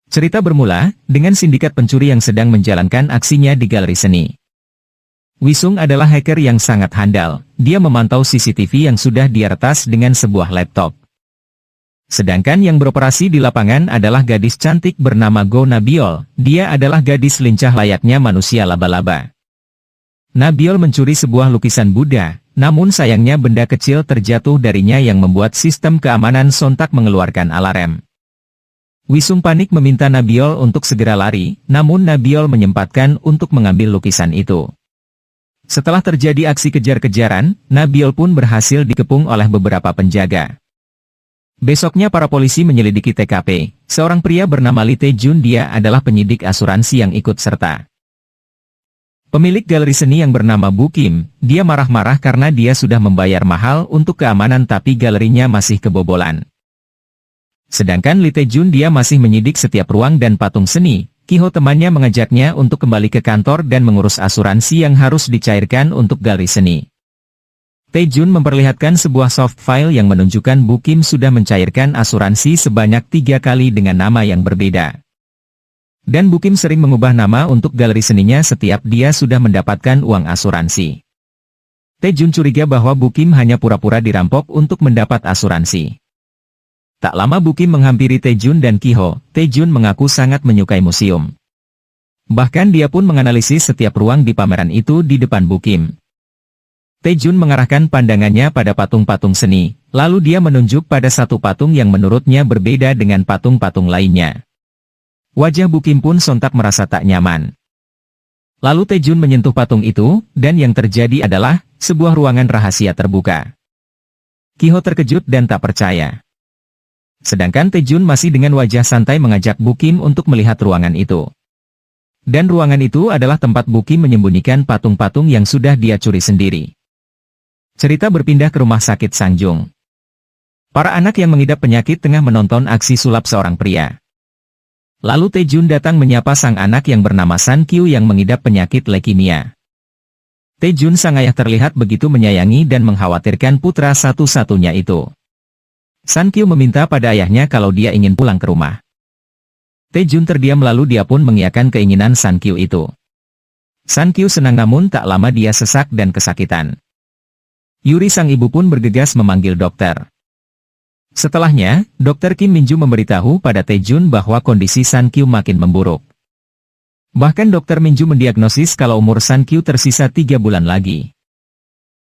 Cerita bermula dengan sindikat pencuri yang sedang menjalankan aksinya di galeri seni. Wisung adalah hacker yang sangat handal. Dia memantau CCTV yang sudah dia retas dengan sebuah laptop. Sedangkan yang beroperasi di lapangan adalah gadis cantik bernama Go Nabiol. Dia adalah gadis lincah layaknya manusia laba-laba. Nabiol mencuri sebuah lukisan Buddha, namun sayangnya benda kecil terjatuh darinya yang membuat sistem keamanan sontak mengeluarkan alarm. Wisung panik meminta Nabiol untuk segera lari, namun Nabiol menyempatkan untuk mengambil lukisan itu. Setelah terjadi aksi kejar-kejaran, Nabiol pun berhasil dikepung oleh beberapa penjaga. Besoknya para polisi menyelidiki TKP. Seorang pria bernama Lee Tae-jun, dia adalah penyidik asuransi yang ikut serta. Pemilik galeri seni yang bernama Bu Kim, dia marah-marah karena dia sudah membayar mahal untuk keamanan tapi galerinya masih kebobolan. Sedangkan Lee Tae-jun dia masih menyidik setiap ruang dan patung seni. Kiho temannya mengajaknya untuk kembali ke kantor dan mengurus asuransi yang harus dicairkan untuk galeri seni. Tae-jun memperlihatkan sebuah soft file yang menunjukkan Bu Kim sudah mencairkan asuransi sebanyak 3 kali dengan nama yang berbeda. Dan Bu Kim sering mengubah nama untuk galeri seninya setiap dia sudah mendapatkan uang asuransi. Tae-jun curiga bahwa Bu Kim hanya pura-pura dirampok untuk mendapat asuransi. Tak lama Bu Kim menghampiri Tae-jun dan Kiho. Tae-jun mengaku sangat menyukai museum. Bahkan dia pun menganalisis setiap ruang di pameran itu di depan Bu Kim. Tae-jun mengarahkan pandangannya pada patung-patung seni, lalu dia menunjuk pada satu patung yang menurutnya berbeda dengan patung-patung lainnya. Wajah Bu Kim pun sontak merasa tak nyaman. Lalu Tae-jun menyentuh patung itu, dan yang terjadi adalah sebuah ruangan rahasia terbuka. Kiho terkejut dan tak percaya. Sedangkan Tae-jun masih dengan wajah santai mengajak Bu Kim untuk melihat ruangan itu. Dan ruangan itu adalah tempat Bu Kim menyembunyikan patung-patung yang sudah dia curi sendiri. Cerita berpindah ke rumah sakit Sangjung. Para anak yang mengidap penyakit tengah menonton aksi sulap seorang pria. Lalu Tae-jun datang menyapa sang anak yang bernama San Kyu yang mengidap penyakit leukemia. Tae-jun sang ayah terlihat begitu menyayangi dan mengkhawatirkan putra satu-satunya itu. San Kyu meminta pada ayahnya kalau dia ingin pulang ke rumah. Tae-jun terdiam lalu dia pun mengiyakan keinginan San Kyu itu. San Kyu senang namun tak lama dia sesak dan kesakitan. Yuri sang ibu pun bergegas memanggil dokter. Setelahnya, Dr. Kim Minju memberitahu pada Tae-jun bahwa kondisi San Kyu makin memburuk. Bahkan Dr. Minju mendiagnosis kalau umur San Kyu tersisa 3 bulan lagi.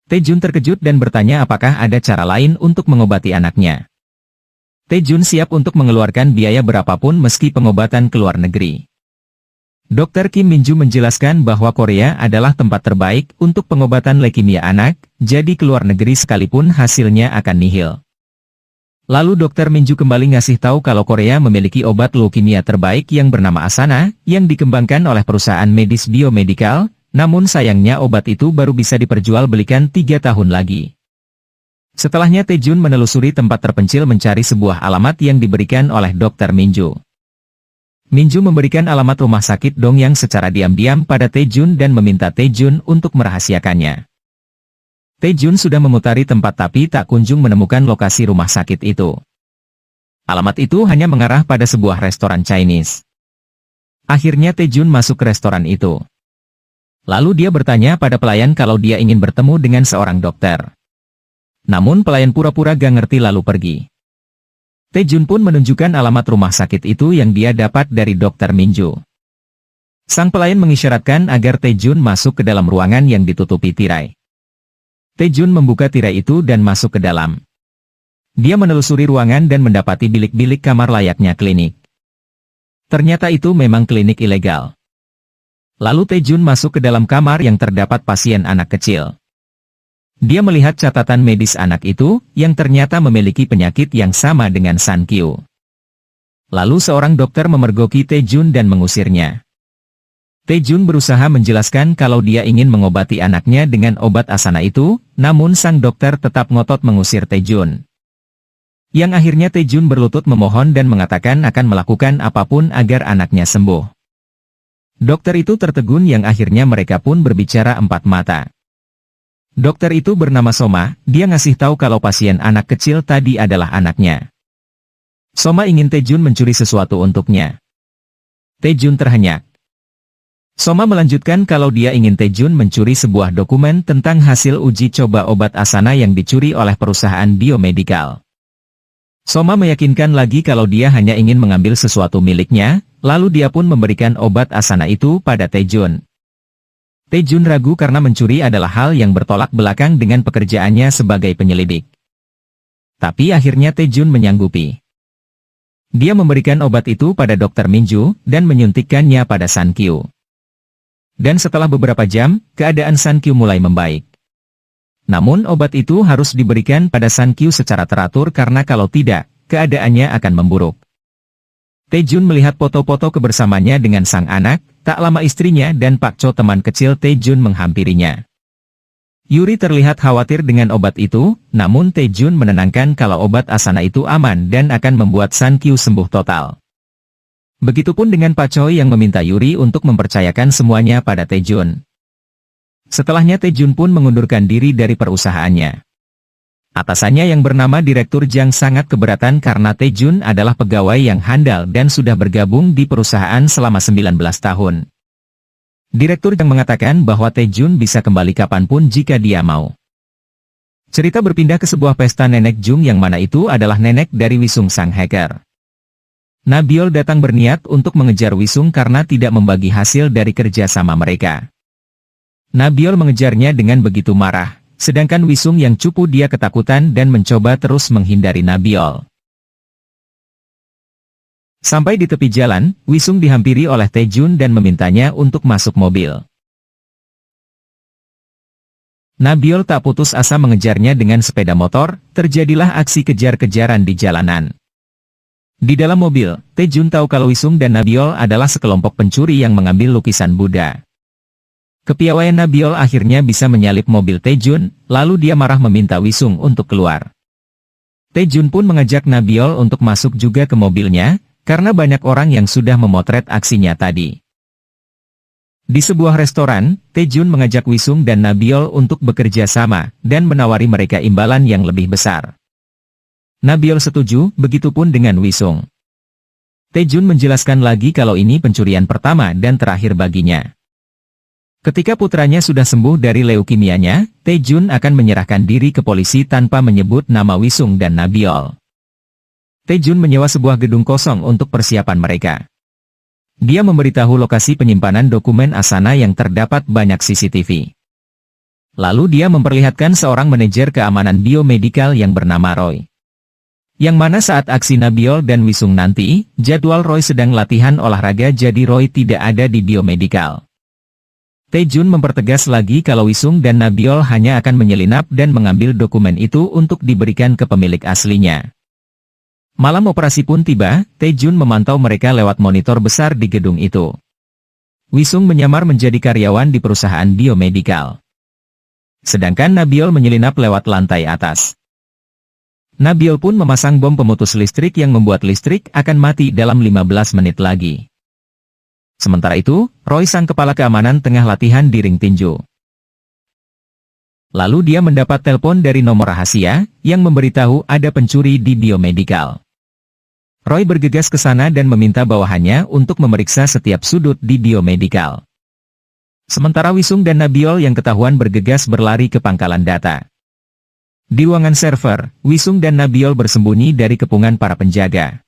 Tae-jun terkejut dan bertanya apakah ada cara lain untuk mengobati anaknya. Tae-jun siap untuk mengeluarkan biaya berapapun meski pengobatan ke luar negeri. Dr. Kim Minju menjelaskan bahwa Korea adalah tempat terbaik untuk pengobatan leukemia anak, jadi ke luar negeri sekalipun hasilnya akan nihil. Lalu Dr. Minju kembali ngasih tahu kalau Korea memiliki obat leukemia terbaik yang bernama Asana, yang dikembangkan oleh perusahaan medis biomedical. Namun sayangnya obat itu baru bisa diperjualbelikan 3 tahun lagi. Setelahnya Tae-jun menelusuri tempat terpencil mencari sebuah alamat yang diberikan oleh Dr. Minju. Minju memberikan alamat rumah sakit Dongyang secara diam-diam pada Tae-jun dan meminta Tae-jun untuk merahasiakannya. Tae-jun sudah memutari tempat tapi tak kunjung menemukan lokasi rumah sakit itu. Alamat itu hanya mengarah pada sebuah restoran Chinese. Akhirnya Tae-jun masuk ke restoran itu. Lalu dia bertanya pada pelayan kalau dia ingin bertemu dengan seorang dokter. Namun pelayan pura-pura gak ngerti lalu pergi. Tae-jun pun menunjukkan alamat rumah sakit itu yang dia dapat dari Dr. Minju. Sang pelayan mengisyaratkan agar Tae-jun masuk ke dalam ruangan yang ditutupi tirai. Tae-jun membuka tirai itu dan masuk ke dalam. Dia menelusuri ruangan dan mendapati bilik-bilik kamar layaknya klinik. Ternyata itu memang klinik ilegal. Lalu Tae-jun masuk ke dalam kamar yang terdapat pasien anak kecil. Dia melihat catatan medis anak itu, yang ternyata memiliki penyakit yang sama dengan San Kyu. Lalu seorang dokter memergoki Tae-jun dan mengusirnya. Tae-jun berusaha menjelaskan kalau dia ingin mengobati anaknya dengan obat Asana itu, namun sang dokter tetap ngotot mengusir Tae-jun. Yang akhirnya Tae-jun berlutut memohon dan mengatakan akan melakukan apapun agar anaknya sembuh. Dokter itu tertegun yang akhirnya mereka pun berbicara empat mata. Dokter itu bernama Soma, dia ngasih tahu kalau pasien anak kecil tadi adalah anaknya. Soma ingin Tae-jun mencuri sesuatu untuknya. Taejun terhenyak. Soma melanjutkan kalau dia ingin Taejun mencuri sebuah dokumen tentang hasil uji coba obat Asana yang dicuri oleh perusahaan biomedikal. Soma meyakinkan lagi kalau dia hanya ingin mengambil sesuatu miliknya, lalu dia pun memberikan obat Asana itu pada Taejun. Taejun ragu karena mencuri adalah hal yang bertolak belakang dengan pekerjaannya sebagai penyelidik. Tapi akhirnya Taejun menyanggupi. Dia memberikan obat itu pada Dr. Minju, dan menyuntikkannya pada Sankyu. Dan setelah beberapa jam, keadaan Sankyu mulai membaik. Namun obat itu harus diberikan pada Sankyu secara teratur karena kalau tidak, keadaannya akan memburuk. Taejun melihat foto-foto kebersamanya dengan sang anak, tak lama istrinya dan Pak Cho teman kecil Taejun menghampirinya. Yuri terlihat khawatir dengan obat itu, namun Taejun menenangkan kalau obat Asana itu aman dan akan membuat Sankyu sembuh total. Begitupun dengan Pak Choi yang meminta Yuri untuk mempercayakan semuanya pada Taejun. Setelahnya Taejun pun mengundurkan diri dari perusahaannya. Atasannya yang bernama Direktur Jang sangat keberatan karena Taejun adalah pegawai yang handal dan sudah bergabung di perusahaan selama 19 tahun. Direktur Jang mengatakan bahwa Taejun bisa kembali kapanpun jika dia mau. Cerita berpindah ke sebuah pesta nenek Jung yang mana itu adalah nenek dari Wisung sang hacker. Nabiol datang berniat untuk mengejar Wisung karena tidak membagi hasil dari kerja sama mereka. Nabiol mengejarnya dengan begitu marah, sedangkan Wisung yang cupu dia ketakutan dan mencoba terus menghindari Nabiol. Sampai di tepi jalan, Wisung dihampiri oleh Taejun dan memintanya untuk masuk mobil. Nabiol tak putus asa mengejarnya dengan sepeda motor, terjadilah aksi kejar-kejaran di jalanan. Di dalam mobil, Taejun tahu kalau Wisung dan Nabiol adalah sekelompok pencuri yang mengambil lukisan Buddha. Kepiawaian Nabiol akhirnya bisa menyalip mobil Taejun, lalu dia marah meminta Wisung untuk keluar. Taejun pun mengajak Nabiol untuk masuk juga ke mobilnya, karena banyak orang yang sudah memotret aksinya tadi. Di sebuah restoran, Taejun mengajak Wisung dan Nabiol untuk bekerja sama, dan menawari mereka imbalan yang lebih besar. Nabiol setuju, begitupun dengan Wisung. Taejun menjelaskan lagi kalau ini pencurian pertama dan terakhir baginya. Ketika putranya sudah sembuh dari leukemianya, Taejun akan menyerahkan diri ke polisi tanpa menyebut nama Wisung dan Nabiol. Taejun menyewa sebuah gedung kosong untuk persiapan mereka. Dia memberitahu lokasi penyimpanan dokumen Asana yang terdapat banyak CCTV. Lalu dia memperlihatkan seorang manajer keamanan biomedikal yang bernama Roy. Yang mana saat aksi Nabiol dan Wisung nanti, jadwal Roy sedang latihan olahraga jadi Roy tidak ada di biomedikal. Taejun mempertegas lagi kalau Wisung dan Nabiol hanya akan menyelinap dan mengambil dokumen itu untuk diberikan ke pemilik aslinya. Malam operasi pun tiba, Taejun memantau mereka lewat monitor besar di gedung itu. Wisung menyamar menjadi karyawan di perusahaan biomedikal. Sedangkan Nabiol menyelinap lewat lantai atas. Nabiol pun memasang bom pemutus listrik yang membuat listrik akan mati dalam 15 menit lagi. Sementara itu, Roy sang kepala keamanan tengah latihan di ring tinju. Lalu dia mendapat telepon dari nomor rahasia, yang memberitahu ada pencuri di biomedikal. Roy bergegas ke sana dan meminta bawahannya untuk memeriksa setiap sudut di biomedikal. Sementara Wisung dan Nabiol yang ketahuan bergegas berlari ke pangkalan data. Di ruangan server, Wisung dan Nabiol bersembunyi dari kepungan para penjaga.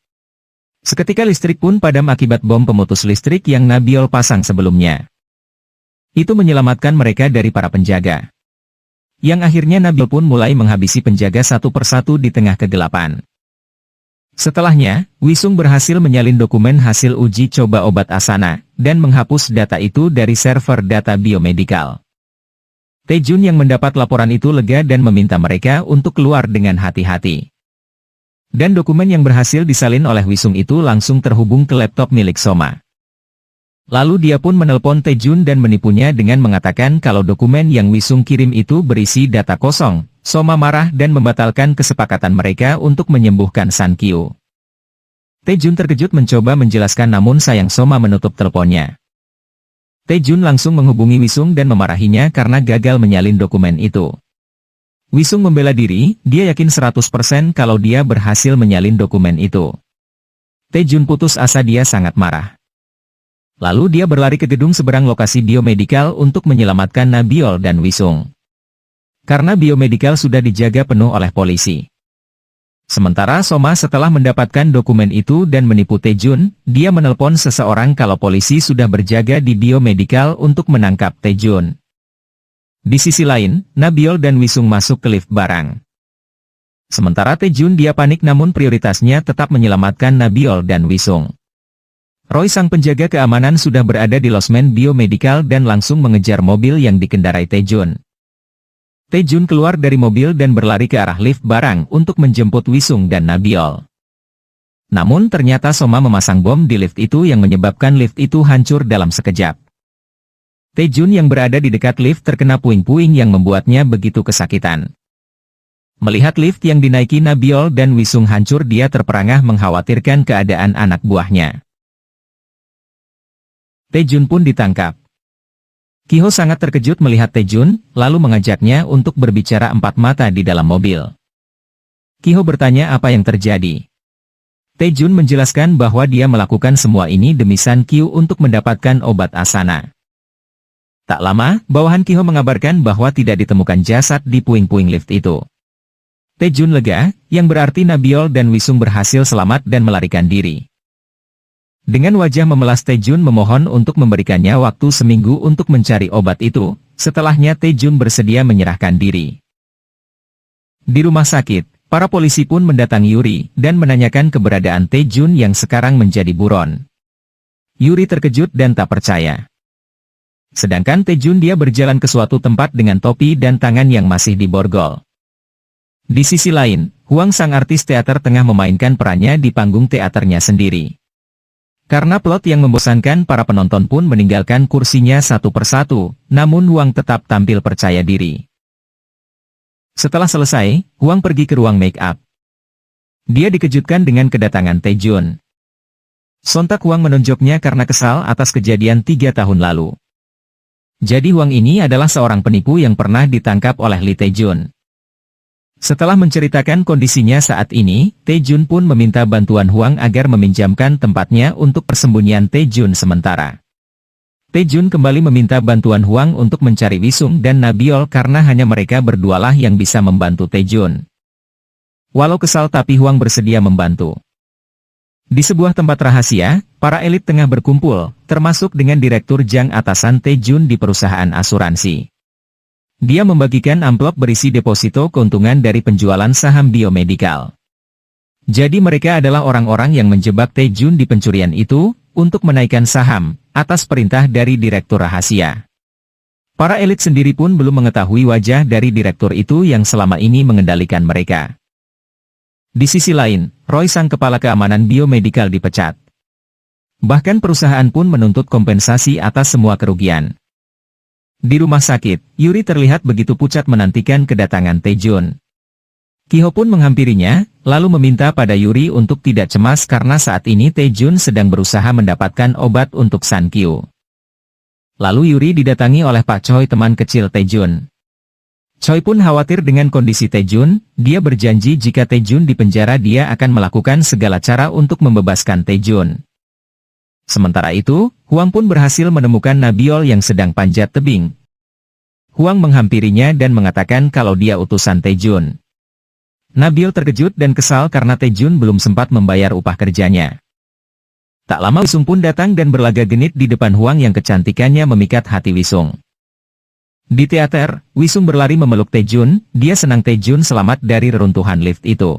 Seketika listrik pun padam akibat bom pemutus listrik yang Nabiol pasang sebelumnya. Itu menyelamatkan mereka dari para penjaga. Yang akhirnya Nabiol pun mulai menghabisi penjaga satu persatu di tengah kegelapan. Setelahnya, Wisung berhasil menyalin dokumen hasil uji coba obat Asana, dan menghapus data itu dari server data biomedikal. Taejun yang mendapat laporan itu lega dan meminta mereka untuk keluar dengan hati-hati. Dan dokumen yang berhasil disalin oleh Wisung itu langsung terhubung ke laptop milik Soma. Lalu dia pun menelpon Taejun dan menipunya dengan mengatakan kalau dokumen yang Wisung kirim itu berisi data kosong. Soma marah dan membatalkan kesepakatan mereka untuk menyembuhkan Sankyu. Taejun terkejut mencoba menjelaskan namun sayang Soma menutup teleponnya. Taejun langsung menghubungi Wisung dan memarahinya karena gagal menyalin dokumen itu. Wisung membela diri, dia yakin 100% kalau dia berhasil menyalin dokumen itu. Taejun putus asa, dia sangat marah. Lalu dia berlari ke gedung seberang lokasi biomedikal untuk menyelamatkan Nabiol dan Wisung. Karena biomedikal sudah dijaga penuh oleh polisi. Sementara Soma setelah mendapatkan dokumen itu dan menipu Taejun, dia menelpon seseorang kalau polisi sudah berjaga di biomedikal untuk menangkap Taejun. Di sisi lain, Nabiol dan Wisung masuk ke lift barang. Sementara Taejun dia panik namun prioritasnya tetap menyelamatkan Nabiol dan Wisung. Roy sang penjaga keamanan sudah berada di losmen biomedikal dan langsung mengejar mobil yang dikendarai Taejun. Taejun keluar dari mobil dan berlari ke arah lift barang untuk menjemput Wisung dan Nabiol. Namun ternyata Soma memasang bom di lift itu yang menyebabkan lift itu hancur dalam sekejap. Taejun yang berada di dekat lift terkena puing-puing yang membuatnya begitu kesakitan. Melihat lift yang dinaiki Nabiol dan Wisung hancur, dia terperangah mengkhawatirkan keadaan anak buahnya. Taejun pun ditangkap. Kiho sangat terkejut melihat Taejun, lalu mengajaknya untuk berbicara empat mata di dalam mobil. Kiho bertanya apa yang terjadi. Taejun menjelaskan bahwa dia melakukan semua ini demi San Kyu untuk mendapatkan obat Asana. Tak lama, bawahan Kiho mengabarkan bahwa tidak ditemukan jasad di puing-puing lift itu. Taejun lega, yang berarti Nabiol dan Wisung berhasil selamat dan melarikan diri. Dengan wajah memelas Taejun memohon untuk memberikannya waktu seminggu untuk mencari obat itu, setelahnya Taejun bersedia menyerahkan diri. Di rumah sakit, para polisi pun mendatangi Yuri dan menanyakan keberadaan Taejun yang sekarang menjadi buron. Yuri terkejut dan tak percaya. Sedangkan Taejun dia berjalan ke suatu tempat dengan topi dan tangan yang masih diborgol. Di sisi lain, Huang sang artis teater tengah memainkan perannya di panggung teaternya sendiri. Karena plot yang membosankan, para penonton pun meninggalkan kursinya satu persatu, namun Huang tetap tampil percaya diri. Setelah selesai, Huang pergi ke ruang make up. Dia dikejutkan dengan kedatangan Taejun. Sontak Huang menunjuknya karena kesal atas kejadian 3 tahun lalu. Jadi Huang ini adalah seorang penipu yang pernah ditangkap oleh Lee Taejun. Setelah menceritakan kondisinya saat ini, Taejun pun meminta bantuan Huang agar meminjamkan tempatnya untuk persembunyian Taejun sementara. Taejun kembali meminta bantuan Huang untuk mencari Wisung dan Nabiol karena hanya mereka berdualah yang bisa membantu Taejun. Walau kesal tapi Huang bersedia membantu. Di sebuah tempat rahasia, para elit tengah berkumpul, termasuk dengan Direktur Jang atasan Taejun di perusahaan asuransi. Dia membagikan amplop berisi deposito keuntungan dari penjualan saham biomedikal. Jadi mereka adalah orang-orang yang menjebak Taejun di pencurian itu, untuk menaikkan saham, atas perintah dari Direktur Rahasia. Para elit sendiri pun belum mengetahui wajah dari direktur itu yang selama ini mengendalikan mereka. Di sisi lain, Roy sang kepala keamanan biomedikal dipecat. Bahkan perusahaan pun menuntut kompensasi atas semua kerugian. Di rumah sakit, Yuri terlihat begitu pucat menantikan kedatangan Taejun. Kiho pun menghampirinya, lalu meminta pada Yuri untuk tidak cemas karena saat ini Taejun sedang berusaha mendapatkan obat untuk San Kyu. Lalu Yuri didatangi oleh Pak Choi, teman kecil Taejun. Choi pun khawatir dengan kondisi Taejun, dia berjanji jika Taejun dipenjara dia akan melakukan segala cara untuk membebaskan Taejun. Sementara itu, Huang pun berhasil menemukan Nabiol yang sedang panjat tebing. Huang menghampirinya dan mengatakan kalau dia utusan Taejun. Nabiol terkejut dan kesal karena Taejun belum sempat membayar upah kerjanya. Tak lama Wisung pun datang dan berlaga genit di depan Huang yang kecantikannya memikat hati Wisung. Di teater, Wisung berlari memeluk Taejun, dia senang Taejun selamat dari reruntuhan lift itu.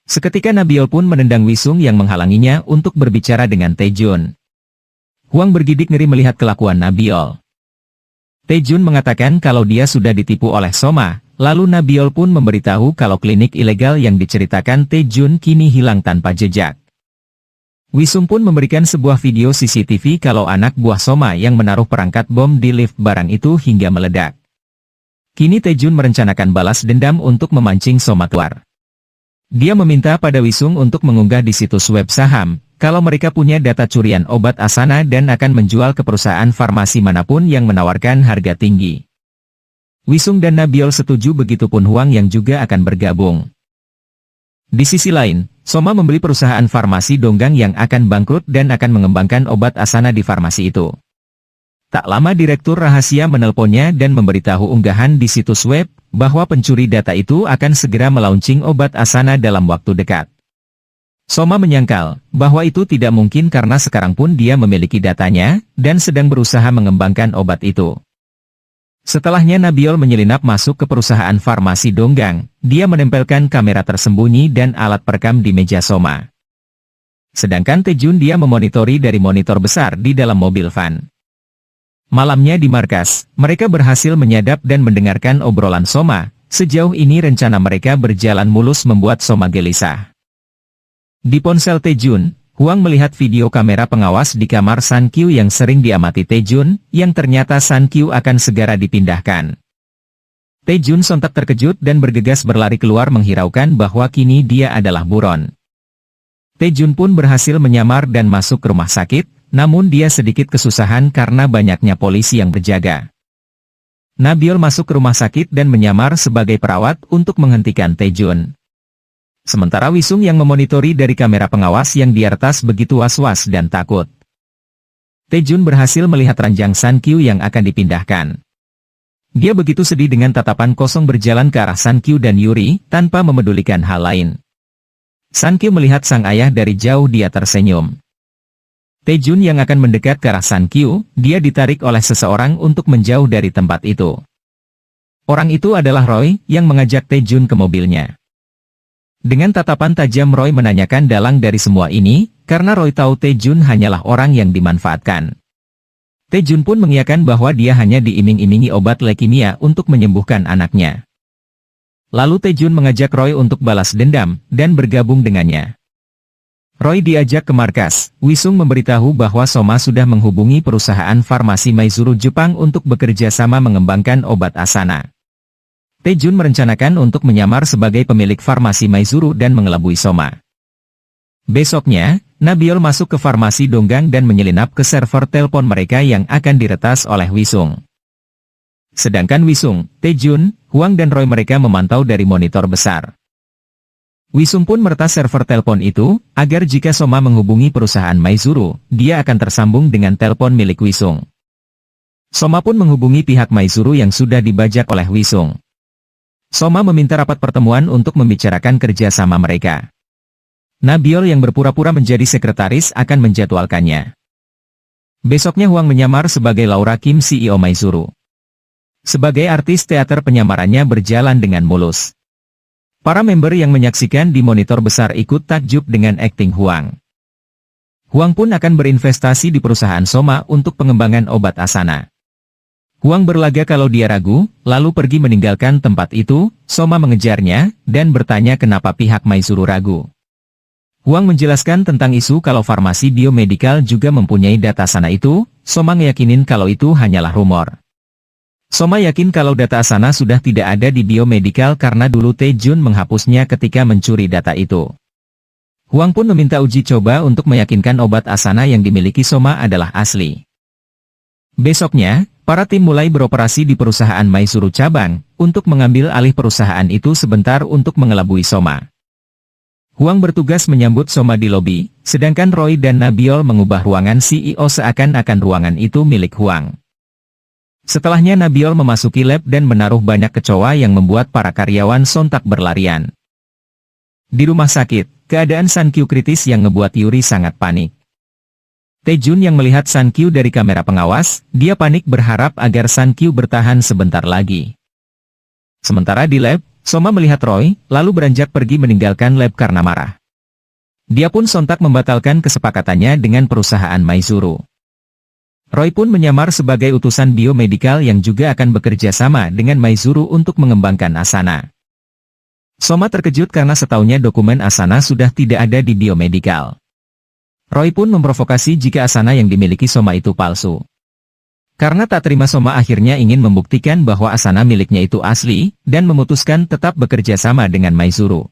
Seketika Nabiol pun menendang Wisung yang menghalanginya untuk berbicara dengan Taejun. Huang bergidik ngeri melihat kelakuan Nabiol. Taejun mengatakan kalau dia sudah ditipu oleh Soma, lalu Nabiol pun memberitahu kalau klinik ilegal yang diceritakan Taejun kini hilang tanpa jejak. Wisung pun memberikan sebuah video CCTV kalau anak buah Soma yang menaruh perangkat bom di lift barang itu hingga meledak. Kini Taejun merencanakan balas dendam untuk memancing Soma keluar. Dia meminta pada Wisung untuk mengunggah di situs web saham, kalau mereka punya data curian obat Asana dan akan menjual ke perusahaan farmasi manapun yang menawarkan harga tinggi. Wisung dan Nabiol setuju, begitupun Huang yang juga akan bergabung. Di sisi lain, Soma membeli perusahaan farmasi Donggang yang akan bangkrut dan akan mengembangkan obat Asana di farmasi itu. Tak lama direktur rahasia menelponnya dan memberitahu unggahan di situs web, bahwa pencuri data itu akan segera melaunching obat Asana dalam waktu dekat. Soma menyangkal, bahwa itu tidak mungkin karena sekarang pun dia memiliki datanya, dan sedang berusaha mengembangkan obat itu. Setelahnya Nabiol menyelinap masuk ke perusahaan farmasi Donggang, dia menempelkan kamera tersembunyi dan alat perekam di meja Soma. Sedangkan Taejun dia memonitori dari monitor besar di dalam mobil van. Malamnya di markas, mereka berhasil menyadap dan mendengarkan obrolan Soma. Sejauh ini rencana mereka berjalan mulus membuat Soma gelisah. Di ponsel Taejun, Huang melihat video kamera pengawas di kamar San Kyu yang sering diamati Taejun, yang ternyata San Kyu akan segera dipindahkan. Taejun sontak terkejut dan bergegas berlari keluar menghiraukan bahwa kini dia adalah buron. Taejun pun berhasil menyamar dan masuk ke rumah sakit, namun dia sedikit kesusahan karena banyaknya polisi yang berjaga. Nabiol masuk ke rumah sakit dan menyamar sebagai perawat untuk menghentikan Taejun. Sementara Wisung yang memonitori dari kamera pengawas yang di atas begitu was-was dan takut. Taejun berhasil melihat ranjang San Kyu yang akan dipindahkan. Dia begitu sedih dengan tatapan kosong berjalan ke arah San Kyu dan Yuri, tanpa memedulikan hal lain. San Kyu melihat sang ayah dari jauh, dia tersenyum. Taejun yang akan mendekat ke arah San Kyu, dia ditarik oleh seseorang untuk menjauh dari tempat itu. Orang itu adalah Roy, yang mengajak Taejun ke mobilnya. Dengan tatapan tajam Roy menanyakan dalang dari semua ini, karena Roy tahu Taejun hanyalah orang yang dimanfaatkan. Taejun pun mengiyakan bahwa dia hanya diiming-imingi obat leukemia untuk menyembuhkan anaknya. Lalu Taejun mengajak Roy untuk balas dendam, dan bergabung dengannya. Roy diajak ke markas. Wisung memberitahu bahwa Soma sudah menghubungi perusahaan farmasi Maizuru Jepang untuk bekerja sama mengembangkan obat Asana. Taejun merencanakan untuk menyamar sebagai pemilik farmasi Maizuru dan mengelabui Soma. Besoknya, Nabiol masuk ke farmasi Donggang dan menyelinap ke server telepon mereka yang akan diretas oleh Wisung. Sedangkan Wisung, Taejun, Huang dan Roy mereka memantau dari monitor besar. Wisung pun meretas server telepon itu, agar jika Soma menghubungi perusahaan Maizuru, dia akan tersambung dengan telepon milik Wisung. Soma pun menghubungi pihak Maizuru yang sudah dibajak oleh Wisung. Soma meminta rapat pertemuan untuk membicarakan kerjasama mereka. Nabiol yang berpura-pura menjadi sekretaris akan menjadwalkannya. Besoknya Huang menyamar sebagai Laura Kim, CEO Maizuru. Sebagai artis teater penyamarannya berjalan dengan mulus. Para member yang menyaksikan di monitor besar ikut takjub dengan akting Huang. Huang pun akan berinvestasi di perusahaan Soma untuk pengembangan obat Asana. Huang berlaga kalau dia ragu, lalu pergi meninggalkan tempat itu. Soma mengejarnya, dan bertanya kenapa pihak Maizuru ragu. Huang menjelaskan tentang isu kalau farmasi biomedikal juga mempunyai data Asana itu. Soma ngeyakinin kalau itu hanyalah rumor. Soma yakin kalau data Asana sudah tidak ada di biomedikal karena dulu Taejun menghapusnya ketika mencuri data itu. Huang pun meminta uji coba untuk meyakinkan obat Asana yang dimiliki Soma adalah asli. Besoknya, para tim mulai beroperasi di perusahaan Maizuru cabang, untuk mengambil alih perusahaan itu sebentar untuk mengelabui Soma. Huang bertugas menyambut Soma di lobi, sedangkan Roy dan Nabiol mengubah ruangan CEO seakan-akan ruangan itu milik Huang. Setelahnya Nabiol memasuki lab dan menaruh banyak kecoa yang membuat para karyawan sontak berlarian. Di rumah sakit, keadaan San Kyu kritis yang ngebuat Yuri sangat panik. Taejun yang melihat San Kyu dari kamera pengawas, dia panik berharap agar San Kyu bertahan sebentar lagi. Sementara di lab, Soma melihat Roy, lalu beranjak pergi meninggalkan lab karena marah. Dia pun sontak membatalkan kesepakatannya dengan perusahaan Maizuru. Roy pun menyamar sebagai utusan biomedikal yang juga akan bekerja sama dengan Maizuru untuk mengembangkan Asana. Soma terkejut karena setaunya dokumen Asana sudah tidak ada di biomedikal. Roy pun memprovokasi jika Asana yang dimiliki Soma itu palsu. Karena tak terima, Soma akhirnya ingin membuktikan bahwa Asana miliknya itu asli, dan memutuskan tetap bekerja sama dengan Maizuru.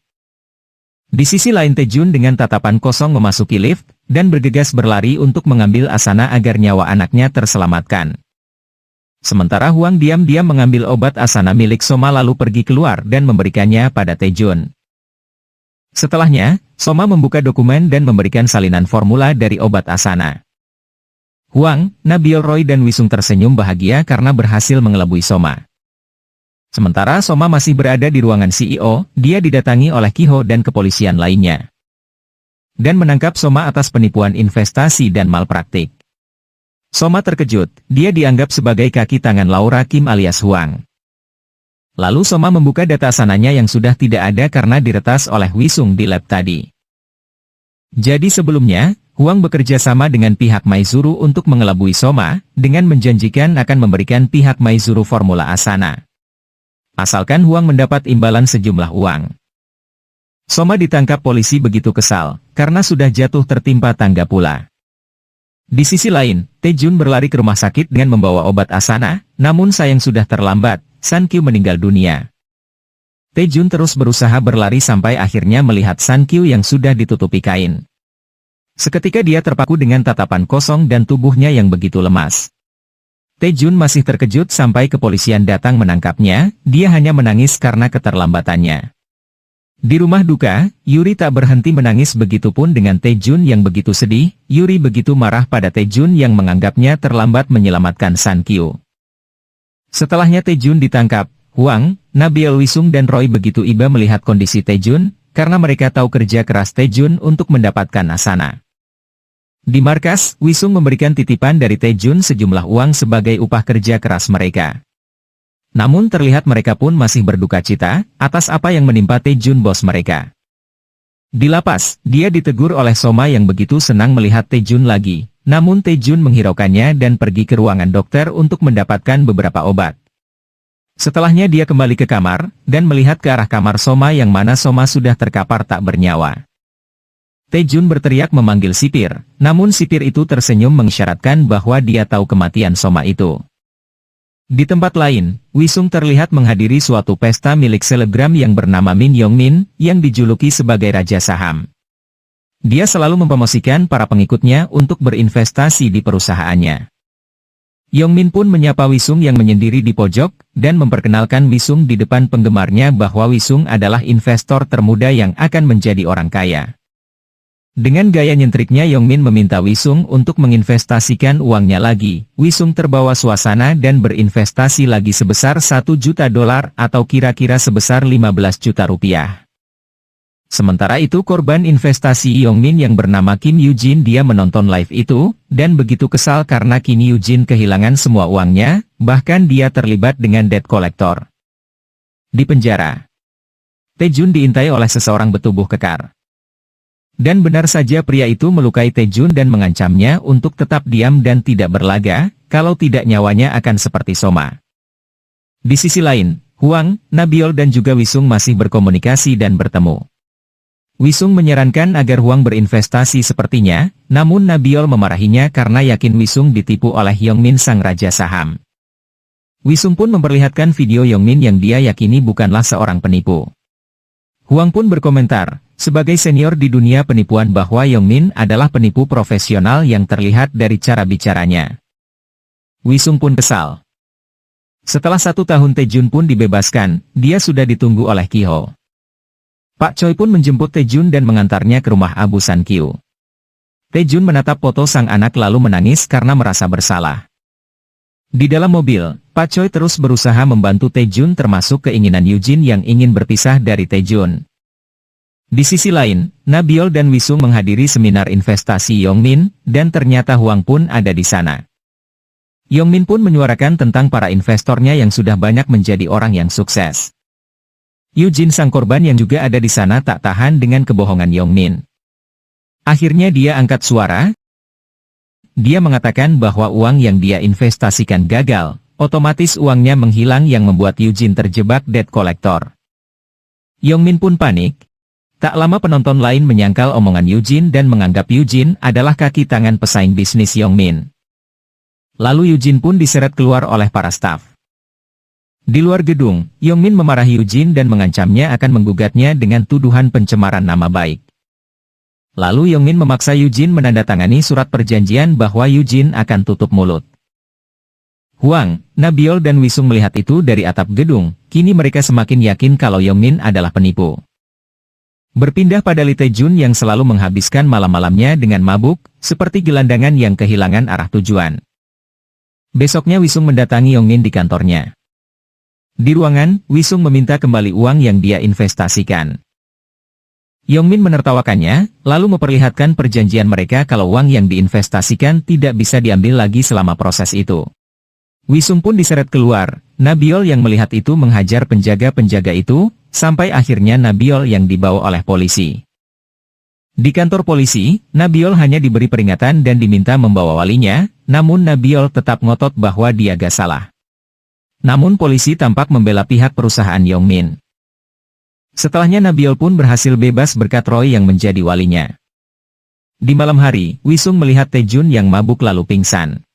Di sisi lain Taejun dengan tatapan kosong memasuki lift, dan bergegas berlari untuk mengambil Asana agar nyawa anaknya terselamatkan. Sementara Huang diam-diam mengambil obat Asana milik Soma lalu pergi keluar dan memberikannya pada Taejun. Setelahnya, Soma membuka dokumen dan memberikan salinan formula dari obat Asana. Huang, Nabil, Roy dan Wisung tersenyum bahagia karena berhasil mengelabui Soma. Sementara Soma masih berada di ruangan CEO, dia didatangi oleh Kiho dan kepolisian lainnya. Dan menangkap Soma atas penipuan investasi dan malpraktik. Soma terkejut, dia dianggap sebagai kaki tangan Laura Kim alias Huang. Lalu Soma membuka data Asananya yang sudah tidak ada karena diretas oleh Wisung di lab tadi. Jadi sebelumnya, Huang bekerja sama dengan pihak Maizuru untuk mengelabui Soma, dengan menjanjikan akan memberikan pihak Maizuru formula Asana. Asalkan Huang mendapat imbalan sejumlah uang. Soma ditangkap polisi begitu kesal, karena sudah jatuh tertimpa tangga pula. Di sisi lain, Taejun berlari ke rumah sakit dengan membawa obat Asana, namun sayang sudah terlambat, Sankyu meninggal dunia. Taejun terus berusaha berlari sampai akhirnya melihat Sankyu yang sudah ditutupi kain. Seketika dia terpaku dengan tatapan kosong dan tubuhnya yang begitu lemas. Taejun masih terkejut sampai kepolisian datang menangkapnya, dia hanya menangis karena keterlambatannya. Di rumah duka, Yuri tak berhenti menangis begitupun dengan Taejun yang begitu sedih, Yuri begitu marah pada Taejun yang menganggapnya terlambat menyelamatkan Sankyu. Setelahnya Taejun ditangkap, Huang, Nabil, Wisung dan Roy begitu iba melihat kondisi Taejun, karena mereka tahu kerja keras Taejun untuk mendapatkan Asana. Di markas, Wisung memberikan titipan dari Taejun sejumlah uang sebagai upah kerja keras mereka. Namun terlihat mereka pun masih berduka cita, atas apa yang menimpa Taejun bos mereka. Di lapas, dia ditegur oleh Soma yang begitu senang melihat Taejun lagi. Namun Taejun menghiraukannya dan pergi ke ruangan dokter untuk mendapatkan beberapa obat. Setelahnya dia kembali ke kamar, dan melihat ke arah kamar Soma yang mana Soma sudah terkapar tak bernyawa. Taejun berteriak memanggil sipir, namun sipir itu tersenyum mengisyaratkan bahwa dia tahu kematian Soma itu. Di tempat lain, Wisung terlihat menghadiri suatu pesta milik selebgram yang bernama Min Yongmin, yang dijuluki sebagai Raja Saham. Dia selalu mempromosikan para pengikutnya untuk berinvestasi di perusahaannya. Yongmin pun menyapa Wisung yang menyendiri di pojok, dan memperkenalkan Wisung di depan penggemarnya bahwa Wisung adalah investor termuda yang akan menjadi orang kaya. Dengan gaya nyentriknya Yongmin meminta Wisung untuk menginvestasikan uangnya lagi. Wisung terbawa suasana dan berinvestasi lagi sebesar $1 juta atau kira-kira sebesar 15 juta rupiah. Sementara itu korban investasi Yongmin yang bernama Kim Yujin dia menonton live itu, dan begitu kesal karena Kim Yujin kehilangan semua uangnya, bahkan dia terlibat dengan debt collector. Di penjara, Taejun diintai oleh seseorang bertubuh kekar. Dan benar saja pria itu melukai Taejun dan mengancamnya untuk tetap diam dan tidak berlaga, kalau tidak nyawanya akan seperti Soma. Di sisi lain, Huang, Nabil dan juga Wisung masih berkomunikasi dan bertemu. Wisung menyarankan agar Huang berinvestasi sepertinya, namun Nabil memarahinya karena yakin Wisung ditipu oleh Yongmin sang raja saham. Wisung pun memperlihatkan video Yongmin yang dia yakini bukanlah seorang penipu. Huang pun berkomentar, sebagai senior di dunia penipuan bahwa Yongmin adalah penipu profesional yang terlihat dari cara bicaranya. Wisung pun kesal. Setelah 1 tahun Taejun pun dibebaskan, dia sudah ditunggu oleh Kiho. Pak Choi pun menjemput Taejun dan mengantarnya ke rumah Abu Sankyu. Taejun menatap foto sang anak lalu menangis karena merasa bersalah. Di dalam mobil, Pak Choi terus berusaha membantu Taejun termasuk keinginan Yujin yang ingin berpisah dari Taejun. Di sisi lain, Nabil dan Wisung menghadiri seminar investasi Yongmin, dan ternyata Huang pun ada di sana. Yongmin pun menyuarakan tentang para investornya yang sudah banyak menjadi orang yang sukses. Yujin sang korban yang juga ada di sana tak tahan dengan kebohongan Yongmin. Akhirnya dia angkat suara. Dia mengatakan bahwa uang yang dia investasikan gagal, otomatis uangnya menghilang yang membuat Yujin terjebak debt collector. Yongmin pun panik. Tak lama penonton lain menyangkal omongan Yujin dan menganggap Yujin adalah kaki tangan pesaing bisnis Yongmin. Lalu Yujin pun diseret keluar oleh para staf. Di luar gedung, Yongmin memarahi Yujin dan mengancamnya akan menggugatnya dengan tuduhan pencemaran nama baik. Lalu Yongmin memaksa Yujin menandatangani surat perjanjian bahwa Yujin akan tutup mulut. Huang, Nabil dan Wisung melihat itu dari atap gedung, kini mereka semakin yakin kalau Yongmin adalah penipu. Berpindah pada Lee Tae-jun yang selalu menghabiskan malam-malamnya dengan mabuk, seperti gelandangan yang kehilangan arah tujuan. Besoknya Wisung mendatangi Yongmin di kantornya. Di ruangan, Wisung meminta kembali uang yang dia investasikan. Yongmin menertawakannya, lalu memperlihatkan perjanjian mereka kalau uang yang diinvestasikan tidak bisa diambil lagi selama proses itu. Wisung pun diseret keluar. Nabiol yang melihat itu menghajar penjaga-penjaga itu, sampai akhirnya Nabiol yang dibawa oleh polisi. Di kantor polisi, Nabiol hanya diberi peringatan dan diminta membawa walinya, namun Nabiol tetap ngotot bahwa dia gak salah. Namun polisi tampak membela pihak perusahaan Yongmin. Setelahnya Nabiol pun berhasil bebas berkat Roy yang menjadi walinya. Di malam hari, Wisung melihat Tae-jun yang mabuk lalu pingsan.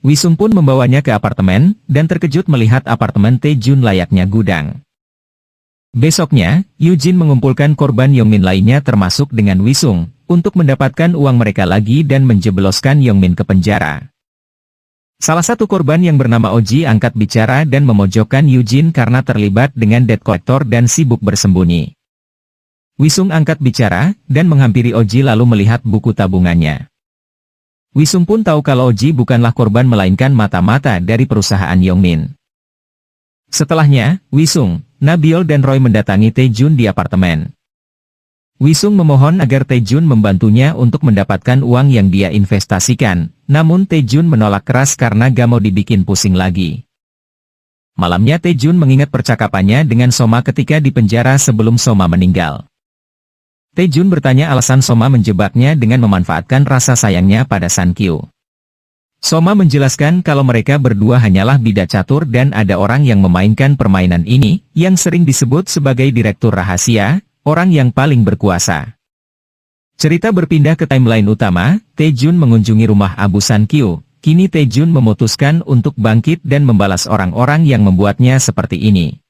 Wisung pun membawanya ke apartemen, dan terkejut melihat apartemen Tae-jun layaknya gudang. Besoknya, Eugene mengumpulkan korban Yongmin lainnya termasuk dengan Wisung, untuk mendapatkan uang mereka lagi dan menjebloskan Yongmin ke penjara. Salah satu korban yang bernama Oji angkat bicara dan memojokkan Eugene karena terlibat dengan debt collector dan sibuk bersembunyi. Wisung angkat bicara, dan menghampiri Oji lalu melihat buku tabungannya. Wisung pun tahu kalau Oji bukanlah korban melainkan mata-mata dari perusahaan Yongmin. Setelahnya, Wisung, Nabiol dan Roy mendatangi Tae-jun di apartemen. Wisung memohon agar Tae-jun membantunya untuk mendapatkan uang yang dia investasikan, namun Tae-jun menolak keras karena gak mau dibikin pusing lagi. Malamnya Tae-jun mengingat percakapannya dengan Soma ketika di penjara sebelum Soma meninggal. Tae-jun bertanya alasan Soma menjebaknya dengan memanfaatkan rasa sayangnya pada San-kyu. Soma menjelaskan kalau mereka berdua hanyalah bidak catur dan ada orang yang memainkan permainan ini, yang sering disebut sebagai direktur rahasia, orang yang paling berkuasa. Cerita berpindah ke timeline utama, Tae-jun mengunjungi rumah Abu San-kyu. Kini Tae-jun memutuskan untuk bangkit dan membalas orang-orang yang membuatnya seperti ini.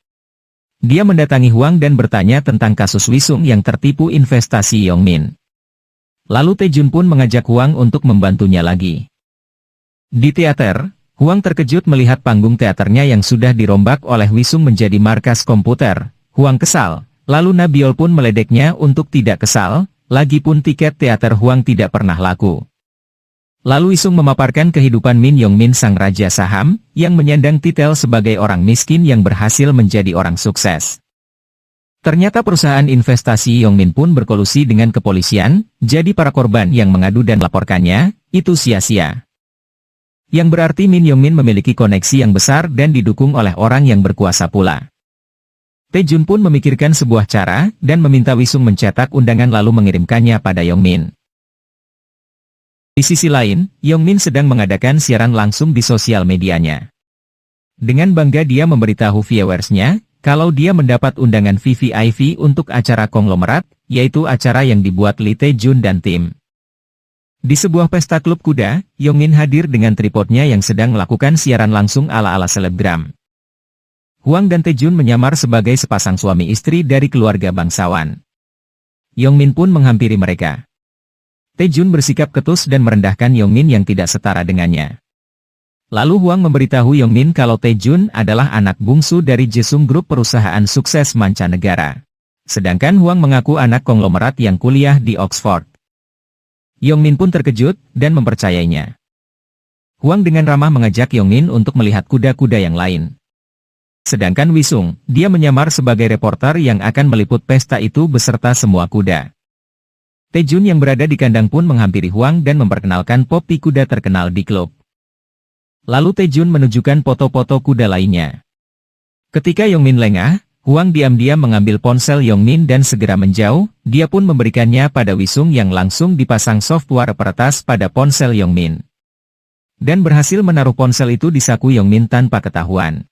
Dia mendatangi Huang dan bertanya tentang kasus Wisung yang tertipu investasi Yongmin. Lalu Tae-jun pun mengajak Huang untuk membantunya lagi. Di teater, Huang terkejut melihat panggung teaternya yang sudah dirombak oleh Wisung menjadi markas komputer. Huang kesal, lalu Nabiol pun meledeknya untuk tidak kesal, lagipun tiket teater Huang tidak pernah laku. Lalu Wisung memaparkan kehidupan Min Yongmin sang raja saham, yang menyandang titel sebagai orang miskin yang berhasil menjadi orang sukses. Ternyata perusahaan investasi Yongmin pun berkolusi dengan kepolisian, jadi para korban yang mengadu dan laporkannya, itu sia-sia. Yang berarti Min Yongmin memiliki koneksi yang besar dan didukung oleh orang yang berkuasa pula. Tae-jun pun memikirkan sebuah cara, dan meminta Wisung mencetak undangan lalu mengirimkannya pada Yongmin. Di sisi lain, Yongmin sedang mengadakan siaran langsung di sosial medianya. Dengan bangga dia memberitahu viewersnya, kalau dia mendapat undangan VVIP untuk acara konglomerat, yaitu acara yang dibuat Lee Tae-jun dan tim. Di sebuah pesta klub kuda, Yongmin hadir dengan tripodnya yang sedang melakukan siaran langsung ala-ala selebgram. Huang dan Tae-jun menyamar sebagai sepasang suami istri dari keluarga bangsawan. Yongmin pun menghampiri mereka. Tae-jun bersikap ketus dan merendahkan Yongmin yang tidak setara dengannya. Lalu Huang memberitahu Yongmin kalau Tae-jun adalah anak bungsu dari Jesung Group perusahaan sukses mancanegara. Sedangkan Huang mengaku anak konglomerat yang kuliah di Oxford. Yongmin pun terkejut, dan mempercayainya. Huang dengan ramah mengajak Yongmin untuk melihat kuda-kuda yang lain. Sedangkan Wisung, dia menyamar sebagai reporter yang akan meliput pesta itu beserta semua kuda. Tae-jun yang berada di kandang pun menghampiri Huang dan memperkenalkan Poppy kuda terkenal di klub. Lalu Tae-jun menunjukkan foto-foto kuda lainnya. Ketika Yongmin lengah, Huang diam-diam mengambil ponsel Yongmin dan segera menjauh, dia pun memberikannya pada Wisung yang langsung dipasang software peretas pada ponsel Yongmin. Dan berhasil menaruh ponsel itu di saku Yongmin tanpa ketahuan.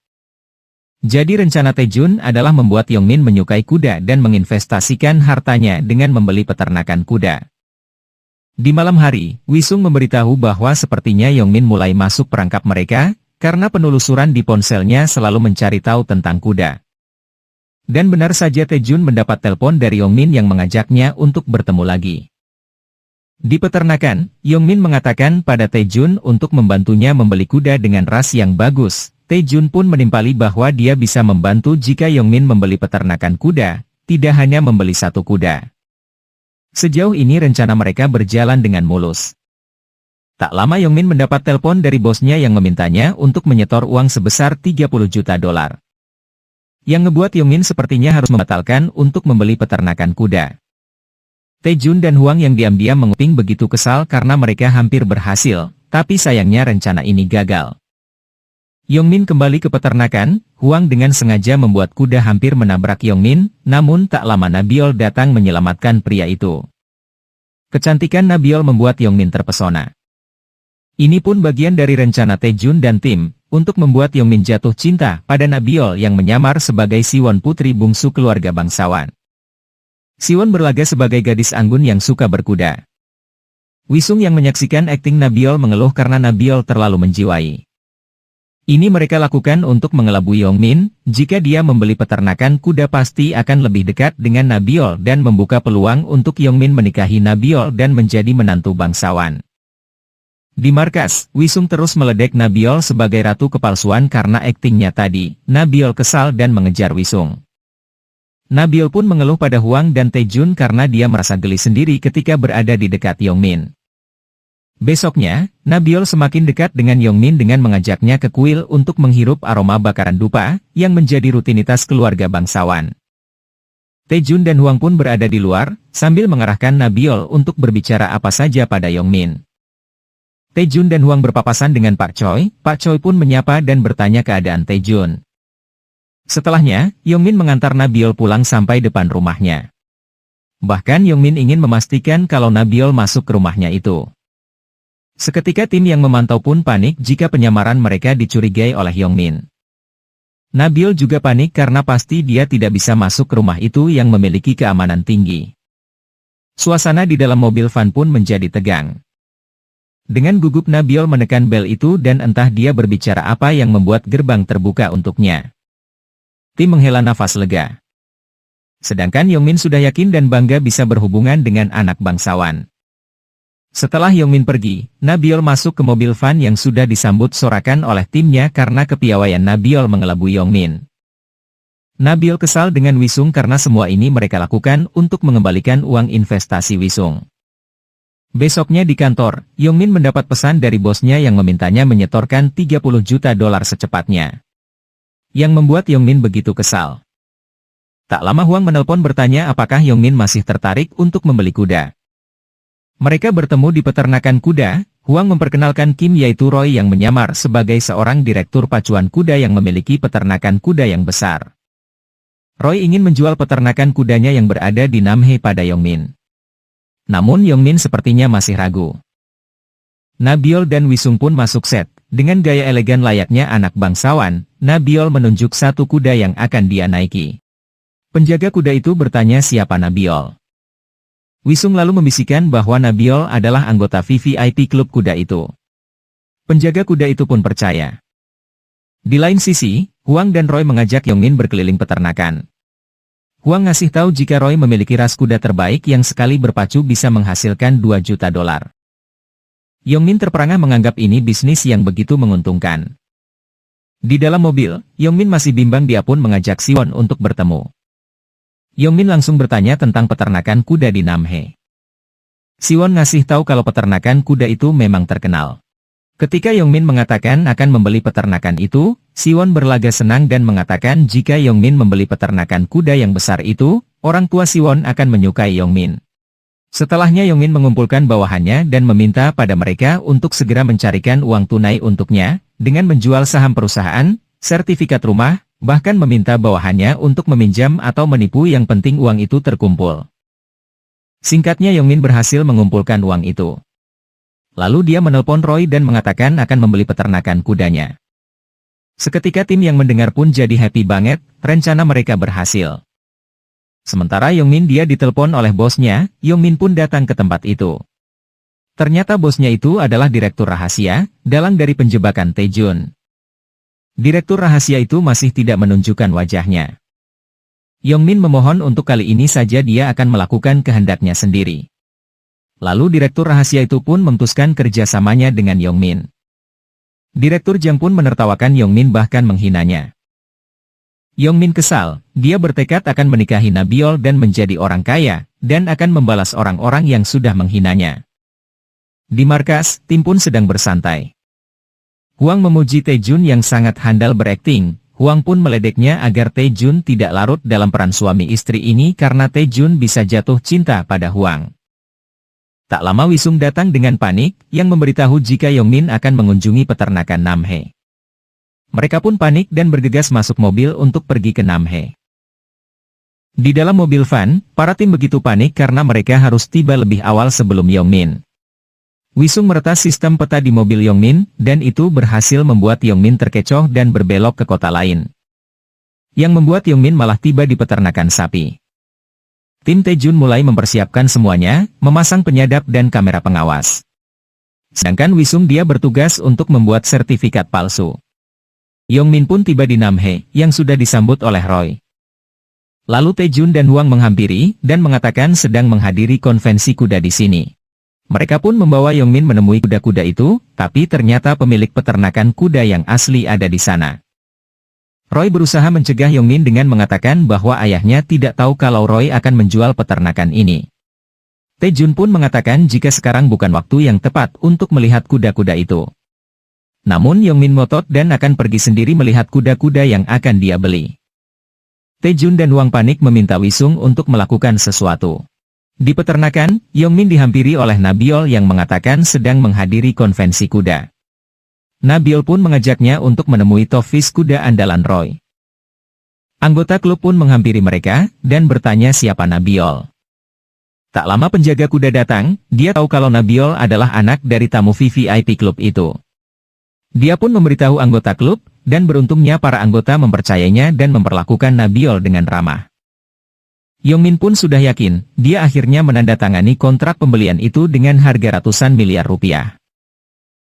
Jadi rencana Tae-jun adalah membuat Yongmin menyukai kuda dan menginvestasikan hartanya dengan membeli peternakan kuda. Di malam hari, Wisung memberitahu bahwa sepertinya Yongmin mulai masuk perangkap mereka, karena penelusuran di ponselnya selalu mencari tahu tentang kuda. Dan benar saja Tae-jun mendapat telepon dari Yongmin yang mengajaknya untuk bertemu lagi. Di peternakan, Yongmin mengatakan pada Tae-jun untuk membantunya membeli kuda dengan ras yang bagus. Tae-jun pun menimpali bahwa dia bisa membantu jika Yongmin membeli peternakan kuda, tidak hanya membeli satu kuda. Sejauh ini rencana mereka berjalan dengan mulus. Tak lama Yongmin mendapat telepon dari bosnya yang memintanya untuk menyetor uang sebesar 30 juta dolar. Yang ngebuat Yongmin sepertinya harus membatalkan untuk membeli peternakan kuda. Taejun dan Hwang yang diam-diam menguping begitu kesal karena mereka hampir berhasil, tapi sayangnya rencana ini gagal. Yongmin kembali ke peternakan, Hwang dengan sengaja membuat kuda hampir menabrak Yongmin, namun tak lama Nabiol datang menyelamatkan pria itu. Kecantikan Nabiol membuat Yongmin terpesona. Ini pun bagian dari rencana Taejun dan tim, untuk membuat Yongmin jatuh cinta pada Nabiol yang menyamar sebagai Siwon putri bungsu keluarga bangsawan. Siwon berlaga sebagai gadis anggun yang suka berkuda. Wisung yang menyaksikan akting Nabiol mengeluh karena Nabiol terlalu menjiwai. Ini mereka lakukan untuk mengelabui Yongmin, jika dia membeli peternakan kuda pasti akan lebih dekat dengan Nabiol dan membuka peluang untuk Yongmin menikahi Nabiol dan menjadi menantu bangsawan. Di markas, Wisung terus meledek Nabiol sebagai ratu kepalsuan karena aktingnya tadi. Nabiol kesal dan mengejar Wisung. Nabiol pun mengeluh pada Hwang dan Taejun karena dia merasa geli sendiri ketika berada di dekat Yongmin. Besoknya, Nabiol semakin dekat dengan Yongmin dengan mengajaknya ke kuil untuk menghirup aroma bakaran dupa, yang menjadi rutinitas keluarga bangsawan. Taejun dan Hwang pun berada di luar, sambil mengarahkan Nabiol untuk berbicara apa saja pada Yongmin. Taejun dan Hwang berpapasan dengan Pak Choi pun menyapa dan bertanya keadaan Taejun. Setelahnya, Yongmin mengantar Nabiol pulang sampai depan rumahnya. Bahkan Yongmin ingin memastikan kalau Nabiol masuk ke rumahnya itu. Seketika tim yang memantau pun panik jika penyamaran mereka dicurigai oleh Yongmin. Nabiol juga panik karena pasti dia tidak bisa masuk ke rumah itu yang memiliki keamanan tinggi. Suasana di dalam mobil van pun menjadi tegang. Dengan gugup Nabiol menekan bel itu dan entah dia berbicara apa yang membuat gerbang terbuka untuknya. Tim menghela nafas lega. Sedangkan Yongmin sudah yakin dan bangga bisa berhubungan dengan anak bangsawan. Setelah Yongmin pergi, Nabiol masuk ke mobil van yang sudah disambut sorakan oleh timnya karena kepiawaian Nabiol mengelabui Yongmin. Nabiol kesal dengan Wisung karena semua ini mereka lakukan untuk mengembalikan uang investasi Wisung. Besoknya di kantor, Yongmin mendapat pesan dari bosnya yang memintanya menyetorkan 30 juta dolar secepatnya. Yang membuat Yongmin begitu kesal. Tak lama Hwang menelpon bertanya apakah Yongmin masih tertarik untuk membeli kuda. Mereka bertemu di peternakan kuda, Hwang memperkenalkan Kim yaitu Roy yang menyamar sebagai seorang direktur pacuan kuda yang memiliki peternakan kuda yang besar. Roy ingin menjual peternakan kudanya yang berada di Namhae pada Yongmin. Namun Yongmin sepertinya masih ragu. Nabiol dan Wisung pun masuk set. Dengan gaya elegan layaknya anak bangsawan, Nabiol menunjuk satu kuda yang akan dia naiki. Penjaga kuda itu bertanya siapa Nabiol. Wisung lalu membisikkan bahwa Nabiol adalah anggota VVIP klub kuda itu. Penjaga kuda itu pun percaya. Di lain sisi, Hwang dan Roy mengajak Yongmin berkeliling peternakan. Hwang ngasih tahu jika Roy memiliki ras kuda terbaik yang sekali berpacu bisa menghasilkan 2 juta dolar. Yongmin terperangah menganggap ini bisnis yang begitu menguntungkan. Di dalam mobil, Yongmin masih bimbang dia pun mengajak Siwon untuk bertemu. Yongmin langsung bertanya tentang peternakan kuda di Namhae. Siwon ngasih tahu kalau peternakan kuda itu memang terkenal. Ketika Yongmin mengatakan akan membeli peternakan itu, Siwon berlaga senang dan mengatakan jika Yongmin membeli peternakan kuda yang besar itu, orang tua Siwon akan menyukai Yongmin. Setelahnya Yongmin mengumpulkan bawahannya dan meminta pada mereka untuk segera mencarikan uang tunai untuknya, dengan menjual saham perusahaan, sertifikat rumah, bahkan meminta bawahannya untuk meminjam atau menipu yang penting uang itu terkumpul. Singkatnya Yongmin berhasil mengumpulkan uang itu. Lalu dia menelpon Roy dan mengatakan akan membeli peternakan kudanya. Seketika tim yang mendengar pun jadi happy banget, rencana mereka berhasil. Sementara Yongmin dia ditelepon oleh bosnya, Yongmin pun datang ke tempat itu. Ternyata bosnya itu adalah direktur rahasia, dalang dari penjebakan Taejun. Direktur rahasia itu masih tidak menunjukkan wajahnya. Yongmin memohon untuk kali ini saja dia akan melakukan kehendaknya sendiri. Lalu direktur rahasia itu pun memutuskan kerjasamanya dengan Yongmin. Direktur Jang pun menertawakan Yongmin bahkan menghinanya. Yongmin kesal, dia bertekad akan menikahi Nabiol dan menjadi orang kaya, dan akan membalas orang-orang yang sudah menghinanya. Di markas, tim pun sedang bersantai. Huang memuji Taejun yang sangat handal berakting. Huang pun meledeknya agar Taejun tidak larut dalam peran suami istri ini karena Taejun bisa jatuh cinta pada Huang. Tak lama Wisung datang dengan panik, yang memberitahu jika Yongmin akan mengunjungi peternakan Namhae. Mereka pun panik dan bergegas masuk mobil untuk pergi ke Namhae. Di dalam mobil van, para tim begitu panik karena mereka harus tiba lebih awal sebelum Yongmin. Wisung meretas sistem peta di mobil Yongmin, dan itu berhasil membuat Yongmin terkecoh dan berbelok ke kota lain. Yang membuat Yongmin malah tiba di peternakan sapi. Tim Taejun mulai mempersiapkan semuanya, memasang penyadap dan kamera pengawas. Sedangkan Wisung dia bertugas untuk membuat sertifikat palsu. Yongmin pun tiba di Namhae, yang sudah disambut oleh Roy. Lalu Taejun dan Huang menghampiri, dan mengatakan sedang menghadiri konvensi kuda di sini. Mereka pun membawa Yongmin menemui kuda-kuda itu, tapi ternyata pemilik peternakan kuda yang asli ada di sana. Roy berusaha mencegah Yongmin dengan mengatakan bahwa ayahnya tidak tahu kalau Roy akan menjual peternakan ini. Taejun pun mengatakan jika sekarang bukan waktu yang tepat untuk melihat kuda-kuda itu. Namun Yongmin ngotot dan akan pergi sendiri melihat kuda-kuda yang akan dia beli. Taejun dan Huang panik meminta Wisung untuk melakukan sesuatu. Di peternakan, Yongmin dihampiri oleh Nabiol yang mengatakan sedang menghadiri konvensi kuda. Nabiol pun mengajaknya untuk menemui Tofis kuda andalan Roy. Anggota klub pun menghampiri mereka, dan bertanya siapa Nabiol. Tak lama penjaga kuda datang, dia tahu kalau Nabiol adalah anak dari tamu VVIP klub itu. Dia pun memberitahu anggota klub, dan beruntungnya para anggota mempercayainya dan memperlakukan Nabiol dengan ramah. Yongmin pun sudah yakin, dia akhirnya menandatangani kontrak pembelian itu dengan harga ratusan miliar rupiah.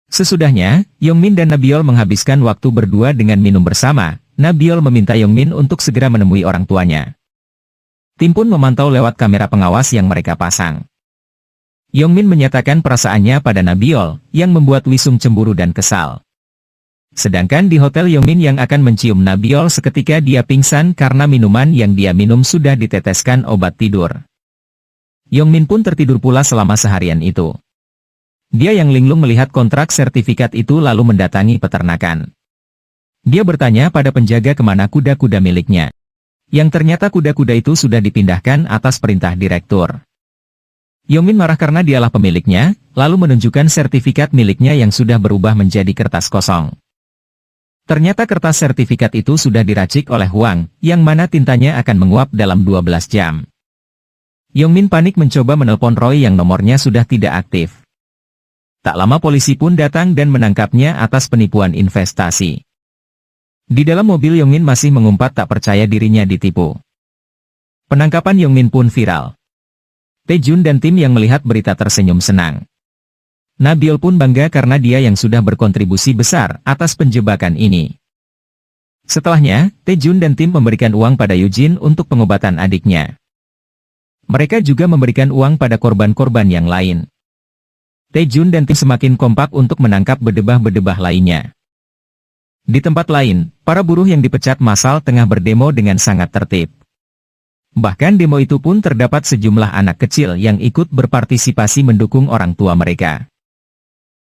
Sesudahnya, Yongmin dan Nabiol menghabiskan waktu berdua dengan minum bersama. Nabiol meminta Yongmin untuk segera menemui orang tuanya. Tim pun memantau lewat kamera pengawas yang mereka pasang. Yongmin menyatakan perasaannya pada Nabiol, yang membuat Wisung cemburu dan kesal. Sedangkan di hotel Yongmin yang akan mencium Nabiol seketika dia pingsan karena minuman yang dia minum sudah diteteskan obat tidur. Yongmin pun tertidur pula selama seharian itu. Dia yang linglung melihat kontrak sertifikat itu lalu mendatangi peternakan. Dia bertanya pada penjaga kemana kuda-kuda miliknya. Yang ternyata kuda-kuda itu sudah dipindahkan atas perintah direktur. Yongmin marah karena dialah pemiliknya, lalu menunjukkan sertifikat miliknya yang sudah berubah menjadi kertas kosong. Ternyata kertas sertifikat itu sudah diracik oleh Huang, yang mana tintanya akan menguap dalam 12 jam. Yongmin panik mencoba menelpon Roy yang nomornya sudah tidak aktif. Tak lama polisi pun datang dan menangkapnya atas penipuan investasi. Di dalam mobil Yongmin masih mengumpat tak percaya dirinya ditipu. Penangkapan Yongmin pun viral. Taejun dan tim yang melihat berita tersenyum senang. Nabiol pun bangga karena dia yang sudah berkontribusi besar atas penjebakan ini. Setelahnya, Taejun dan tim memberikan uang pada Eugene untuk pengobatan adiknya. Mereka juga memberikan uang pada korban-korban yang lain. Taejun dan tim semakin kompak untuk menangkap bedebah-bedebah lainnya. Di tempat lain, para buruh yang dipecat massal tengah berdemo dengan sangat tertib. Bahkan demo itu pun terdapat sejumlah anak kecil yang ikut berpartisipasi mendukung orang tua mereka.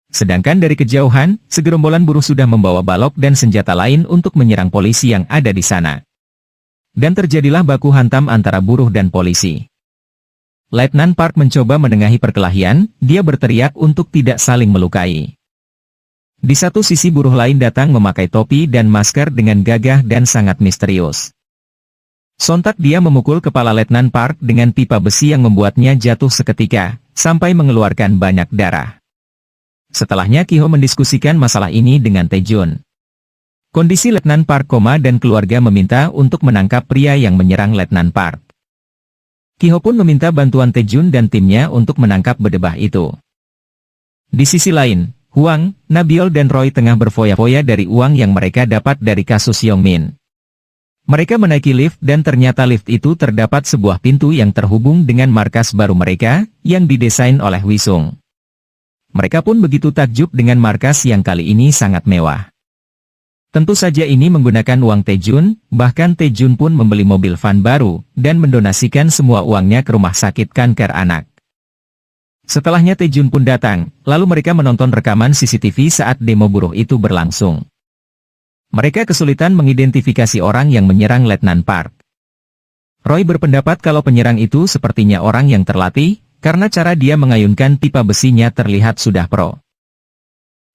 Sedangkan dari kejauhan, segerombolan buruh sudah membawa balok dan senjata lain untuk menyerang polisi yang ada di sana. Dan terjadilah baku hantam antara buruh dan polisi. Letnan Park mencoba menengahi perkelahian, dia berteriak untuk tidak saling melukai. Di satu sisi buruh lain datang memakai topi dan masker dengan gagah dan sangat misterius. Sontak dia memukul kepala Letnan Park dengan pipa besi yang membuatnya jatuh seketika, sampai mengeluarkan banyak darah. Setelahnya Ki-ho mendiskusikan masalah ini dengan Taejun. Kondisi Letnan Park koma dan keluarga meminta untuk menangkap pria yang menyerang Letnan Park. Ki-ho pun meminta bantuan Taejun dan timnya untuk menangkap bedebah itu. Di sisi lain, Huang, Nabiol dan Roy tengah berfoya-foya dari uang yang mereka dapat dari kasus Yongmin. Mereka menaiki lift dan ternyata lift itu terdapat sebuah pintu yang terhubung dengan markas baru mereka, yang didesain oleh Wisung. Mereka pun begitu takjub dengan markas yang kali ini sangat mewah. Tentu saja ini menggunakan uang Taejun, bahkan Taejun pun membeli mobil van baru, dan mendonasikan semua uangnya ke rumah sakit kanker anak. Setelahnya Taejun pun datang, lalu mereka menonton rekaman CCTV saat demo buruh itu berlangsung. Mereka kesulitan mengidentifikasi orang yang menyerang Letnan Park. Roy berpendapat kalau penyerang itu sepertinya orang yang terlatih, karena cara dia mengayunkan pipa besinya terlihat sudah pro.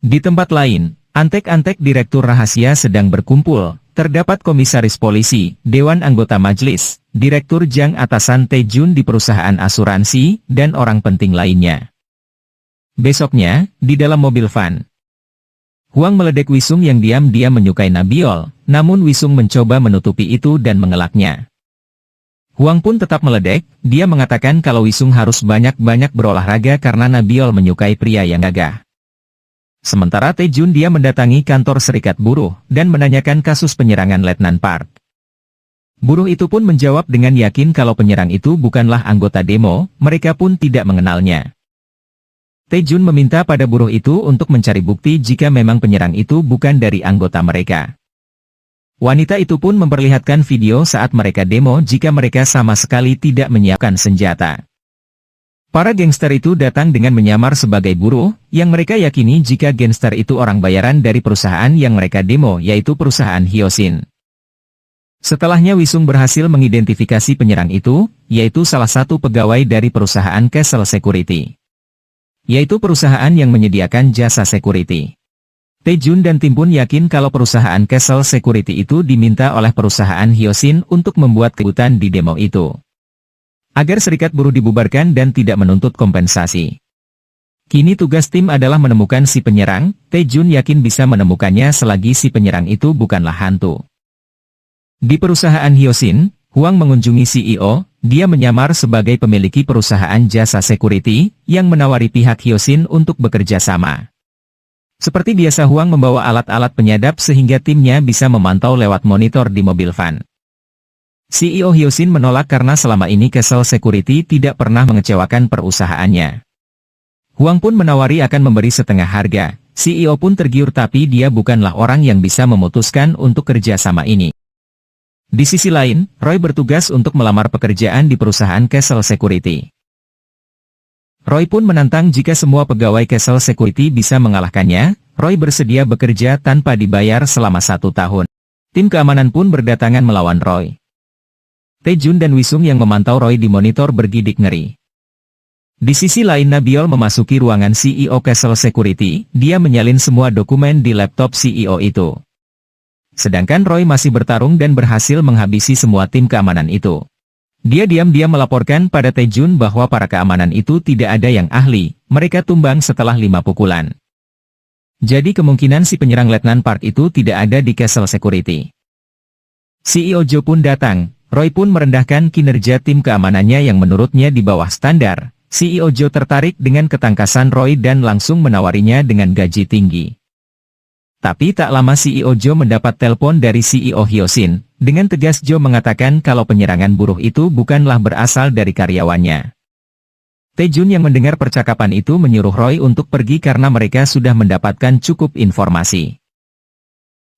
Di tempat lain, antek-antek direktur rahasia sedang berkumpul, terdapat komisaris polisi, dewan anggota majelis, direktur Jang atasan Taejun di perusahaan asuransi, dan orang penting lainnya. Besoknya, di dalam mobil van, Huang meledek Wisung yang diam-diam menyukai Nabiol, namun Wisung mencoba menutupi itu dan mengelaknya. Huang pun tetap meledek, dia mengatakan kalau Wisung harus banyak-banyak berolahraga karena Nabiol menyukai pria yang gagah. Sementara Taejun dia mendatangi kantor serikat buruh, dan menanyakan kasus penyerangan Letnan Park. Buruh itu pun menjawab dengan yakin kalau penyerang itu bukanlah anggota demo, mereka pun tidak mengenalnya. Taejun meminta pada buruh itu untuk mencari bukti jika memang penyerang itu bukan dari anggota mereka. Wanita itu pun memperlihatkan video saat mereka demo jika mereka sama sekali tidak menyiapkan senjata. Para gangster itu datang dengan menyamar sebagai buruh, yang mereka yakini jika gangster itu orang bayaran dari perusahaan yang mereka demo yaitu perusahaan Hyosin. Setelahnya Wisung berhasil mengidentifikasi penyerang itu, yaitu salah satu pegawai dari perusahaan Castle Security. Yaitu perusahaan yang menyediakan jasa security. Taejun dan tim pun yakin kalau perusahaan Castle Security itu diminta oleh perusahaan Hyosin untuk membuat keributan di demo itu. Agar serikat buruh dibubarkan dan tidak menuntut kompensasi. Kini tugas tim adalah menemukan si penyerang, Taejun yakin bisa menemukannya selagi si penyerang itu bukanlah hantu. Di perusahaan Hyosin, Huang mengunjungi CEO, dia menyamar sebagai pemilik perusahaan jasa security, yang menawari pihak Hyosin untuk bekerja sama. Seperti biasa Huang membawa alat-alat penyadap sehingga timnya bisa memantau lewat monitor di mobil van. CEO Hyosin menolak karena selama ini Castle Security tidak pernah mengecewakan perusahaannya. Huang pun menawari akan memberi setengah harga, CEO pun tergiur tapi dia bukanlah orang yang bisa memutuskan untuk kerja sama ini. Di sisi lain, Roy bertugas untuk melamar pekerjaan di perusahaan Castle Security. Roy pun menantang jika semua pegawai Castle Security bisa mengalahkannya, Roy bersedia bekerja tanpa dibayar selama 1 tahun. Tim keamanan pun berdatangan melawan Roy. Taejun dan Wisung yang memantau Roy di monitor bergidik ngeri. Di sisi lain Nabiol memasuki ruangan CEO Castle Security, dia menyalin semua dokumen di laptop CEO itu. Sedangkan Roy masih bertarung dan berhasil menghabisi semua tim keamanan itu. Dia diam-diam melaporkan pada Taejun bahwa para keamanan itu tidak ada yang ahli, mereka tumbang setelah 5 pukulan. Jadi kemungkinan si penyerang Letnan Park itu tidak ada di Castle Security. CEO Jo pun datang. Roy pun merendahkan kinerja tim keamanannya yang menurutnya di bawah standar. CEO Jo tertarik dengan ketangkasan Roy dan langsung menawarinya dengan gaji tinggi. Tapi tak lama CEO Jo mendapat telepon dari CEO Hyosin. Dengan tegas Jo mengatakan kalau penyerangan buruh itu bukanlah berasal dari karyawannya. Taejun yang mendengar percakapan itu menyuruh Roy untuk pergi karena mereka sudah mendapatkan cukup informasi.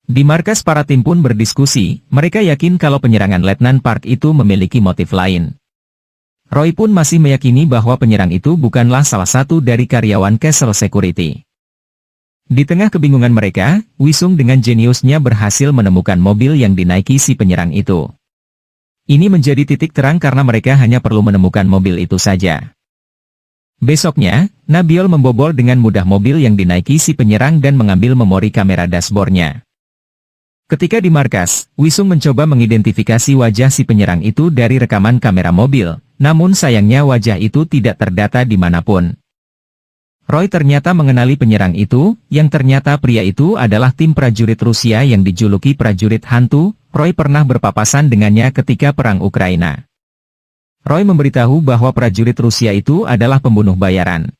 Di markas para tim pun berdiskusi, mereka yakin kalau penyerangan Letnan Park itu memiliki motif lain. Roy pun masih meyakini bahwa penyerang itu bukanlah salah satu dari karyawan Castle Security. Di tengah kebingungan mereka, Wisung dengan jeniusnya berhasil menemukan mobil yang dinaiki si penyerang itu. Ini menjadi titik terang karena mereka hanya perlu menemukan mobil itu saja. Besoknya, Nabiol membobol dengan mudah mobil yang dinaiki si penyerang dan mengambil memori kamera dashboardnya. Ketika di markas, Wisung mencoba mengidentifikasi wajah si penyerang itu dari rekaman kamera mobil, namun sayangnya wajah itu tidak terdata dimanapun. Roy ternyata mengenali penyerang itu, yang ternyata pria itu adalah tim prajurit Rusia yang dijuluki prajurit hantu. Roy pernah berpapasan dengannya ketika perang Ukraina. Roy memberitahu bahwa prajurit Rusia itu adalah pembunuh bayaran.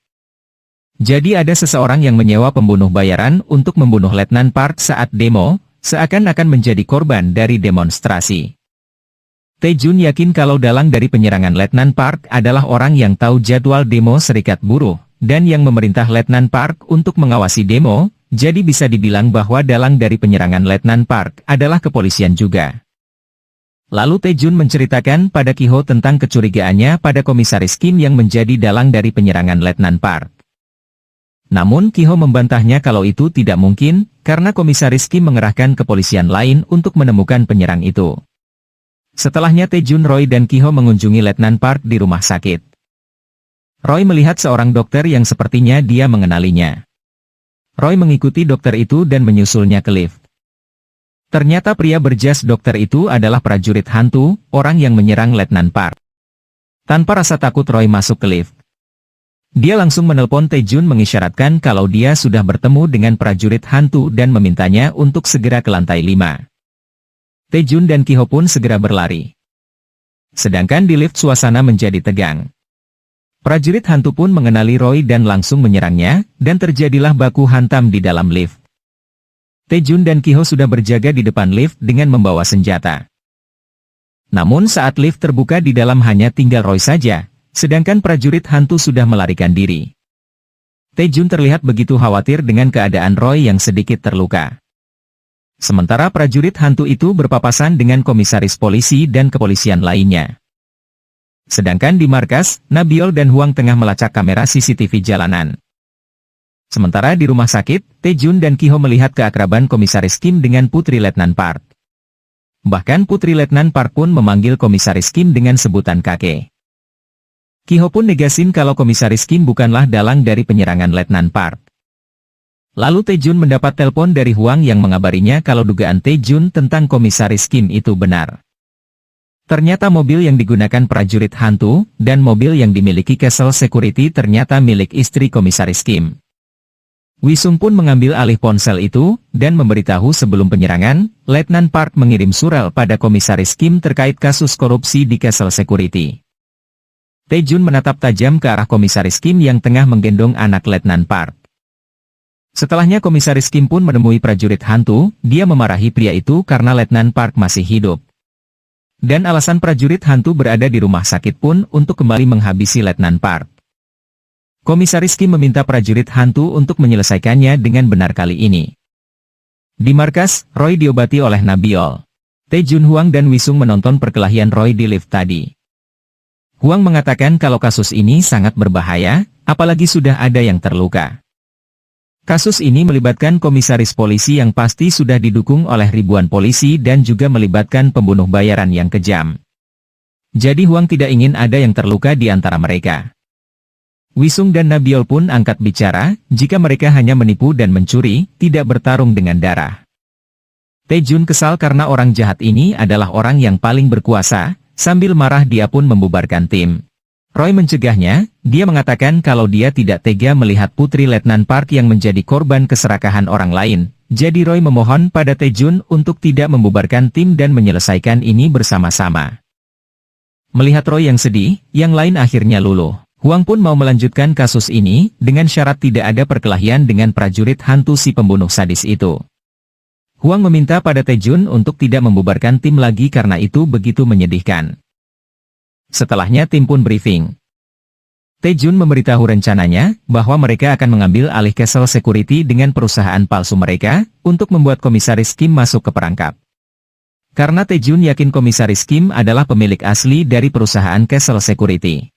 Jadi ada seseorang yang menyewa pembunuh bayaran untuk membunuh Letnan Park saat demo, seakan-akan menjadi korban dari demonstrasi. Taejun yakin kalau dalang dari penyerangan Letnan Park adalah orang yang tahu jadwal demo serikat buruh, dan yang memerintah Letnan Park untuk mengawasi demo. jadi bisa dibilang bahwa dalang dari penyerangan Letnan Park adalah kepolisian juga. Lalu Tae-jun menceritakan pada Ki-ho tentang kecurigaannya pada Komisaris Kim yang menjadi dalang dari penyerangan Letnan Park. Namun Ki-ho membantahnya kalau itu tidak mungkin, karena Komisaris Kim mengerahkan kepolisian lain untuk menemukan penyerang itu. Setelahnya Tae-jun, Roy dan Ki-ho mengunjungi Letnan Park di rumah sakit. Roy melihat seorang dokter yang sepertinya dia mengenalinya. Roy mengikuti dokter itu dan menyusulnya ke lift. Ternyata pria berjas dokter itu adalah prajurit hantu, orang yang menyerang Letnan Park. Tanpa rasa takut Roy masuk ke lift. Dia langsung menelpon Tae-jun mengisyaratkan kalau dia sudah bertemu dengan prajurit hantu dan memintanya untuk segera ke lantai 5. Tae-jun dan Ki-ho pun segera berlari. Sedangkan di lift suasana menjadi tegang. Prajurit hantu pun mengenali Roy dan langsung menyerangnya, dan terjadilah baku hantam di dalam lift. Tae-jun dan Ki-ho sudah berjaga di depan lift dengan membawa senjata. Namun saat lift terbuka di dalam hanya tinggal Roy saja, sedangkan prajurit hantu sudah melarikan diri. Tae-jun terlihat begitu khawatir dengan keadaan Roy yang sedikit terluka. Sementara prajurit hantu itu berpapasan dengan komisaris polisi dan kepolisian lainnya. Sedangkan di markas, Nabiol dan Hwang tengah melacak kamera CCTV jalanan. Sementara di rumah sakit, Tae-jun dan Ki-ho melihat keakraban Komisaris Kim dengan Putri Letnan Park. Bahkan Putri Letnan Park pun memanggil Komisaris Kim dengan sebutan kakek. Ki-ho pun negasin kalau Komisaris Kim bukanlah dalang dari penyerangan Letnan Park. Lalu Tae-jun mendapat telepon dari Hwang yang mengabarinya kalau dugaan Tae-jun tentang Komisaris Kim itu benar. Ternyata mobil yang digunakan prajurit hantu, dan mobil yang dimiliki Castle Security ternyata milik istri Komisaris Kim. Wisung pun mengambil alih ponsel itu, dan memberitahu sebelum penyerangan, Letnan Park mengirim surat pada Komisaris Kim terkait kasus korupsi di Castle Security. Tae-jun menatap tajam ke arah Komisaris Kim yang tengah menggendong anak Letnan Park. Setelahnya Komisaris Kim pun menemui prajurit hantu, dia memarahi pria itu karena Letnan Park masih hidup. Dan alasan prajurit hantu berada di rumah sakit pun untuk kembali menghabisi Letnan Park. Komisaris Kim meminta prajurit hantu untuk menyelesaikannya dengan benar kali ini. Di markas, Roy diobati oleh Nabiol. Tae-jun, Hwang dan Wisung menonton perkelahian Roy di lift tadi. Hwang mengatakan kalau kasus ini sangat berbahaya, apalagi sudah ada yang terluka. Kasus ini melibatkan komisaris polisi yang pasti sudah didukung oleh ribuan polisi dan juga melibatkan pembunuh bayaran yang kejam. Jadi Hwang tidak ingin ada yang terluka di antara mereka. Wisung dan Nabiol pun angkat bicara, jika mereka hanya menipu dan mencuri, tidak bertarung dengan darah. Tae-jun kesal karena orang jahat ini adalah orang yang paling berkuasa, sambil marah dia pun membubarkan tim. Roy mencegahnya, dia mengatakan kalau dia tidak tega melihat Putri Letnan Park yang menjadi korban keserakahan orang lain. Jadi Roy memohon pada Tae-jun untuk tidak membubarkan tim dan menyelesaikan ini bersama-sama. Melihat Roy yang sedih, yang lain akhirnya luluh. Hwang pun mau melanjutkan kasus ini, dengan syarat tidak ada perkelahian dengan prajurit hantu si pembunuh sadis itu. Hwang meminta pada Tae-jun untuk tidak membubarkan tim lagi karena itu begitu menyedihkan. Setelahnya tim pun briefing. Tae-jun memberitahu rencananya, bahwa mereka akan mengambil alih Castle Security dengan perusahaan palsu mereka, untuk membuat Komisaris Kim masuk ke perangkap. Karena Tae-jun yakin Komisaris Kim adalah pemilik asli dari perusahaan Castle Security.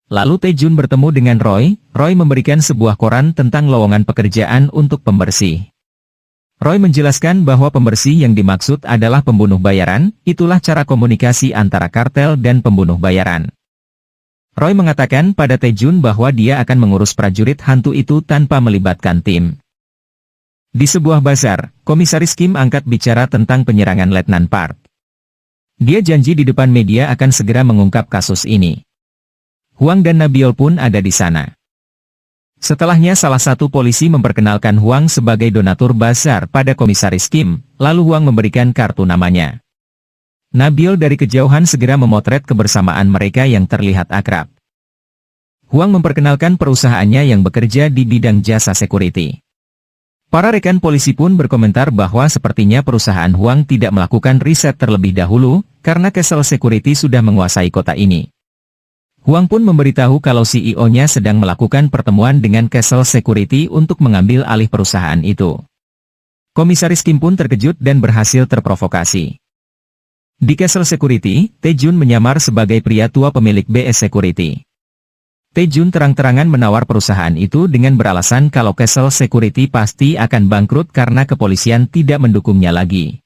Lalu Tae-jun bertemu dengan Roy memberikan sebuah koran tentang lowongan pekerjaan untuk pembersih. Roy menjelaskan bahwa pembersih yang dimaksud adalah pembunuh bayaran, itulah cara komunikasi antara kartel dan pembunuh bayaran. Roy mengatakan pada Tae-jun bahwa dia akan mengurus prajurit hantu itu tanpa melibatkan tim. Di sebuah bazar, Komisaris Kim angkat bicara tentang penyerangan Letnan Park. Dia janji di depan media akan segera mengungkap kasus ini. Hwang dan Nabiol pun ada di sana. Setelahnya salah satu polisi memperkenalkan Hwang sebagai donatur bazar pada Komisaris Kim, lalu Hwang memberikan kartu namanya. Nabiol dari kejauhan segera memotret kebersamaan mereka yang terlihat akrab. Hwang memperkenalkan perusahaannya yang bekerja di bidang jasa security. Para rekan polisi pun berkomentar bahwa sepertinya perusahaan Hwang tidak melakukan riset terlebih dahulu, karena Castle Security sudah menguasai kota ini. Huang pun memberitahu kalau CEO-nya sedang melakukan pertemuan dengan Castle Security untuk mengambil alih perusahaan itu. Komisaris Kim pun terkejut dan berhasil terprovokasi. Di Castle Security, Tae-jun menyamar sebagai pria tua pemilik BS Security. Tae-jun terang-terangan menawar perusahaan itu dengan beralasan kalau Castle Security pasti akan bangkrut karena kepolisian tidak mendukungnya lagi.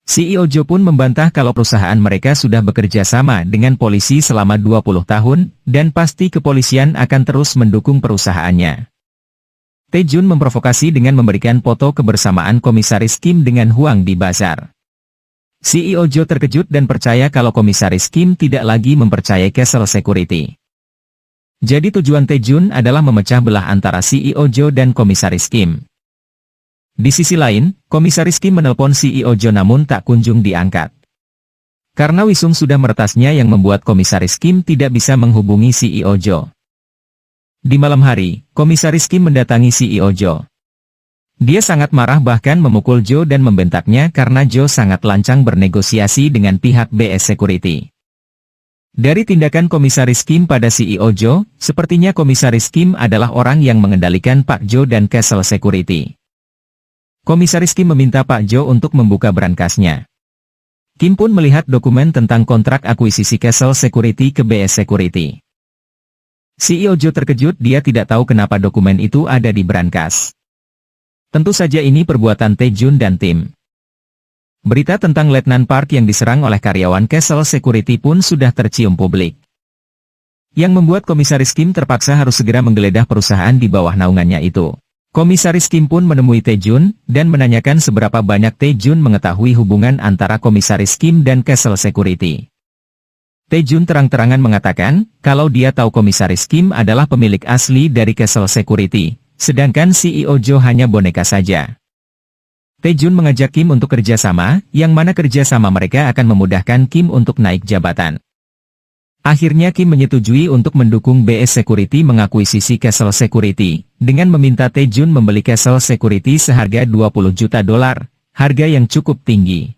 CEO Jo pun membantah kalau perusahaan mereka sudah bekerja sama dengan polisi selama 20 tahun, dan pasti kepolisian akan terus mendukung perusahaannya. Tae-jun memprovokasi dengan memberikan foto kebersamaan Komisaris Kim dengan Huang di bazar. CEO Jo terkejut dan percaya kalau Komisaris Kim tidak lagi mempercayai Castle Security. Jadi tujuan Tae-jun adalah memecah belah antara CEO Jo dan Komisaris Kim. Di sisi lain, Komisaris Kim menelpon CEO Jo namun tak kunjung diangkat. Karena Wisung sudah meretasnya yang membuat Komisaris Kim tidak bisa menghubungi CEO Jo. Di malam hari, Komisaris Kim mendatangi CEO Jo. Dia sangat marah bahkan memukul Jo dan membentaknya karena Jo sangat lancang bernegosiasi dengan pihak BS Security. Dari tindakan Komisaris Kim pada CEO Jo, sepertinya Komisaris Kim adalah orang yang mengendalikan Pak Jo dan Castle Security. Komisaris Kim meminta Pak Jo untuk membuka berangkasnya. Kim pun melihat dokumen tentang kontrak akuisisi Castle Security ke BS Security. CEO Jo terkejut, dia tidak tahu kenapa dokumen itu ada di berangkas. Tentu saja ini perbuatan Tae-jun dan tim. Berita tentang Letnan Park yang diserang oleh karyawan Castle Security pun sudah tercium publik. Yang membuat Komisaris Kim terpaksa harus segera menggeledah perusahaan di bawah naungannya itu. Komisaris Kim pun menemui Tae-jun, dan menanyakan seberapa banyak Tae-jun mengetahui hubungan antara Komisaris Kim dan Castle Security. Tae-jun terang-terangan mengatakan, kalau dia tahu Komisaris Kim adalah pemilik asli dari Castle Security, sedangkan CEO Jo hanya boneka saja. Tae-jun mengajak Kim untuk kerjasama, yang mana kerjasama mereka akan memudahkan Kim untuk naik jabatan. Akhirnya Kim menyetujui untuk mendukung BS Security mengakuisisi Castle Security, dengan meminta Tae-jun membeli Castle Security seharga $20 juta, harga yang cukup tinggi.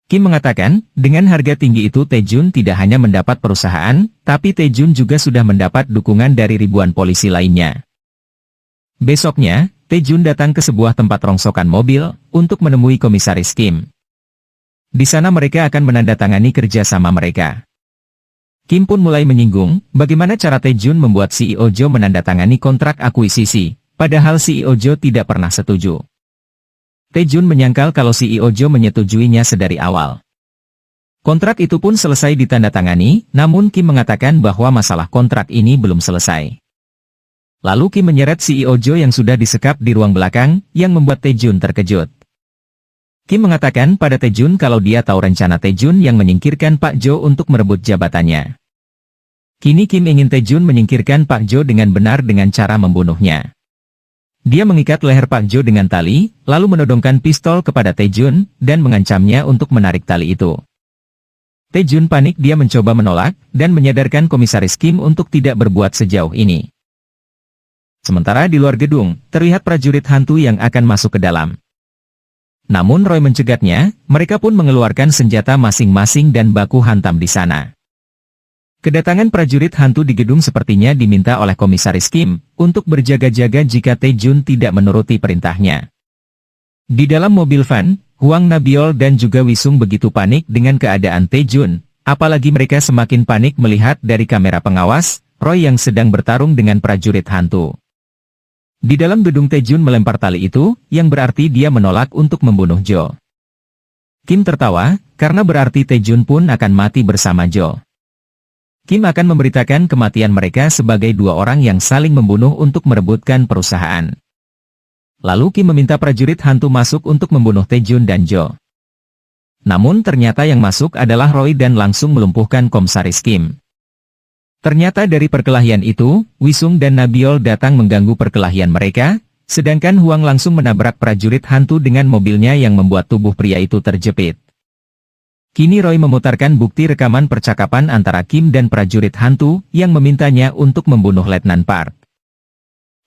Kim mengatakan, dengan harga tinggi itu Tae-jun tidak hanya mendapat perusahaan, tapi Tae-jun juga sudah mendapat dukungan dari ribuan polisi lainnya. Besoknya, Tae-jun datang ke sebuah tempat rongsokan mobil, untuk menemui Komisaris Kim. Di sana mereka akan menandatangani kerjasama mereka. Kim pun mulai menyinggung, bagaimana cara Tae-jun membuat CEO Jo menandatangani kontrak akuisisi, padahal CEO Jo tidak pernah setuju. Tae-jun menyangkal kalau CEO Jo menyetujuinya sedari awal. Kontrak itu pun selesai ditandatangani, namun Kim mengatakan bahwa masalah kontrak ini belum selesai. Lalu Kim menyeret CEO Jo yang sudah disekap di ruang belakang, yang membuat Tae-jun terkejut. Kim mengatakan pada Tae-jun kalau dia tahu rencana Tae-jun yang menyingkirkan Pak Jo untuk merebut jabatannya. Kini Kim ingin Tae-jun menyingkirkan Pak Jo dengan benar dengan cara membunuhnya. Dia mengikat leher Pak Jo dengan tali, lalu menodongkan pistol kepada Tae-jun, dan mengancamnya untuk menarik tali itu. Tae-jun panik, dia mencoba menolak, dan menyadarkan Komisaris Kim untuk tidak berbuat sejauh ini. Sementara di luar gedung, terlihat prajurit hantu yang akan masuk ke dalam. Namun Roy mencegatnya, mereka pun mengeluarkan senjata masing-masing dan baku hantam di sana. Kedatangan prajurit hantu di gedung sepertinya diminta oleh Komisaris Kim, untuk berjaga-jaga jika Tae-jun tidak menuruti perintahnya. Di dalam mobil van, Hwang Nabiol dan juga Wisung begitu panik dengan keadaan Tae-jun, apalagi mereka semakin panik melihat dari kamera pengawas, Roy yang sedang bertarung dengan prajurit hantu. Di dalam gedung Tae-jun melempar tali itu, yang berarti dia menolak untuk membunuh Jo. Kim tertawa, karena berarti Tae-jun pun akan mati bersama Jo. Kim akan memberitakan kematian mereka sebagai dua orang yang saling membunuh untuk merebutkan perusahaan. Lalu Kim meminta prajurit hantu masuk untuk membunuh Tae-jun dan Jo. Namun ternyata yang masuk adalah Roy dan langsung melumpuhkan Komisaris Kim. Ternyata dari perkelahian itu, Wisung dan Nabiol datang mengganggu perkelahian mereka, sedangkan Hwang langsung menabrak prajurit hantu dengan mobilnya yang membuat tubuh pria itu terjepit. Kini Roy memutarkan bukti rekaman percakapan antara Kim dan prajurit hantu, yang memintanya untuk membunuh Letnan Park.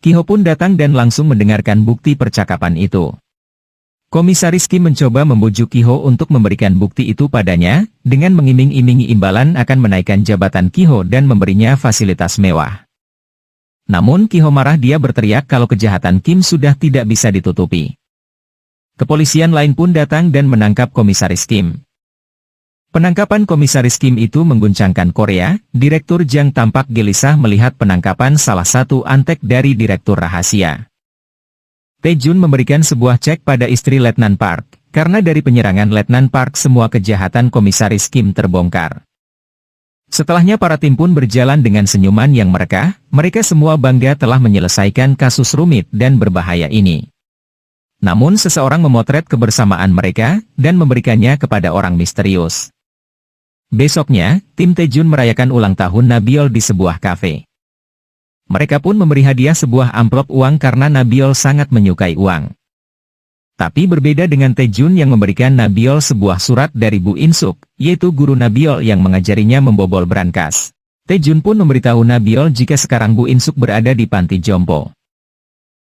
Ki-ho pun datang dan langsung mendengarkan bukti percakapan itu. Komisaris Kim mencoba membujuk Ki-ho untuk memberikan bukti itu padanya, dengan mengiming-imingi imbalan akan menaikkan jabatan Ki-ho dan memberinya fasilitas mewah. Namun Ki-ho marah, dia berteriak kalau kejahatan Kim sudah tidak bisa ditutupi. Kepolisian lain pun datang dan menangkap Komisaris Kim. Penangkapan Komisaris Kim itu mengguncangkan Korea. Direktur Jang tampak gelisah melihat penangkapan salah satu antek dari direktur rahasia. Tae-jun memberikan sebuah cek pada istri Letnan Park, karena dari penyerangan Letnan Park semua kejahatan Komisaris Kim terbongkar. Setelahnya para tim pun berjalan dengan senyuman yang mereka semua bangga telah menyelesaikan kasus rumit dan berbahaya ini. Namun seseorang memotret kebersamaan mereka, dan memberikannya kepada orang misterius. Besoknya, tim Tae-jun merayakan ulang tahun Nabiol di sebuah kafe. Mereka pun memberi hadiah sebuah amplop uang karena Nabiol sangat menyukai uang. Tapi berbeda dengan Tae-jun yang memberikan Nabiol sebuah surat dari Bu In-suk, yaitu guru Nabiol yang mengajarinya membobol brankas. Tae-jun pun memberitahu Nabiol jika sekarang Bu In-suk berada di panti jompo.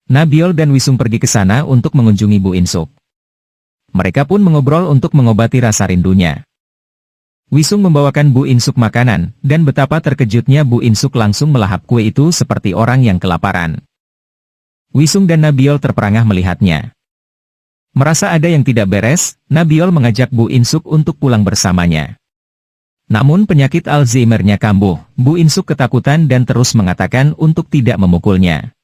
Nabiol dan Wisung pergi ke sana untuk mengunjungi Bu In-suk. Mereka pun mengobrol untuk mengobati rasa rindunya. Wisung membawakan Bu In-suk makanan, dan betapa terkejutnya Bu In-suk langsung melahap kue itu seperti orang yang kelaparan. Wisung dan Nabiol terperangah melihatnya. Merasa ada yang tidak beres, Nabiol mengajak Bu In-suk untuk pulang bersamanya. Namun penyakit Alzheimer-nya kambuh, Bu In-suk ketakutan dan terus mengatakan untuk tidak memukulnya.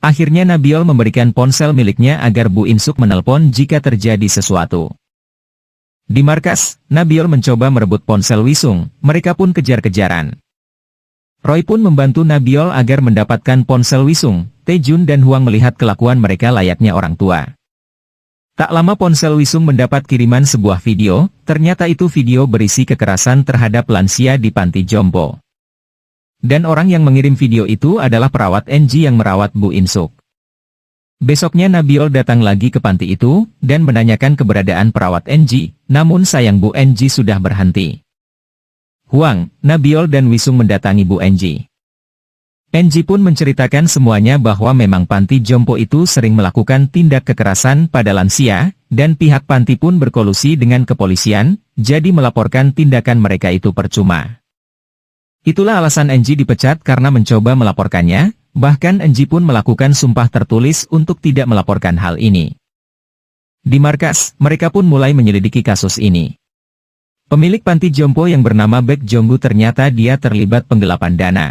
Akhirnya Nabiol memberikan ponsel miliknya agar Bu In-suk menelpon jika terjadi sesuatu. Di markas, Nabiol mencoba merebut ponsel Wisung, mereka pun kejar-kejaran. Roy pun membantu Nabiol agar mendapatkan ponsel Wisung. Tae-jun dan Hwang melihat kelakuan mereka layaknya orang tua. Tak lama ponsel Wisung mendapat kiriman sebuah video, ternyata itu video berisi kekerasan terhadap lansia di panti jompo. Dan orang yang mengirim video itu adalah perawat NG yang merawat Bu In-suk. Besoknya Nabiol datang lagi ke panti itu, dan menanyakan keberadaan perawat NG, namun sayang Bu NG sudah berhenti. Hwang, Nabiol dan Wisung mendatangi Bu NG. NG pun menceritakan semuanya bahwa memang panti jompo itu sering melakukan tindak kekerasan pada lansia, dan pihak panti pun berkolusi dengan kepolisian, jadi melaporkan tindakan mereka itu percuma. Itulah alasan NG dipecat karena mencoba melaporkannya. Bahkan NG pun melakukan sumpah tertulis untuk tidak melaporkan hal ini. Di markas, mereka pun mulai menyelidiki kasus ini. Pemilik panti jompo yang bernama Baek Jong-gu ternyata dia terlibat penggelapan dana.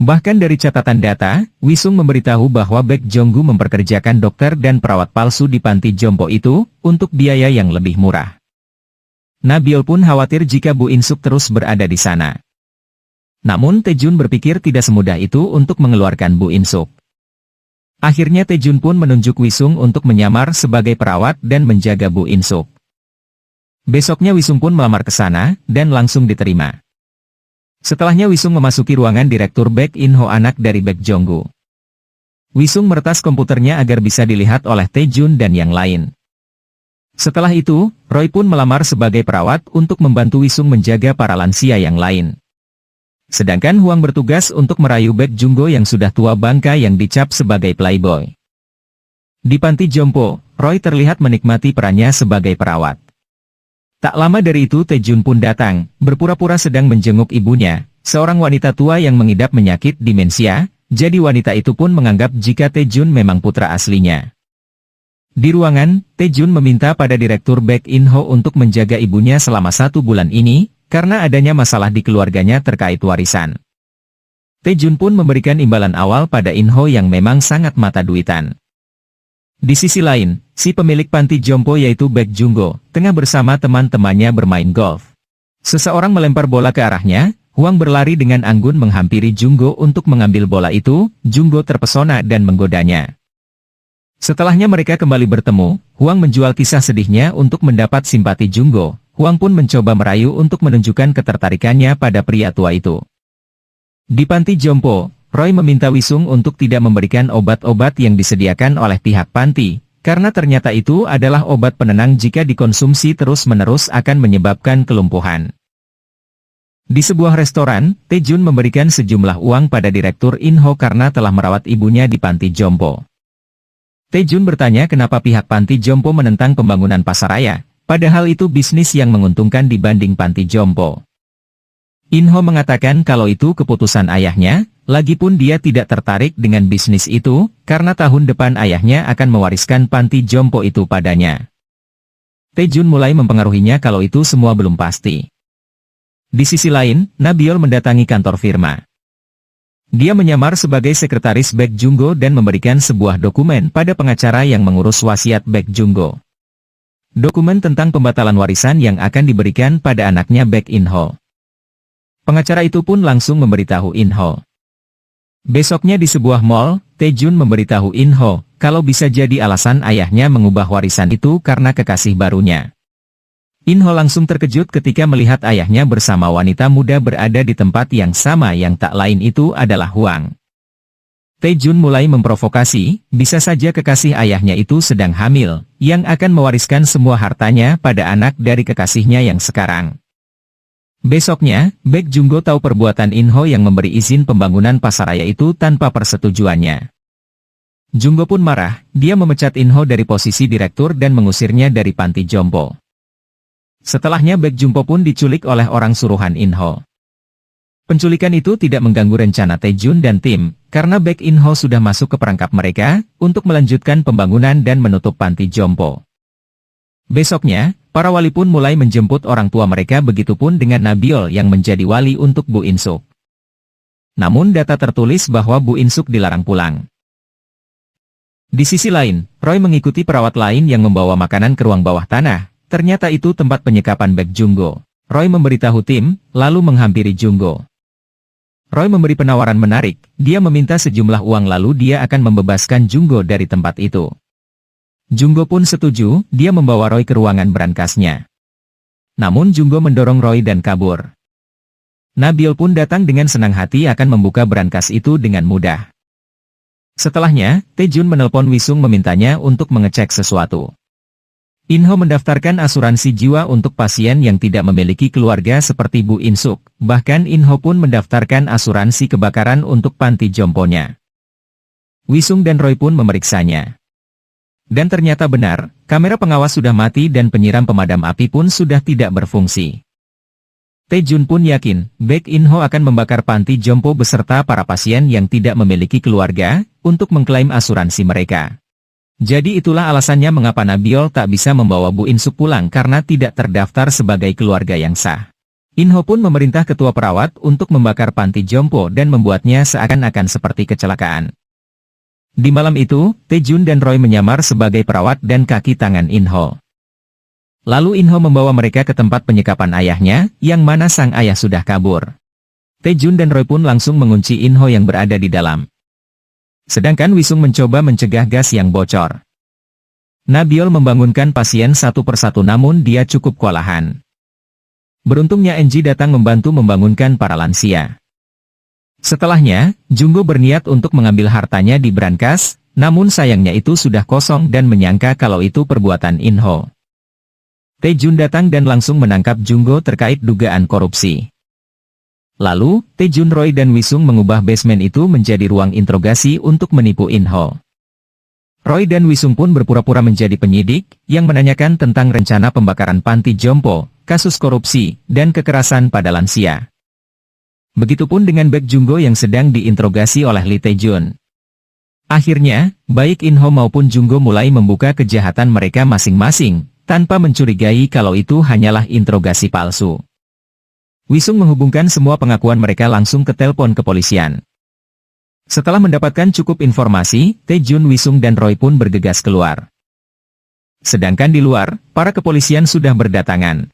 Bahkan dari catatan data, Wisung memberitahu bahwa Baek Jong-gu memperkerjakan dokter dan perawat palsu di panti jompo itu, untuk biaya yang lebih murah. Nabiol pun khawatir jika Bu In-suk terus berada di sana. Namun Tae-jun berpikir tidak semudah itu untuk mengeluarkan Bu In-suk. Akhirnya Tae-jun pun menunjuk Wisung untuk menyamar sebagai perawat dan menjaga Bu In-suk. Besoknya Wisung pun melamar ke sana, dan langsung diterima. Setelahnya Wisung memasuki ruangan Direktur Baek In-ho anak dari Baek Jong-gu. Wisung meretas komputernya agar bisa dilihat oleh Tae-jun dan yang lain. Setelah itu, Roy pun melamar sebagai perawat untuk membantu Wisung menjaga para lansia yang lain. Sedangkan Hwang bertugas untuk merayu Baek Jong-gu yang sudah tua bangka yang dicap sebagai playboy. Di panti jompo, Roy terlihat menikmati perannya sebagai perawat. Tak lama dari itu Tae-jun pun datang, berpura-pura sedang menjenguk ibunya, seorang wanita tua yang mengidap penyakit demensia, jadi wanita itu pun menganggap jika Tae-jun memang putra aslinya. Di ruangan, Tae-jun meminta pada Direktur Baek In-ho untuk menjaga ibunya selama 1 bulan ini, karena adanya masalah di keluarganya terkait warisan. Tae-jun pun memberikan imbalan awal pada In-ho yang memang sangat mata duitan. Di sisi lain, si pemilik panti jompo yaitu Baek Jong-gu, tengah bersama teman-temannya bermain golf. Seseorang melempar bola ke arahnya, Hwang berlari dengan anggun menghampiri Jong-gu untuk mengambil bola itu, Jong-gu terpesona dan menggodanya. Setelahnya mereka kembali bertemu, Hwang menjual kisah sedihnya untuk mendapat simpati Jong-gu. Hwang pun mencoba merayu untuk menunjukkan ketertarikannya pada pria tua itu. Di panti jompo, Roy meminta Wisung untuk tidak memberikan obat-obat yang disediakan oleh pihak panti, karena ternyata itu adalah obat penenang jika dikonsumsi terus-menerus akan menyebabkan kelumpuhan. Di sebuah restoran, Tae-jun memberikan sejumlah uang pada Direktur In-ho karena telah merawat ibunya di panti jompo. Taejun bertanya kenapa pihak panti jompo menentang pembangunan pasaraya, padahal itu bisnis yang menguntungkan dibanding panti jompo. In-ho mengatakan kalau itu keputusan ayahnya, lagipun dia tidak tertarik dengan bisnis itu, karena tahun depan ayahnya akan mewariskan panti jompo itu padanya. Taejun mulai mempengaruhinya kalau itu semua belum pasti. Di sisi lain, Nabiol mendatangi kantor firma. Dia menyamar sebagai sekretaris Baek Junggo dan memberikan sebuah dokumen pada pengacara yang mengurus wasiat Baek Junggo. Dokumen tentang pembatalan warisan yang akan diberikan pada anaknya Baek In-ho. Pengacara itu pun langsung memberitahu In-ho. Besoknya di sebuah mall, Taejun memberitahu In-ho kalau bisa jadi alasan ayahnya mengubah warisan itu karena kekasih barunya. In-ho langsung terkejut ketika melihat ayahnya bersama wanita muda berada di tempat yang sama yang tak lain itu adalah Huang. Taejun mulai memprovokasi, bisa saja kekasih ayahnya itu sedang hamil, yang akan mewariskan semua hartanya pada anak dari kekasihnya yang sekarang. Besoknya, Baek Junggo tahu perbuatan In-ho yang memberi izin pembangunan pasaraya itu tanpa persetujuannya. Junggo pun marah, dia memecat In-ho dari posisi direktur dan mengusirnya dari panti jompo. Setelahnya Baek Jungpo pun diculik oleh orang suruhan In-ho. Penculikan itu tidak mengganggu rencana Taejun dan tim, karena Baek In-ho sudah masuk ke perangkap mereka, untuk melanjutkan pembangunan dan menutup panti jompo. Besoknya, para wali pun mulai menjemput orang tua mereka begitupun dengan Nabiol yang menjadi wali untuk Bu In-suk. Namun data tertulis bahwa Bu In-suk dilarang pulang. Di sisi lain, Roy mengikuti perawat lain yang membawa makanan ke ruang bawah tanah. Ternyata itu tempat penyekapan Baek Junggo. Roy memberitahu tim, lalu menghampiri Junggo. Roy memberi penawaran menarik, dia meminta sejumlah uang lalu dia akan membebaskan Junggo dari tempat itu. Junggo pun setuju, dia membawa Roy ke ruangan berangkasnya. Namun Junggo mendorong Roy dan kabur. Nabiol pun datang dengan senang hati akan membuka berangkas itu dengan mudah. Setelahnya, Taejun menelpon Wisung memintanya untuk mengecek sesuatu. In-ho mendaftarkan asuransi jiwa untuk pasien yang tidak memiliki keluarga seperti Bu In-suk, bahkan In-ho pun mendaftarkan asuransi kebakaran untuk panti jomponya. Wisung dan Roy pun memeriksanya. Dan ternyata benar, kamera pengawas sudah mati dan penyiram pemadam api pun sudah tidak berfungsi. Taejun pun yakin, Baek In-ho akan membakar panti jompo beserta para pasien yang tidak memiliki keluarga, untuk mengklaim asuransi mereka. Jadi itulah alasannya mengapa Nabiol tak bisa membawa Bu In-suk pulang karena tidak terdaftar sebagai keluarga yang sah. In-ho pun memerintah ketua perawat untuk membakar panti jompo dan membuatnya seakan-akan seperti kecelakaan. Di malam itu, Taejun dan Roy menyamar sebagai perawat dan kaki tangan In-ho. Lalu In-ho membawa mereka ke tempat penyekapan ayahnya, yang mana sang ayah sudah kabur. Taejun dan Roy pun langsung mengunci In-ho yang berada di dalam. Sedangkan Wisung mencoba mencegah gas yang bocor. Nabiol membangunkan pasien satu persatu namun dia cukup kewalahan. Beruntungnya Enji datang membantu membangunkan para lansia. Setelahnya, Junggo berniat untuk mengambil hartanya di brankas, namun sayangnya itu sudah kosong dan menyangka kalau itu perbuatan In-ho. Taejun datang dan langsung menangkap Junggo terkait dugaan korupsi. Lalu, Taejun, Roy dan Wisung mengubah basement itu menjadi ruang interogasi untuk menipu In-ho. Roy dan Wisung pun berpura-pura menjadi penyidik, yang menanyakan tentang rencana pembakaran panti jompo, kasus korupsi, dan kekerasan pada lansia. Begitupun dengan Baek Junggo yang sedang diinterogasi oleh Lee Taejun. Akhirnya, baik In-ho maupun Junggo mulai membuka kejahatan mereka masing-masing, tanpa mencurigai kalau itu hanyalah interogasi palsu. Wisung menghubungkan semua pengakuan mereka langsung ke telepon kepolisian. Setelah mendapatkan cukup informasi, Taejun, Wisung dan Roy pun bergegas keluar. Sedangkan di luar, para kepolisian sudah berdatangan.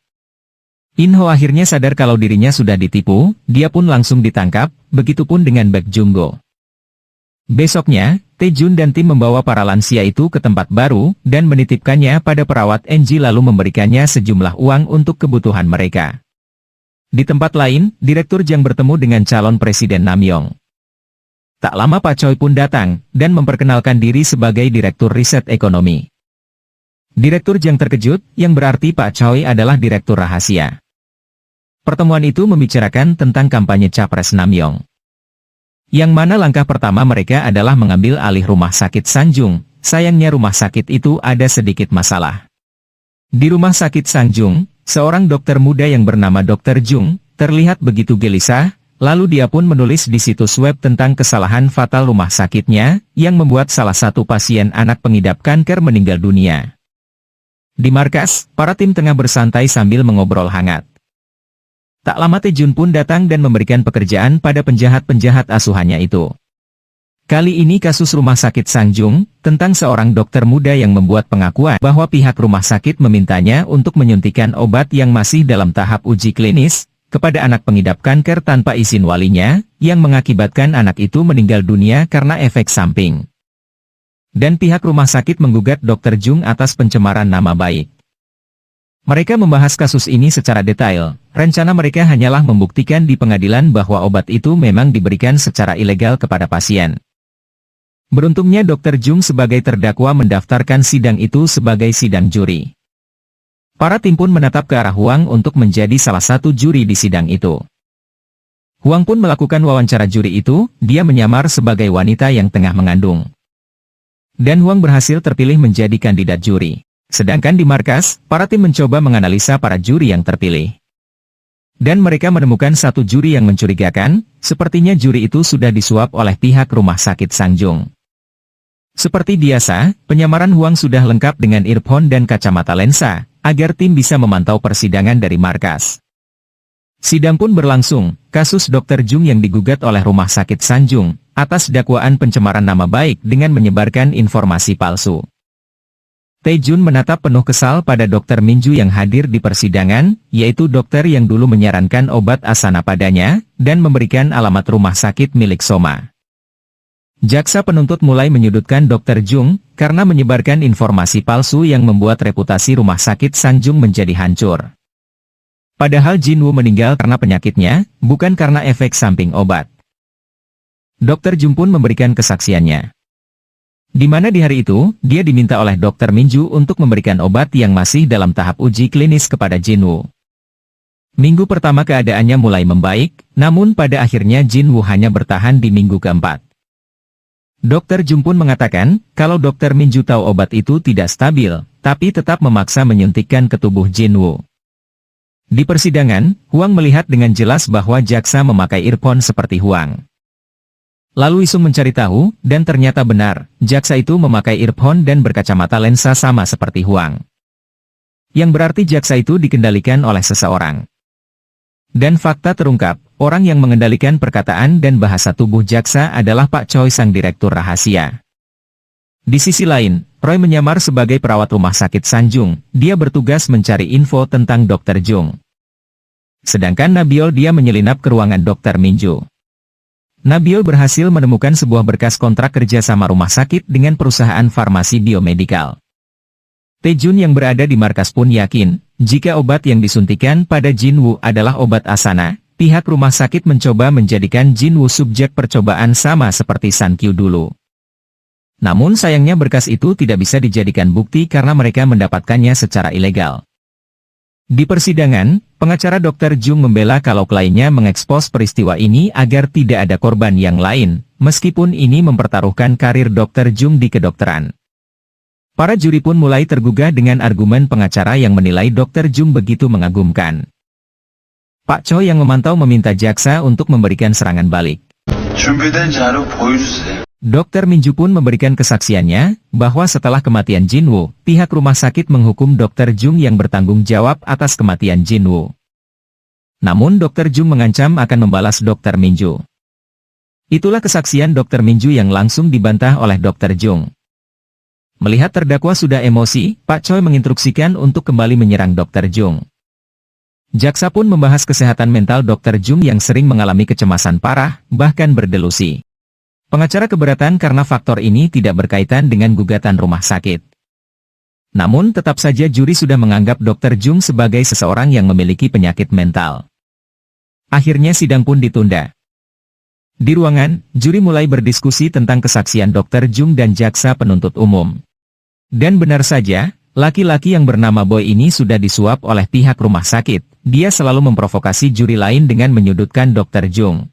In-ho akhirnya sadar kalau dirinya sudah ditipu, dia pun langsung ditangkap, begitupun dengan Baek Junggo. Besoknya, Taejun dan tim membawa para lansia itu ke tempat baru, dan menitipkannya pada perawat NG lalu memberikannya sejumlah uang untuk kebutuhan mereka. Di tempat lain, Direktur Jang bertemu dengan calon Presiden Namyong. Tak lama Pak Choi pun datang, dan memperkenalkan diri sebagai Direktur Riset Ekonomi. Direktur Jang terkejut, yang berarti Pak Choi adalah Direktur Rahasia. Pertemuan itu membicarakan tentang kampanye Capres Namyong. Yang mana langkah pertama mereka adalah mengambil alih rumah sakit Sanjung, sayangnya rumah sakit itu ada sedikit masalah. Di rumah sakit Sangjung, seorang dokter muda yang bernama Dr. Jung, terlihat begitu gelisah, lalu dia pun menulis di situs web tentang kesalahan fatal rumah sakitnya, yang membuat salah satu pasien anak pengidap kanker meninggal dunia. Di markas, para tim tengah bersantai sambil mengobrol hangat. Tak lama Tae-jun pun datang dan memberikan pekerjaan pada penjahat-penjahat asuhannya itu. Kali ini kasus rumah sakit Sangjung, tentang seorang dokter muda yang membuat pengakuan bahwa pihak rumah sakit memintanya untuk menyuntikkan obat yang masih dalam tahap uji klinis, kepada anak pengidap kanker tanpa izin walinya, yang mengakibatkan anak itu meninggal dunia karena efek samping. Dan pihak rumah sakit menggugat Dr. Jung atas pencemaran nama baik. Mereka membahas kasus ini secara detail. Rencana mereka hanyalah membuktikan di pengadilan bahwa obat itu memang diberikan secara ilegal kepada pasien. Beruntungnya Dr. Jung sebagai terdakwa mendaftarkan sidang itu sebagai sidang juri. Para tim pun menatap ke arah Huang untuk menjadi salah satu juri di sidang itu. Huang pun melakukan wawancara juri itu, dia menyamar sebagai wanita yang tengah mengandung. Dan Huang berhasil terpilih menjadi kandidat juri. Sedangkan di markas, para tim mencoba menganalisa para juri yang terpilih. Dan mereka menemukan satu juri yang mencurigakan, sepertinya juri itu sudah disuap oleh pihak rumah sakit Sangjung. Seperti biasa, penyamaran Huang sudah lengkap dengan earphone dan kacamata lensa, agar tim bisa memantau persidangan dari markas. Sidang pun berlangsung, kasus Dr. Jung yang digugat oleh rumah sakit Sangjung, atas dakwaan pencemaran nama baik dengan menyebarkan informasi palsu. Tae-jun menatap penuh kesal pada Dr. Minju yang hadir di persidangan, yaitu dokter yang dulu menyarankan obat Asana padanya, dan memberikan alamat rumah sakit milik Soma. Jaksa penuntut mulai menyudutkan Dr. Jung, karena menyebarkan informasi palsu yang membuat reputasi rumah sakit Sangjung menjadi hancur. Padahal Jin-woo meninggal karena penyakitnya, bukan karena efek samping obat. Dr. Jung pun memberikan kesaksiannya. Di mana di hari itu, dia diminta oleh Dr. Minju untuk memberikan obat yang masih dalam tahap uji klinis kepada Jin-woo. Minggu pertama keadaannya mulai membaik, namun pada akhirnya Jin-woo hanya bertahan di minggu keempat. Dr. Jung pun mengatakan, kalau Dr. Minju tahu obat itu tidak stabil, tapi tetap memaksa menyuntikkan ke tubuh Jin-woo. Di persidangan, Huang melihat dengan jelas bahwa jaksa memakai earphone seperti Huang. Lalu Isung mencari tahu, dan ternyata benar, jaksa itu memakai earphone dan berkacamata lensa sama seperti Huang. Yang berarti jaksa itu dikendalikan oleh seseorang. Dan fakta terungkap, orang yang mengendalikan perkataan dan bahasa tubuh jaksa adalah Pak Choi sang direktur rahasia. Di sisi lain, Roy menyamar sebagai perawat rumah sakit Sanjung, dia bertugas mencari info tentang Dr. Jung. Sedangkan Nabil dia menyelinap ke ruangan Dr. Minju. Nabil berhasil menemukan sebuah berkas kontrak kerja sama rumah sakit dengan perusahaan farmasi biomedikal. Tae-jun yang berada di markas pun yakin, jika obat yang disuntikan pada Jin-woo adalah obat Asana, pihak rumah sakit mencoba menjadikan Jin-woo subjek percobaan sama seperti San-kyu dulu. Namun sayangnya berkas itu tidak bisa dijadikan bukti karena mereka mendapatkannya secara ilegal. Di persidangan, pengacara Dr. Jung membela kalau kliennya mengekspos peristiwa ini agar tidak ada korban yang lain, meskipun ini mempertaruhkan karir Dr. Jung di kedokteran. Para juri pun mulai tergugah dengan argumen pengacara yang menilai Dr. Jung begitu mengagumkan. Pak Choi yang memantau meminta jaksa untuk memberikan serangan balik. Dr. Minju pun memberikan kesaksiannya, bahwa setelah kematian Jin-woo, pihak rumah sakit menghukum Dr. Jung yang bertanggung jawab atas kematian Jin-woo. Namun Dr. Jung mengancam akan membalas Dr. Minju. Itulah kesaksian Dr. Minju yang langsung dibantah oleh Dr. Jung. Melihat terdakwa sudah emosi, Pak Choi menginstruksikan untuk kembali menyerang Dr. Jung. Jaksa pun membahas kesehatan mental Dr. Jung yang sering mengalami kecemasan parah, bahkan berdelusi. Pengacara keberatan karena faktor ini tidak berkaitan dengan gugatan rumah sakit. Namun tetap saja juri sudah menganggap Dr. Jung sebagai seseorang yang memiliki penyakit mental. Akhirnya sidang pun ditunda. Di ruangan, juri mulai berdiskusi tentang kesaksian Dr. Jung dan jaksa penuntut umum. Dan benar saja, laki-laki yang bernama Boy ini sudah disuap oleh pihak rumah sakit. Dia selalu memprovokasi juri lain dengan menyudutkan Dr. Jung.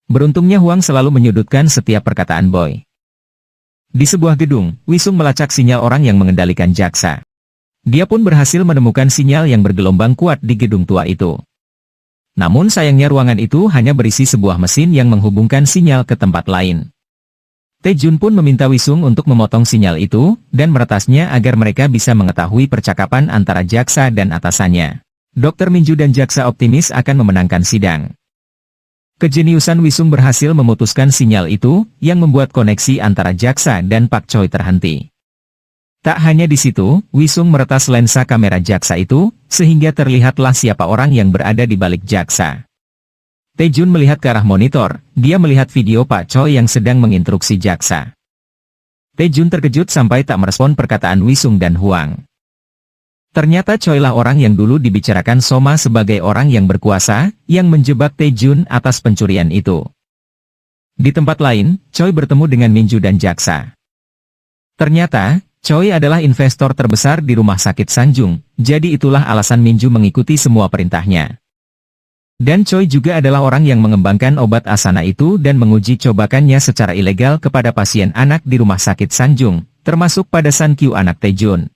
Beruntungnya Huang selalu menyudutkan setiap perkataan Boy. Di sebuah gedung, Wisung melacak sinyal orang yang mengendalikan jaksa. Dia pun berhasil menemukan sinyal yang bergelombang kuat di gedung tua itu. Namun sayangnya ruangan itu hanya berisi sebuah mesin yang menghubungkan sinyal ke tempat lain. Tae-jun pun meminta Wisung untuk memotong sinyal itu, dan meretasnya agar mereka bisa mengetahui percakapan antara jaksa dan atasannya. Dr. Minju dan jaksa optimis akan memenangkan sidang. Kejeniusan Wisung berhasil memutuskan sinyal itu, yang membuat koneksi antara jaksa dan Pak Choi terhenti. Tak hanya di situ, Wisung meretas lensa kamera jaksa itu, sehingga terlihatlah siapa orang yang berada di balik jaksa. Tae-jun melihat ke arah monitor, dia melihat video Pak Choi yang sedang menginstruksi jaksa. Tae-jun terkejut sampai tak merespon perkataan Wisung dan Huang. Ternyata Choi lah orang yang dulu dibicarakan Soma sebagai orang yang berkuasa, yang menjebak Tae-jun atas pencurian itu. Di tempat lain, Choi bertemu dengan Minju dan jaksa. Ternyata, Choi adalah investor terbesar di rumah sakit Sanjung, jadi itulah alasan Minju mengikuti semua perintahnya. Dan Choi juga adalah orang yang mengembangkan obat Asana itu dan menguji cobakannya secara ilegal kepada pasien anak di rumah sakit Sanjung, termasuk pada San Kyu anak Tae-jun.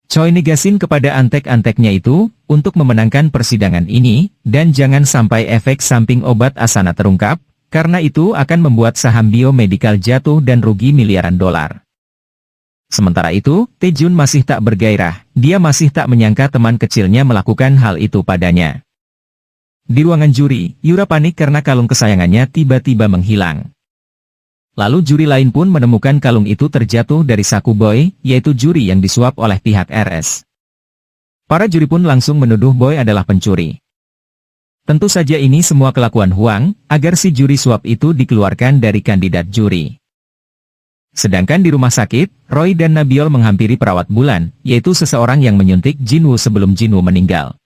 Choi negasin kepada antek-anteknya itu, untuk memenangkan persidangan ini, dan jangan sampai efek samping obat Asana terungkap, karena itu akan membuat saham biomedical jatuh dan rugi miliaran dolar. Sementara itu, Tae-jun masih tak bergairah, dia masih tak menyangka teman kecilnya melakukan hal itu padanya. Di ruangan juri, Yura panik karena kalung kesayangannya tiba-tiba menghilang. Lalu juri lain pun menemukan kalung itu terjatuh dari saku Boy, yaitu juri yang disuap oleh pihak RS. Para juri pun langsung menuduh Boy adalah pencuri. Tentu saja ini semua kelakuan Huang, agar si juri suap itu dikeluarkan dari kandidat juri. Sedangkan di rumah sakit, Roy dan Nabiol menghampiri perawat Bulan, yaitu seseorang yang menyuntik Jinwoo sebelum Jinwoo meninggal.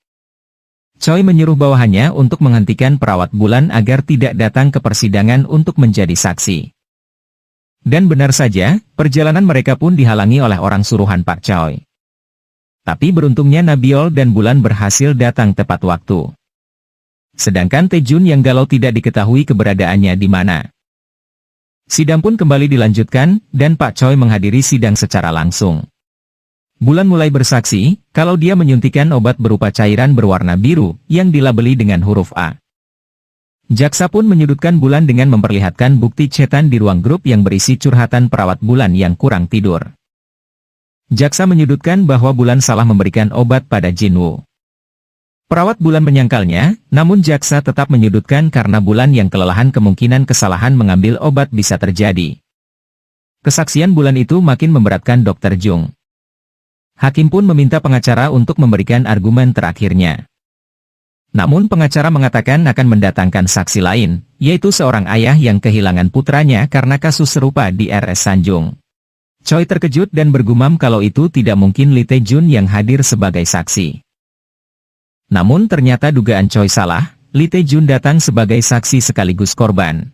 Choi menyuruh bawahannya untuk menghentikan perawat Bulan agar tidak datang ke persidangan untuk menjadi saksi. Dan benar saja, perjalanan mereka pun dihalangi oleh orang suruhan Pak Choi. Tapi beruntungnya Nabiol dan Bulan berhasil datang tepat waktu. Sedangkan Tae-jun yang galau tidak diketahui keberadaannya di mana. Sidang pun kembali dilanjutkan, dan Pak Choi menghadiri sidang secara langsung. Bulan mulai bersaksi, kalau dia menyuntikkan obat berupa cairan berwarna biru, yang dilabeli dengan huruf A. Jaksa pun menyudutkan Bulan dengan memperlihatkan bukti chatan di ruang grup yang berisi curhatan perawat Bulan yang kurang tidur. Jaksa menyudutkan bahwa Bulan salah memberikan obat pada Jinwoo. Perawat Bulan menyangkalnya, namun jaksa tetap menyudutkan karena Bulan yang kelelahan kemungkinan kesalahan mengambil obat bisa terjadi. Kesaksian Bulan itu makin memberatkan Dr. Jung. Hakim pun meminta pengacara untuk memberikan argumen terakhirnya. Namun pengacara mengatakan akan mendatangkan saksi lain, yaitu seorang ayah yang kehilangan putranya karena kasus serupa di RS Sanjung. Choi terkejut dan bergumam kalau itu tidak mungkin Lee Tae-jun yang hadir sebagai saksi. Namun ternyata dugaan Choi salah, Lee Tae-jun datang sebagai saksi sekaligus korban.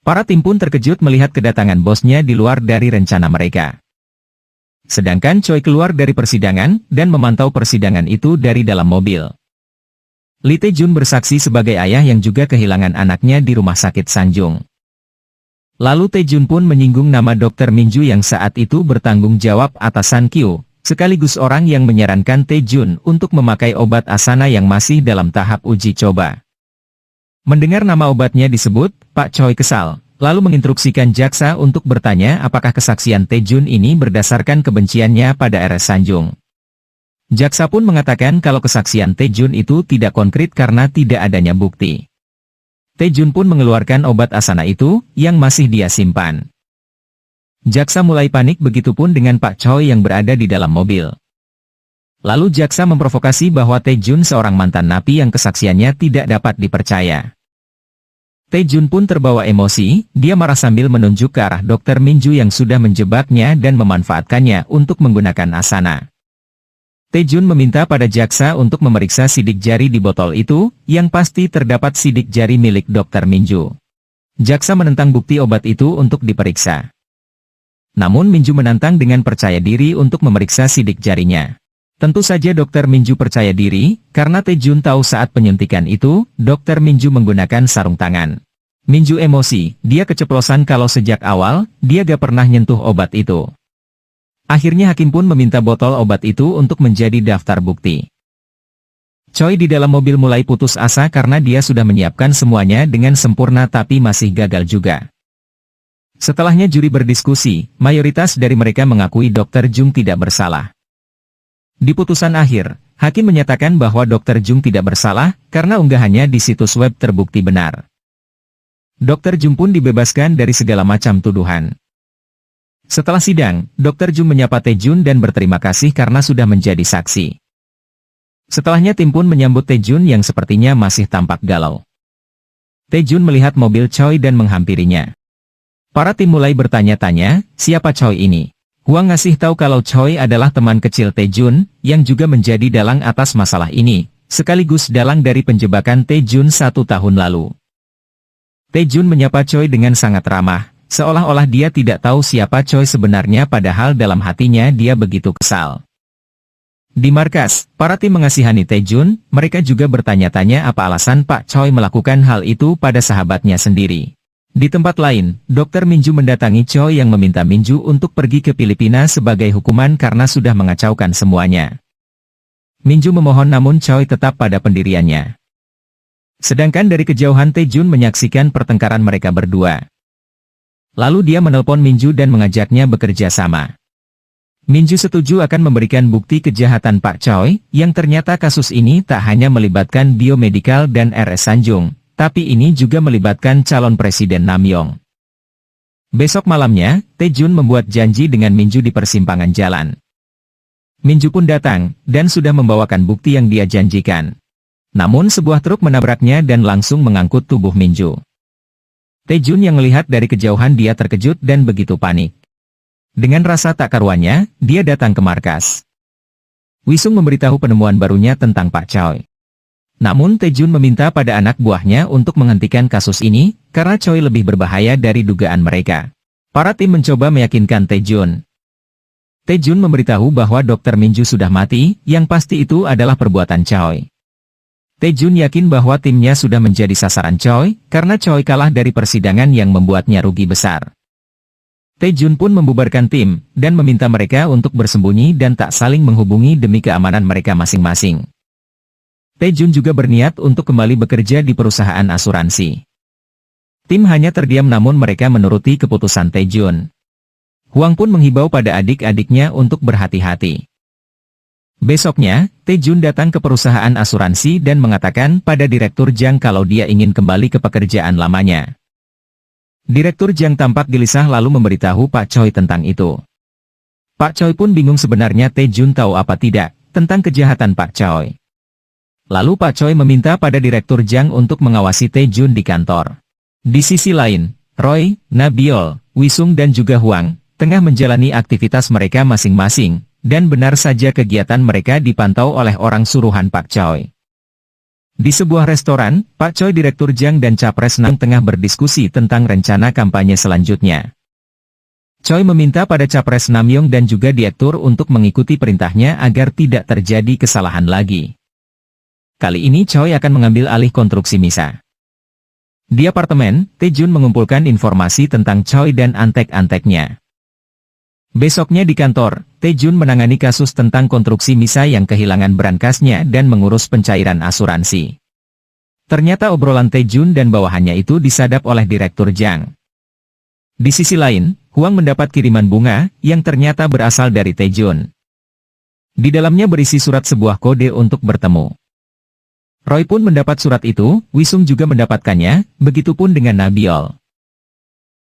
Para tim pun terkejut melihat kedatangan bosnya di luar dari rencana mereka. Sedangkan Choi keluar dari persidangan, dan memantau persidangan itu dari dalam mobil. Lee Tae-jun bersaksi sebagai ayah yang juga kehilangan anaknya di rumah sakit Sanjung. Lalu Tae-jun pun menyinggung nama Dr. Minju yang saat itu bertanggung jawab atas San Kyu, sekaligus orang yang menyarankan Tae-jun untuk memakai obat Asana yang masih dalam tahap uji coba. Mendengar nama obatnya disebut, Pak Choi kesal. Lalu menginstruksikan jaksa untuk bertanya apakah kesaksian Tae-jun ini berdasarkan kebenciannya pada RS Sanjung. Jaksa pun mengatakan kalau kesaksian Tae-jun itu tidak konkret karena tidak adanya bukti. Tae-jun pun mengeluarkan obat Asana itu, yang masih dia simpan. Jaksa mulai panik begitupun dengan Pak Choi yang berada di dalam mobil. Lalu jaksa memprovokasi bahwa Tae-jun seorang mantan napi yang kesaksiannya tidak dapat dipercaya. Tae-jun pun terbawa emosi, dia marah sambil menunjuk ke arah Dr. Minju yang sudah menjebaknya dan memanfaatkannya untuk menggunakan Asana. Tae-jun meminta pada jaksa untuk memeriksa sidik jari di botol itu, yang pasti terdapat sidik jari milik Dr. Minju. Jaksa menentang bukti obat itu untuk diperiksa. Namun Minju menantang dengan percaya diri untuk memeriksa sidik jarinya. Tentu saja Dr. Minju percaya diri, karena Tae-jun tahu saat penyuntikan itu, Dr. Minju menggunakan sarung tangan. Minju emosi, dia keceplosan kalau sejak awal, dia gak pernah nyentuh obat itu. Akhirnya hakim pun meminta botol obat itu untuk menjadi daftar bukti. Choi di dalam mobil mulai putus asa karena dia sudah menyiapkan semuanya dengan sempurna tapi masih gagal juga. Setelahnya juri berdiskusi, mayoritas dari mereka mengakui Dr. Jung tidak bersalah. Di putusan akhir, hakim menyatakan bahwa Dr. Jung tidak bersalah karena unggahannya di situs web terbukti benar. Dr. Jung pun dibebaskan dari segala macam tuduhan. Setelah sidang, Dr. Jung menyapa Taejun dan berterima kasih karena sudah menjadi saksi. Setelahnya tim pun menyambut Taejun yang sepertinya masih tampak galau. Taejun melihat mobil Choi dan menghampirinya. Para tim mulai bertanya-tanya, siapa Choi ini? Huang ngasih tahu kalau Choi adalah teman kecil Taejun, yang juga menjadi dalang atas masalah ini, sekaligus dalang dari penjebakan Taejun 1 tahun lalu. Taejun menyapa Choi dengan sangat ramah, seolah-olah dia tidak tahu siapa Choi sebenarnya padahal dalam hatinya dia begitu kesal. Di markas, para tim mengasihani Taejun, mereka juga bertanya-tanya apa alasan Pak Choi melakukan hal itu pada sahabatnya sendiri. Di tempat lain, Dr. Minju mendatangi Choi yang meminta Minju untuk pergi ke Filipina sebagai hukuman karena sudah mengacaukan semuanya. Minju memohon namun Choi tetap pada pendiriannya. Sedangkan dari kejauhan Taejun menyaksikan pertengkaran mereka berdua. Lalu dia menelpon Minju dan mengajaknya bekerja sama. Minju setuju akan memberikan bukti kejahatan Pak Choi, yang ternyata kasus ini tak hanya melibatkan biomedical dan RS Sanjung, tapi ini juga melibatkan calon presiden Namyong. Besok malamnya, Taejun membuat janji dengan Minju di persimpangan jalan. Minju pun datang, dan sudah membawakan bukti yang dia janjikan. Namun sebuah truk menabraknya dan langsung mengangkut tubuh Minju. Taejun yang melihat dari kejauhan dia terkejut dan begitu panik. Dengan rasa tak karuannya, dia datang ke markas. Wisung memberitahu penemuan barunya tentang Pak Choi. Namun Taejun meminta pada anak buahnya untuk menghentikan kasus ini, karena Choi lebih berbahaya dari dugaan mereka. Para tim mencoba meyakinkan Taejun. Taejun memberitahu bahwa Dr. Minju sudah mati, yang pasti itu adalah perbuatan Choi. Taejun yakin bahwa timnya sudah menjadi sasaran Choi, karena Choi kalah dari persidangan yang membuatnya rugi besar. Taejun pun membubarkan tim, dan meminta mereka untuk bersembunyi dan tak saling menghubungi demi keamanan mereka masing-masing. Taejun juga berniat untuk kembali bekerja di perusahaan asuransi. Tim hanya terdiam namun mereka menuruti keputusan Taejun. Huang pun menghibau pada adik-adiknya untuk berhati-hati. Besoknya, Taejun datang ke perusahaan asuransi dan mengatakan pada Direktur Jang kalau dia ingin kembali ke pekerjaan lamanya. Direktur Jang tampak gelisah lalu memberitahu Pak Choi tentang itu. Pak Choi pun bingung sebenarnya Taejun tahu apa tidak tentang kejahatan Pak Choi. Lalu Pak Choi meminta pada Direktur Jang untuk mengawasi Taejun di kantor. Di sisi lain, Roy, Nabiol, Wisung dan juga Huang tengah menjalani aktivitas mereka masing-masing, dan benar saja kegiatan mereka dipantau oleh orang suruhan Pak Choi. Di sebuah restoran, Pak Choi, Direktur Jang dan Capres Nam tengah berdiskusi tentang rencana kampanye selanjutnya. Choi meminta pada Capres Namyong dan juga Direktur untuk mengikuti perintahnya agar tidak terjadi kesalahan lagi. Kali ini Choi akan mengambil alih konstruksi Misa. Di apartemen, Taejun mengumpulkan informasi tentang Choi dan antek-anteknya. Besoknya di kantor, Taejun menangani kasus tentang konstruksi Misa yang kehilangan berangkasnya dan mengurus pencairan asuransi. Ternyata obrolan Taejun dan bawahannya itu disadap oleh Direktur Jang. Di sisi lain, Huang mendapat kiriman bunga, yang ternyata berasal dari Taejun. Di dalamnya berisi surat sebuah kode untuk bertemu. Roy pun mendapat surat itu, Wisung juga mendapatkannya, begitupun dengan Nabiol.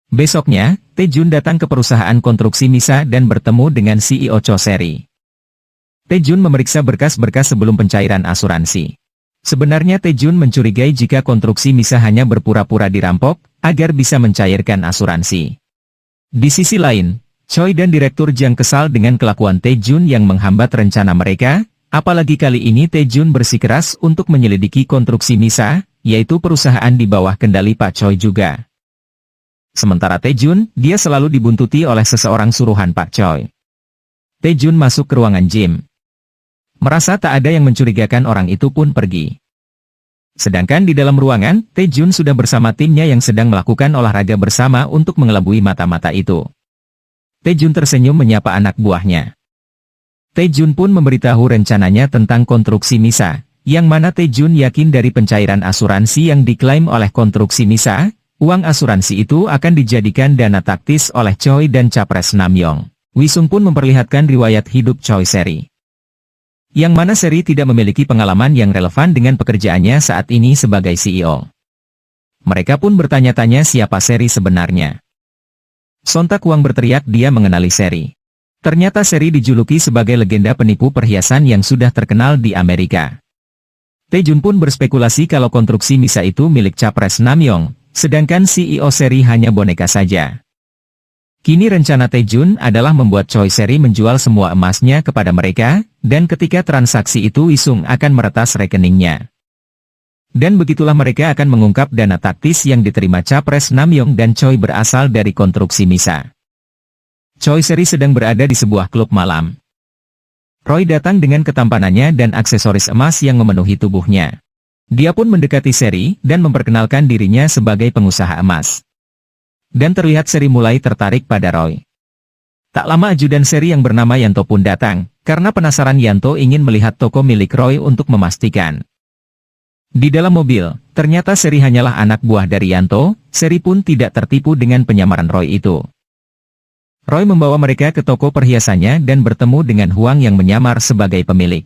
Besoknya, Taejun datang ke perusahaan konstruksi Misa dan bertemu dengan CEO Cho Seri. Taejun memeriksa berkas-berkas sebelum pencairan asuransi. Sebenarnya Taejun mencurigai jika konstruksi Misa hanya berpura-pura dirampok, agar bisa mencairkan asuransi. Di sisi lain, Choi dan Direktur Jang kesal dengan kelakuan Taejun yang menghambat rencana mereka, apalagi kali ini Taejun bersikeras untuk menyelidiki konstruksi Misa, yaitu perusahaan di bawah kendali Pak Choi juga. Sementara Taejun, dia selalu dibuntuti oleh seseorang suruhan Pak Choi. Taejun masuk ke ruangan gym. Merasa tak ada yang mencurigakan orang itu pun pergi. Sedangkan di dalam ruangan, Taejun sudah bersama timnya yang sedang melakukan olahraga bersama untuk mengelabui mata-mata itu. Taejun tersenyum menyapa anak buahnya. Taejun pun memberitahu rencananya tentang konstruksi Misa, yang mana Taejun yakin dari pencairan asuransi yang diklaim oleh konstruksi Misa, uang asuransi itu akan dijadikan dana taktis oleh Choi dan Capres Namyoung. Wisung pun memperlihatkan riwayat hidup Choi Seri, yang mana Seri tidak memiliki pengalaman yang relevan dengan pekerjaannya saat ini sebagai CEO. Mereka pun bertanya-tanya siapa Seri sebenarnya. Sontak Wang berteriak dia mengenali Seri. Ternyata Seri dijuluki sebagai legenda penipu perhiasan yang sudah terkenal di Amerika. Taejun pun berspekulasi kalau konstruksi Misa itu milik Capres Namyoung, sedangkan CEO Seri hanya boneka saja. Kini rencana Taejun adalah membuat Choi Seri menjual semua emasnya kepada mereka, dan ketika transaksi itu Wisung akan meretas rekeningnya. Dan begitulah mereka akan mengungkap dana taktis yang diterima Capres Namyoung dan Choi berasal dari konstruksi Misa. Choi Seri sedang berada di sebuah klub malam. Roy datang dengan ketampanannya dan aksesoris emas yang memenuhi tubuhnya. Dia pun mendekati Seri dan memperkenalkan dirinya sebagai pengusaha emas. Dan terlihat Seri mulai tertarik pada Roy. Tak lama ajudan Seri yang bernama Yanto pun datang, karena penasaran Yanto ingin melihat toko milik Roy untuk memastikan. Di dalam mobil, ternyata Seri hanyalah anak buah dari Yanto. Seri pun tidak tertipu dengan penyamaran Roy itu. Roy membawa mereka ke toko perhiasannya dan bertemu dengan Huang yang menyamar sebagai pemilik.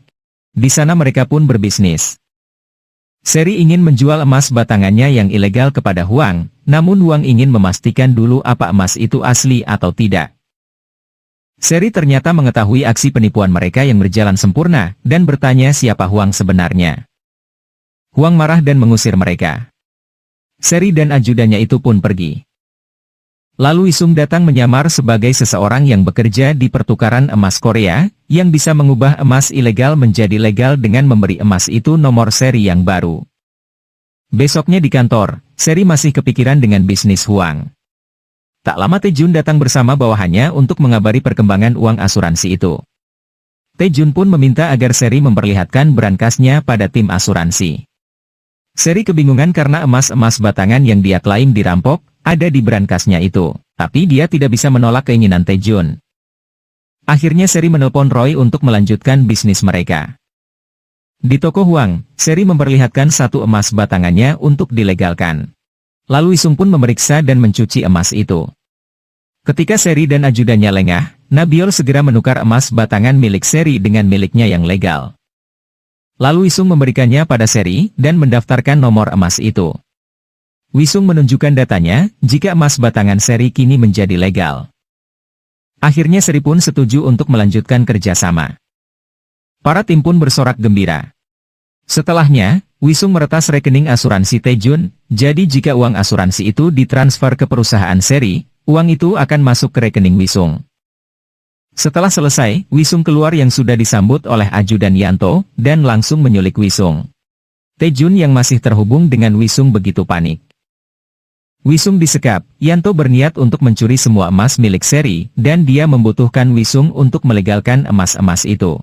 Di sana mereka pun berbisnis. Seri ingin menjual emas batangannya yang ilegal kepada Huang, namun Huang ingin memastikan dulu apa emas itu asli atau tidak. Seri ternyata mengetahui aksi penipuan mereka yang berjalan sempurna, dan bertanya siapa Huang sebenarnya. Huang marah dan mengusir mereka. Seri dan ajudannya itu pun pergi. Lalu Wisung datang menyamar sebagai seseorang yang bekerja di pertukaran emas Korea, yang bisa mengubah emas ilegal menjadi legal dengan memberi emas itu nomor seri yang baru. Besoknya di kantor, Seri masih kepikiran dengan bisnis Huang. Tak lama Taejun datang bersama bawahannya untuk mengabari perkembangan uang asuransi itu. Taejun pun meminta agar Seri memperlihatkan berangkasnya pada tim asuransi. Seri kebingungan karena emas-emas batangan yang dia klaim dirampok, ada di berangkasnya itu, tapi dia tidak bisa menolak keinginan Taejun. Akhirnya Seri menelpon Roy untuk melanjutkan bisnis mereka. Di toko Huang, Seri memperlihatkan satu emas batangannya untuk dilegalkan. Lalu Wisung pun memeriksa dan mencuci emas itu. Ketika Seri dan ajudannya lengah, Nabiol segera menukar emas batangan milik Seri dengan miliknya yang legal. Lalu Wisung memberikannya pada Seri dan mendaftarkan nomor emas itu. Wisung menunjukkan datanya, jika emas batangan Seri kini menjadi legal. Akhirnya Seri pun setuju untuk melanjutkan kerjasama. Para tim pun bersorak gembira. Setelahnya, Wisung meretas rekening asuransi Taejun, jadi jika uang asuransi itu ditransfer ke perusahaan Seri, uang itu akan masuk ke rekening Wisung. Setelah selesai, Wisung keluar yang sudah disambut oleh ajudan Yanto, dan langsung menyulik Wisung. Taejun yang masih terhubung dengan Wisung begitu panik. Wisung disekap, Yanto berniat untuk mencuri semua emas milik Seri, dan dia membutuhkan Wisung untuk melegalkan emas-emas itu.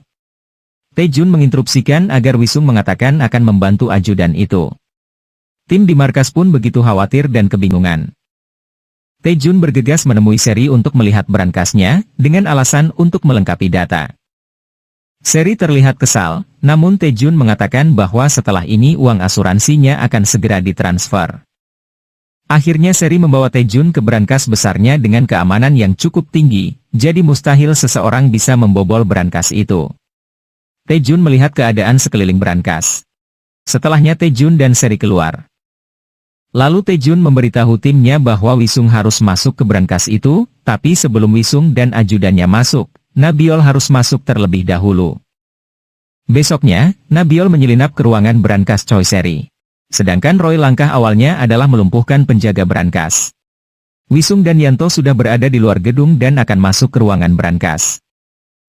Taejun menginstruksikan agar Wisung mengatakan akan membantu ajudan itu. Tim di markas pun begitu khawatir dan kebingungan. Taejun bergegas menemui Seri untuk melihat berangkasnya, dengan alasan untuk melengkapi data. Seri terlihat kesal, namun Taejun mengatakan bahwa setelah ini uang asuransinya akan segera ditransfer. Akhirnya Seri membawa Taejun ke berangkas besarnya dengan keamanan yang cukup tinggi, jadi mustahil seseorang bisa membobol berangkas itu. Taejun melihat keadaan sekeliling berangkas. Setelahnya Taejun dan Seri keluar. Lalu Taejun memberitahu timnya bahwa Wisung harus masuk ke berangkas itu, tapi sebelum Wisung dan ajudannya masuk, Nabiol harus masuk terlebih dahulu. Besoknya, Nabiol menyelinap ke ruangan berangkas Choi Seri. Sedangkan Roy langkah awalnya adalah melumpuhkan penjaga berangkas. Wisung dan Yanto sudah berada di luar gedung dan akan masuk ke ruangan berangkas.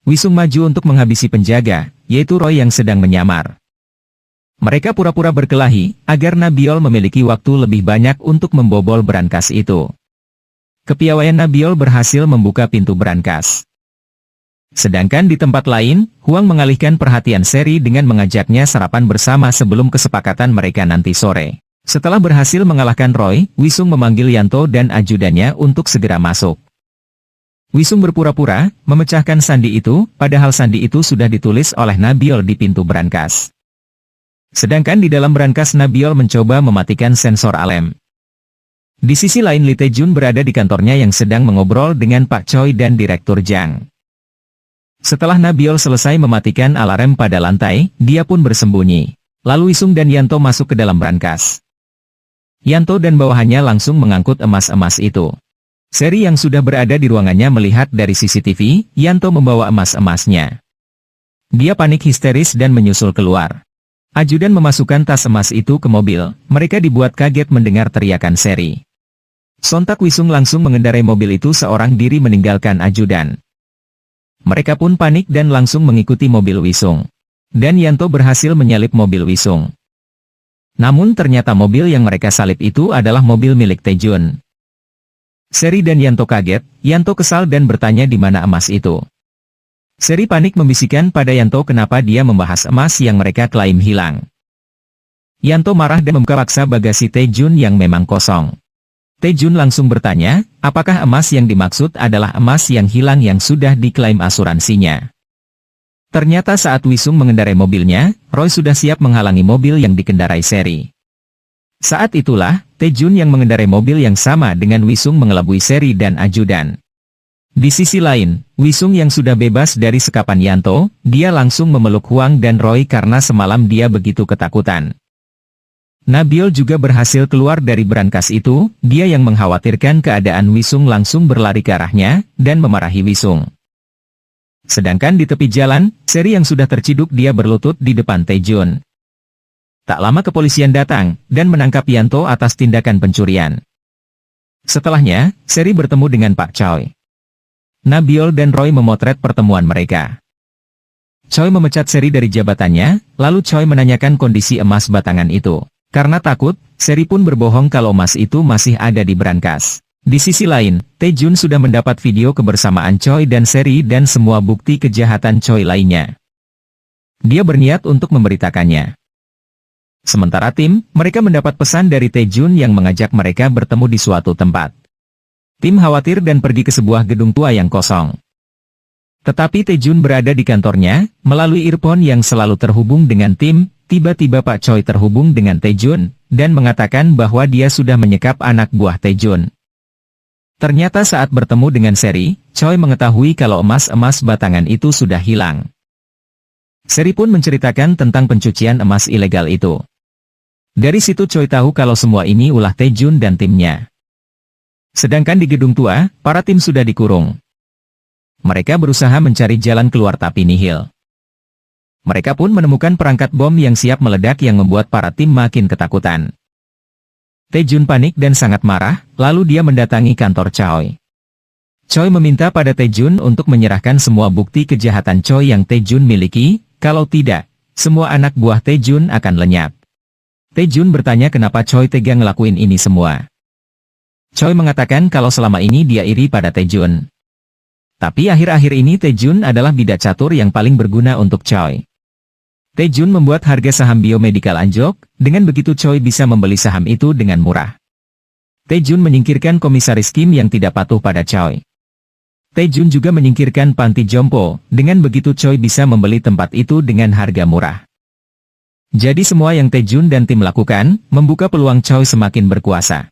Wisung maju untuk menghabisi penjaga, yaitu Roy yang sedang menyamar. Mereka pura-pura berkelahi, agar Nabiol memiliki waktu lebih banyak untuk membobol berangkas itu. Kepiawaian Nabiol berhasil membuka pintu berangkas. Sedangkan di tempat lain, Huang mengalihkan perhatian Seri dengan mengajaknya sarapan bersama sebelum kesepakatan mereka nanti sore. Setelah berhasil mengalahkan Roy, Wisung memanggil Yanto dan ajudannya untuk segera masuk. Wisung berpura-pura memecahkan sandi itu, padahal sandi itu sudah ditulis oleh Nabiol di pintu brankas. Sedangkan di dalam brankas Nabiol mencoba mematikan sensor alarm. Di sisi lain Lee Tae-jun berada di kantornya yang sedang mengobrol dengan Pak Choi dan Direktur Jang. Setelah Nabiol selesai mematikan alarm pada lantai, dia pun bersembunyi. Lalu Wisung dan Yanto masuk ke dalam brankas. Yanto dan bawahannya langsung mengangkut emas-emas itu. Seri yang sudah berada di ruangannya melihat dari CCTV, Yanto membawa emas-emasnya. Dia panik histeris dan menyusul keluar. Ajudan memasukkan tas emas itu ke mobil, mereka dibuat kaget mendengar teriakan Seri. Sontak Wisung langsung mengendarai mobil itu seorang diri meninggalkan ajudan. Mereka pun panik dan langsung mengikuti mobil Wisung. Dan Yanto berhasil menyalip mobil Wisung. Namun ternyata mobil yang mereka salip itu adalah mobil milik Tae-jun. Seri dan Yanto kaget, Yanto kesal dan bertanya di mana emas itu. Seri panik membisikkan pada Yanto kenapa dia membahas emas yang mereka klaim hilang. Yanto marah dan membuka paksa bagasi Tae-jun yang memang kosong. Tae-jun langsung bertanya, apakah emas yang dimaksud adalah emas yang hilang yang sudah diklaim asuransinya. Ternyata saat Wisung mengendarai mobilnya, Roy sudah siap menghalangi mobil yang dikendarai Seri. Saat itulah, Tae-jun yang mengendarai mobil yang sama dengan Wisung mengelabui Seri dan ajudan. Di sisi lain, Wisung yang sudah bebas dari sekapan Yanto, dia langsung memeluk Huang dan Roy karena semalam dia begitu ketakutan. Nabiol juga berhasil keluar dari brankas itu, dia yang mengkhawatirkan keadaan Wisung langsung berlari ke arahnya, dan memarahi Wisung. Sedangkan di tepi jalan, Seri yang sudah terciduk dia berlutut di depan Tae-jun. Tak lama kepolisian datang, dan menangkap Yanto atas tindakan pencurian. Setelahnya, Seri bertemu dengan Pak Choi. Nabiol dan Roy memotret pertemuan mereka. Choi memecat Seri dari jabatannya, lalu Choi menanyakan kondisi emas batangan itu. Karena takut, Seri pun berbohong kalau emas itu masih ada di brankas. Di sisi lain, Tae-jun sudah mendapat video kebersamaan Choi dan Seri dan semua bukti kejahatan Choi lainnya. Dia berniat untuk memberitakannya. Sementara tim, mereka mendapat pesan dari Tae-jun yang mengajak mereka bertemu di suatu tempat. Tim khawatir dan pergi ke sebuah gedung tua yang kosong. Tetapi Tae-jun berada di kantornya, melalui earphone yang selalu terhubung dengan tim. Tiba-tiba Pak Choi terhubung dengan Tae-jun, dan mengatakan bahwa dia sudah menyekap anak buah Tae-jun. Ternyata saat bertemu dengan Seri, Choi mengetahui kalau emas-emas batangan itu sudah hilang. Seri pun menceritakan tentang pencucian emas ilegal itu. Dari situ Choi tahu kalau semua ini ulah Tae-jun dan timnya. Sedangkan di gedung tua, para tim sudah dikurung. Mereka berusaha mencari jalan keluar tapi nihil. Mereka pun menemukan perangkat bom yang siap meledak yang membuat para tim makin ketakutan. Tae-jun panik dan sangat marah, lalu dia mendatangi kantor Choi. Choi meminta pada Tae-jun untuk menyerahkan semua bukti kejahatan Choi yang Tae-jun miliki, kalau tidak, semua anak buah Tae-jun akan lenyap. Tae-jun bertanya kenapa Choi tega ngelakuin ini semua. Choi mengatakan kalau selama ini dia iri pada Tae-jun. Tapi akhir-akhir ini Tae-jun adalah bidak catur yang paling berguna untuk Choi. Tae-jun membuat harga saham biomedical anjlok, dengan begitu Choi bisa membeli saham itu dengan murah. Tae-jun menyingkirkan komisaris Kim yang tidak patuh pada Choi. Tae-jun juga menyingkirkan panti jompo, dengan begitu Choi bisa membeli tempat itu dengan harga murah. Jadi semua yang Tae-jun dan tim lakukan, membuka peluang Choi semakin berkuasa.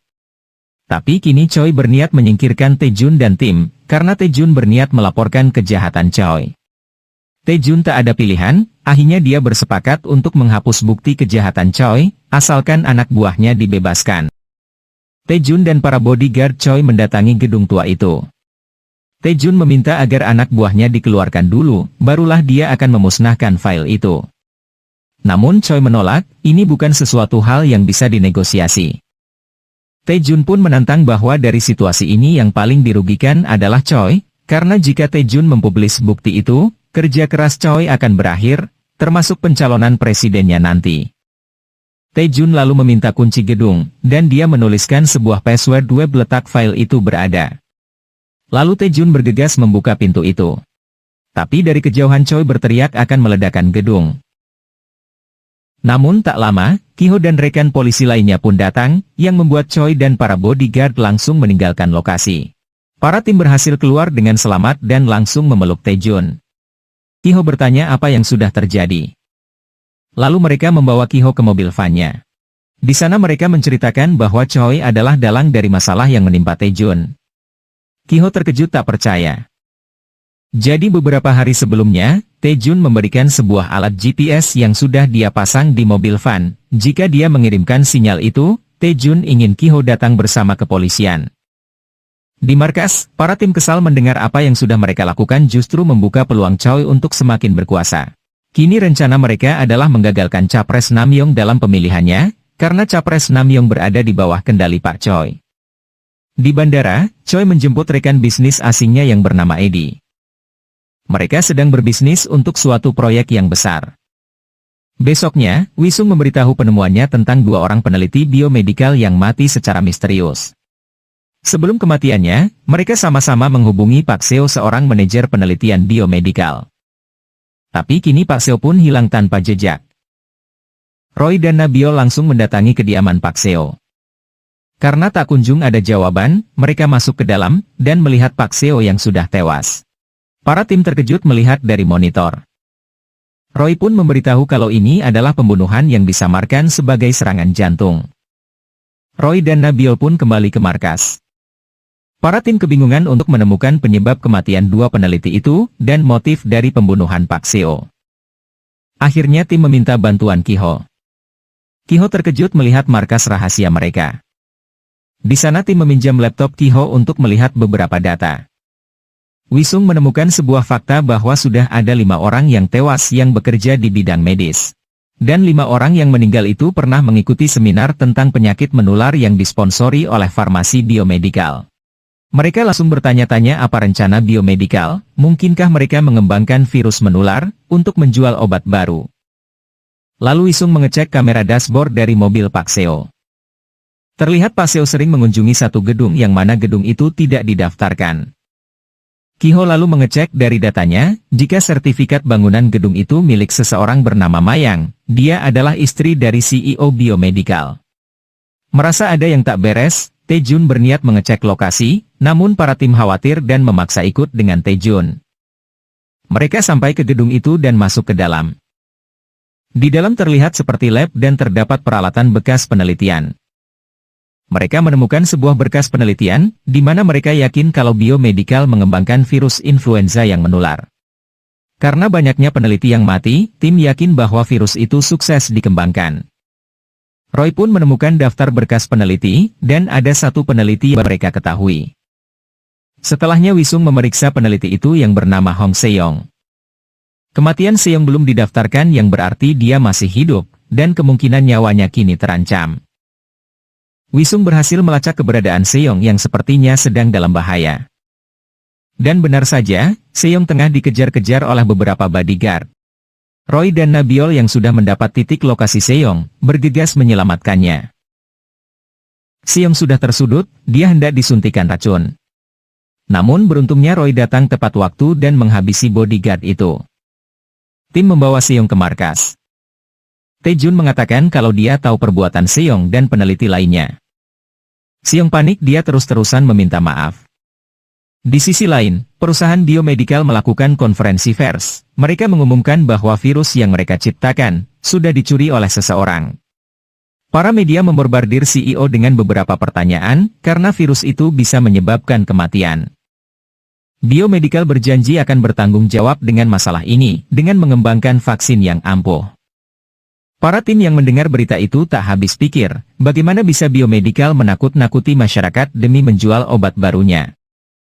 Tapi kini Choi berniat menyingkirkan Tae-jun dan tim, karena Tae-jun berniat melaporkan kejahatan Choi. Tae-jun tak ada pilihan, akhirnya dia bersepakat untuk menghapus bukti kejahatan Choi, asalkan anak buahnya dibebaskan. Tae-jun dan para bodyguard Choi mendatangi gedung tua itu. Tae-jun meminta agar anak buahnya dikeluarkan dulu, barulah dia akan memusnahkan file itu. Namun Choi menolak, ini bukan sesuatu hal yang bisa dinegosiasi. Tae-jun pun menantang bahwa dari situasi ini yang paling dirugikan adalah Choi, karena jika Tae-jun mempublis bukti itu, kerja keras Choi akan berakhir, termasuk pencalonan presidennya nanti. Tae-jun lalu meminta kunci gedung, dan dia menuliskan sebuah password web letak file itu berada. Lalu Tae-jun bergegas membuka pintu itu. Tapi dari kejauhan Choi berteriak akan meledakkan gedung. Namun tak lama, Ki-ho dan rekan polisi lainnya pun datang, yang membuat Choi dan para bodyguard langsung meninggalkan lokasi. Para tim berhasil keluar dengan selamat dan langsung memeluk Tae-jun. Ki-ho bertanya apa yang sudah terjadi. Lalu mereka membawa Ki-ho ke mobil van-nya. Di sana mereka menceritakan bahwa Choi adalah dalang dari masalah yang menimpa Tae-jun. Ki-ho terkejut tak percaya. Jadi beberapa hari sebelumnya, Tae-jun memberikan sebuah alat GPS yang sudah dia pasang di mobil van. Jika dia mengirimkan sinyal itu, Tae-jun ingin Ki-ho datang bersama kepolisian. Di markas, para tim kesal mendengar apa yang sudah mereka lakukan justru membuka peluang Choi untuk semakin berkuasa. Kini rencana mereka adalah menggagalkan Capres Namyoong dalam pemilihannya, karena Capres Namyoong berada di bawah kendali Pak Choi. Di bandara, Choi menjemput rekan bisnis asingnya yang bernama Eddie. Mereka sedang berbisnis untuk suatu proyek yang besar. Besoknya, Wisung memberitahu penemuannya tentang 2 orang peneliti biomedikal yang mati secara misterius. Sebelum kematiannya, mereka sama-sama menghubungi Pak Seo, seorang manajer penelitian biomedikal. Tapi kini Pak Seo pun hilang tanpa jejak. Roy dan Nabil langsung mendatangi kediaman Pak Seo. Karena tak kunjung ada jawaban, mereka masuk ke dalam, dan melihat Pak Seo yang sudah tewas. Para tim terkejut melihat dari monitor. Roy pun memberitahu kalau ini adalah pembunuhan yang disamarkan sebagai serangan jantung. Roy dan Nabil pun kembali ke markas. Para tim kebingungan untuk menemukan penyebab kematian 2 peneliti itu, dan motif dari pembunuhan Pak Seo. Akhirnya tim meminta bantuan Ki-ho. Ki-ho terkejut melihat markas rahasia mereka. Di sana tim meminjam laptop Ki-ho untuk melihat beberapa data. Wisung menemukan sebuah fakta bahwa sudah ada 5 orang yang tewas yang bekerja di bidang medis. Dan 5 orang yang meninggal itu pernah mengikuti seminar tentang penyakit menular yang disponsori oleh farmasi biomedikal. Mereka langsung bertanya-tanya apa rencana biomedikal, mungkinkah mereka mengembangkan virus menular, untuk menjual obat baru. Lalu Wisung mengecek kamera dashboard dari mobil Pak Seo. Terlihat Pak Seo sering mengunjungi satu gedung yang mana gedung itu tidak didaftarkan. Ki-ho lalu mengecek dari datanya, jika sertifikat bangunan gedung itu milik seseorang bernama Mayang, dia adalah istri dari CEO biomedikal. Merasa ada yang tak beres, Tae-jun berniat mengecek lokasi, namun para tim khawatir dan memaksa ikut dengan Tae-jun. Mereka sampai ke gedung itu dan masuk ke dalam. Di dalam terlihat seperti lab dan terdapat peralatan bekas penelitian. Mereka menemukan sebuah berkas penelitian, di mana mereka yakin kalau biomedikal mengembangkan virus influenza yang menular. Karena banyaknya peneliti yang mati, tim yakin bahwa virus itu sukses dikembangkan. Roy pun menemukan daftar berkas peneliti, dan ada 1 peneliti yang mereka ketahui. Setelahnya Wisung memeriksa peneliti itu yang bernama Hong Seong. Kematian Seong belum didaftarkan yang berarti dia masih hidup, dan kemungkinan nyawanya kini terancam. Wisung berhasil melacak keberadaan Seong yang sepertinya sedang dalam bahaya. Dan benar saja, Seong tengah dikejar-kejar oleh beberapa bodyguard. Roy dan Nabil yang sudah mendapat titik lokasi Seong, bergegas menyelamatkannya. Seong sudah tersudut, dia hendak disuntikan racun. Namun beruntungnya Roy datang tepat waktu dan menghabisi bodyguard itu. Tim membawa Seong ke markas. Tae-jun mengatakan kalau dia tahu perbuatan Seong dan peneliti lainnya. Seong panik, dia terus-terusan meminta maaf. Di sisi lain, perusahaan biomedikal melakukan konferensi pers. Mereka mengumumkan bahwa virus yang mereka ciptakan, sudah dicuri oleh seseorang. Para media memborbardir CEO dengan beberapa pertanyaan, karena virus itu bisa menyebabkan kematian. Biomedikal berjanji akan bertanggung jawab dengan masalah ini, dengan mengembangkan vaksin yang ampuh. Para tim yang mendengar berita itu tak habis pikir, bagaimana bisa biomedikal menakut-nakuti masyarakat demi menjual obat barunya.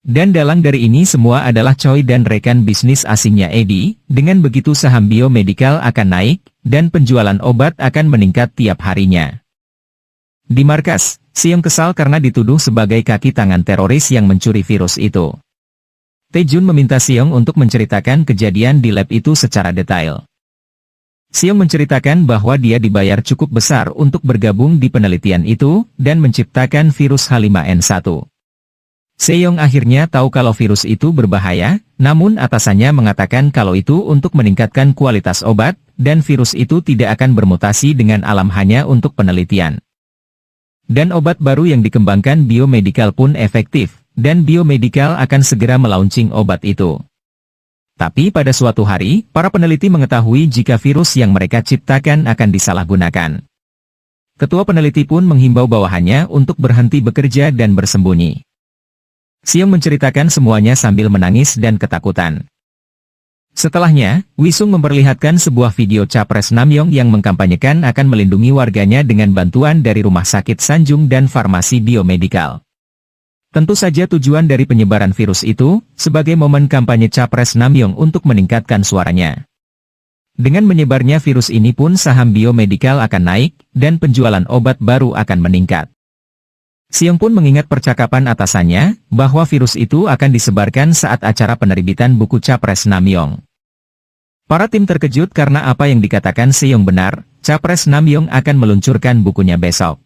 Dan dalang dari ini semua adalah Choi dan rekan bisnis asingnya Eddie, dengan begitu saham biomedikal akan naik, dan penjualan obat akan meningkat tiap harinya. Di markas, Seong kesal karena dituduh sebagai kaki tangan teroris yang mencuri virus itu. Tae-jun meminta Seong untuk menceritakan kejadian di lab itu secara detail. Seong menceritakan bahwa dia dibayar cukup besar untuk bergabung di penelitian itu, dan menciptakan virus H5N1. Seyong akhirnya tahu kalau virus itu berbahaya, namun atasannya mengatakan kalau itu untuk meningkatkan kualitas obat, dan virus itu tidak akan bermutasi dengan alam hanya untuk penelitian. Dan obat baru yang dikembangkan biomedical pun efektif, dan biomedical akan segera melaunching obat itu. Tapi pada suatu hari, para peneliti mengetahui jika virus yang mereka ciptakan akan disalahgunakan. Ketua peneliti pun menghimbau bawahannya untuk berhenti bekerja dan bersembunyi. Seong menceritakan semuanya sambil menangis dan ketakutan. Setelahnya, Wisung memperlihatkan sebuah video Capres Namyong yang mengkampanyekan akan melindungi warganya dengan bantuan dari Rumah Sakit Sanjung dan Farmasi Biomedical. Tentu saja tujuan dari penyebaran virus itu, sebagai momen kampanye Capres Namyong untuk meningkatkan suaranya. Dengan menyebarnya virus ini pun saham biomedical akan naik, dan penjualan obat baru akan meningkat. Seong pun mengingat percakapan atasannya, bahwa virus itu akan disebarkan saat acara penerbitan buku Capres Namyong. Para tim terkejut karena apa yang dikatakan Seong benar, Capres Namyong akan meluncurkan bukunya besok.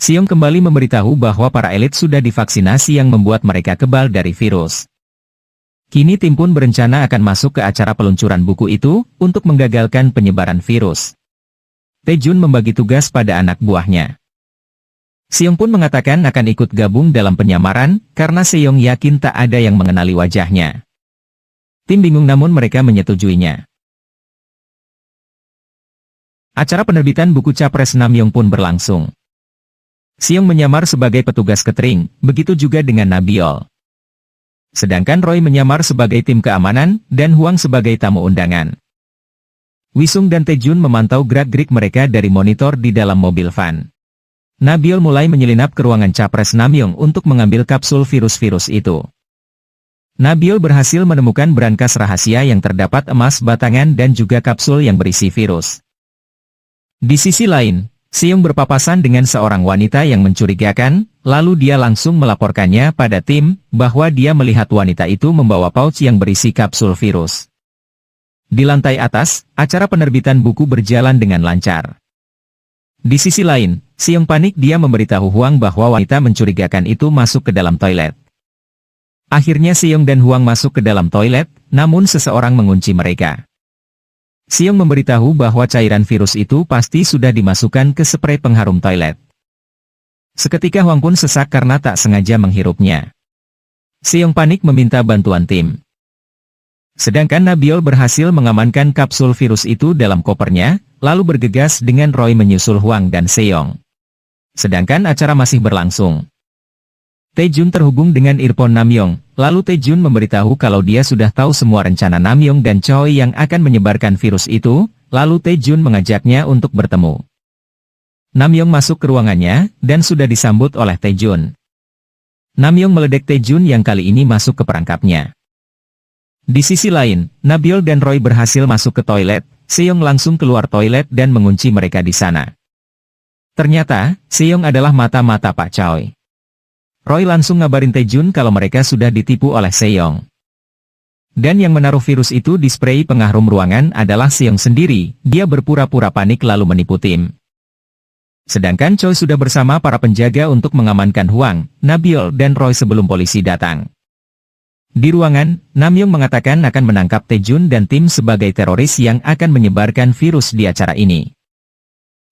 Seong kembali memberitahu bahwa para elit sudah divaksinasi yang membuat mereka kebal dari virus. Kini tim pun berencana akan masuk ke acara peluncuran buku itu, untuk menggagalkan penyebaran virus. Taejun membagi tugas pada anak buahnya. Seong pun mengatakan akan ikut gabung dalam penyamaran, karena Seong yakin tak ada yang mengenali wajahnya. Tim bingung namun mereka menyetujuinya. Acara penerbitan buku Capres Namyong pun berlangsung. Seong menyamar sebagai petugas catering, begitu juga dengan Nabiol. Sedangkan Roy menyamar sebagai tim keamanan, dan Huang sebagai tamu undangan. Wisung dan Taejun memantau gerak-gerik mereka dari monitor di dalam mobil van. Nabiol mulai menyelinap ke ruangan Capres Namyong untuk mengambil kapsul virus-virus itu. Nabiol berhasil menemukan brankas rahasia yang terdapat emas batangan dan juga kapsul yang berisi virus. Di sisi lain, Seong berpapasan dengan seorang wanita yang mencurigakan, lalu dia langsung melaporkannya pada tim, bahwa dia melihat wanita itu membawa pouch yang berisi kapsul virus. Di lantai atas, acara penerbitan buku berjalan dengan lancar. Di sisi lain, Seong panik dia memberitahu Huang bahwa wanita mencurigakan itu masuk ke dalam toilet. Akhirnya Seong dan Huang masuk ke dalam toilet, namun seseorang mengunci mereka. Seong memberitahu bahwa cairan virus itu pasti sudah dimasukkan ke spray pengharum toilet. Seketika Huang pun sesak karena tak sengaja menghirupnya. Seong panik meminta bantuan tim. Sedangkan Nabiol berhasil mengamankan kapsul virus itu dalam kopernya, lalu bergegas dengan Roy menyusul Huang dan Seong. Sedangkan acara masih berlangsung. Taejun terhubung dengan earphone Namyong, lalu Taejun memberitahu kalau dia sudah tahu semua rencana Namyong dan Choi yang akan menyebarkan virus itu, lalu Taejun mengajaknya untuk bertemu. Namyong masuk ke ruangannya, dan sudah disambut oleh Taejun. Namyong meledek Taejun yang kali ini masuk ke perangkapnya. Di sisi lain, Nabiol dan Roy berhasil masuk ke toilet, Seong langsung keluar toilet dan mengunci mereka di sana. Ternyata, Seong adalah mata-mata Pak Choi. Roy langsung ngabarin Taejun kalau mereka sudah ditipu oleh Seong. Dan yang menaruh virus itu di spray pengharum ruangan adalah Seong sendiri, dia berpura-pura panik lalu menipu tim. Sedangkan Choi sudah bersama para penjaga untuk mengamankan Huang, Nabiol dan Roy sebelum polisi datang. Di ruangan, Namyong mengatakan akan menangkap Taejun dan tim sebagai teroris yang akan menyebarkan virus di acara ini.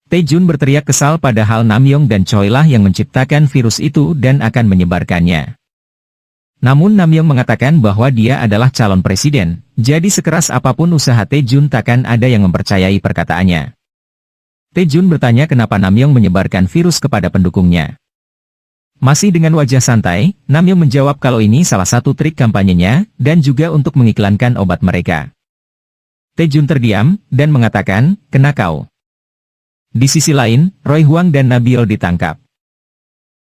Taejun berteriak kesal padahal Namyong dan Choi lah yang menciptakan virus itu dan akan menyebarkannya. Namun Namyong mengatakan bahwa dia adalah calon presiden, jadi sekeras apapun usaha Taejun takkan ada yang mempercayai perkataannya. Taejun bertanya kenapa Namyong menyebarkan virus kepada pendukungnya. Masih dengan wajah santai, Namyong menjawab kalau ini salah satu trik kampanyenya, dan juga untuk mengiklankan obat mereka. Taejun terdiam, dan mengatakan, kena kau. Di sisi lain, Roy Huang dan Nabiol ditangkap.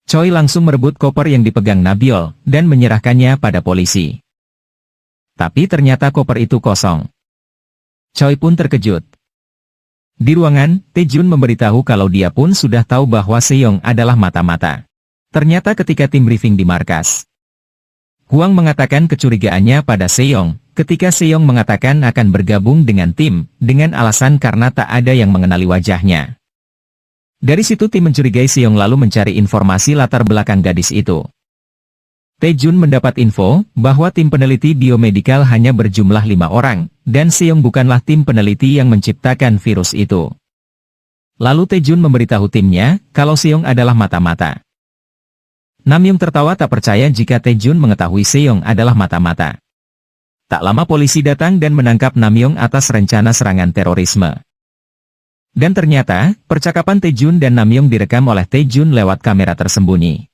Choi langsung merebut koper yang dipegang Nabiol, dan menyerahkannya pada polisi. Tapi ternyata koper itu kosong. Choi pun terkejut. Di ruangan, Taejun memberitahu kalau dia pun sudah tahu bahwa Seong adalah mata-mata. Ternyata ketika tim briefing di markas, Huang mengatakan kecurigaannya pada Seong, ketika Seong mengatakan akan bergabung dengan tim, dengan alasan karena tak ada yang mengenali wajahnya. Dari situ tim mencurigai Seong lalu mencari informasi latar belakang gadis itu. Taejun mendapat info bahwa tim peneliti biomedikal hanya berjumlah 5 orang, dan Seong bukanlah tim peneliti yang menciptakan virus itu. Lalu Taejun memberitahu timnya kalau Seong adalah mata-mata. Namyoong tertawa tak percaya jika Taejun mengetahui Seong adalah mata-mata. Tak lama polisi datang dan menangkap Namyoong atas rencana serangan terorisme. Dan ternyata, percakapan Taejun dan Namyoong direkam oleh Taejun lewat kamera tersembunyi.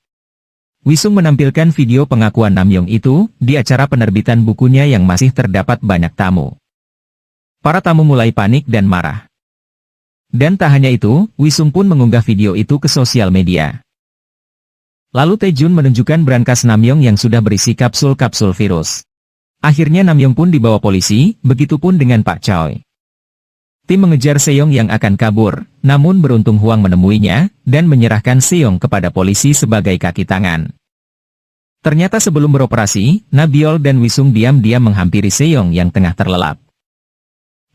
Wisung menampilkan video pengakuan Namyoong itu di acara penerbitan bukunya yang masih terdapat banyak tamu. Para tamu mulai panik dan marah. Dan tak hanya itu, Wisung pun mengunggah video itu ke sosial media. Lalu Taejun menunjukkan brankas Namyoong yang sudah berisi kapsul-kapsul virus. Akhirnya Namyoong pun dibawa polisi, begitupun dengan Pak Choi. Tim mengejar Seong yang akan kabur, namun beruntung Huang menemuinya, dan menyerahkan Seong kepada polisi sebagai kaki tangan. Ternyata sebelum beroperasi, Nabiol dan Wisung diam-diam menghampiri Seong yang tengah terlelap.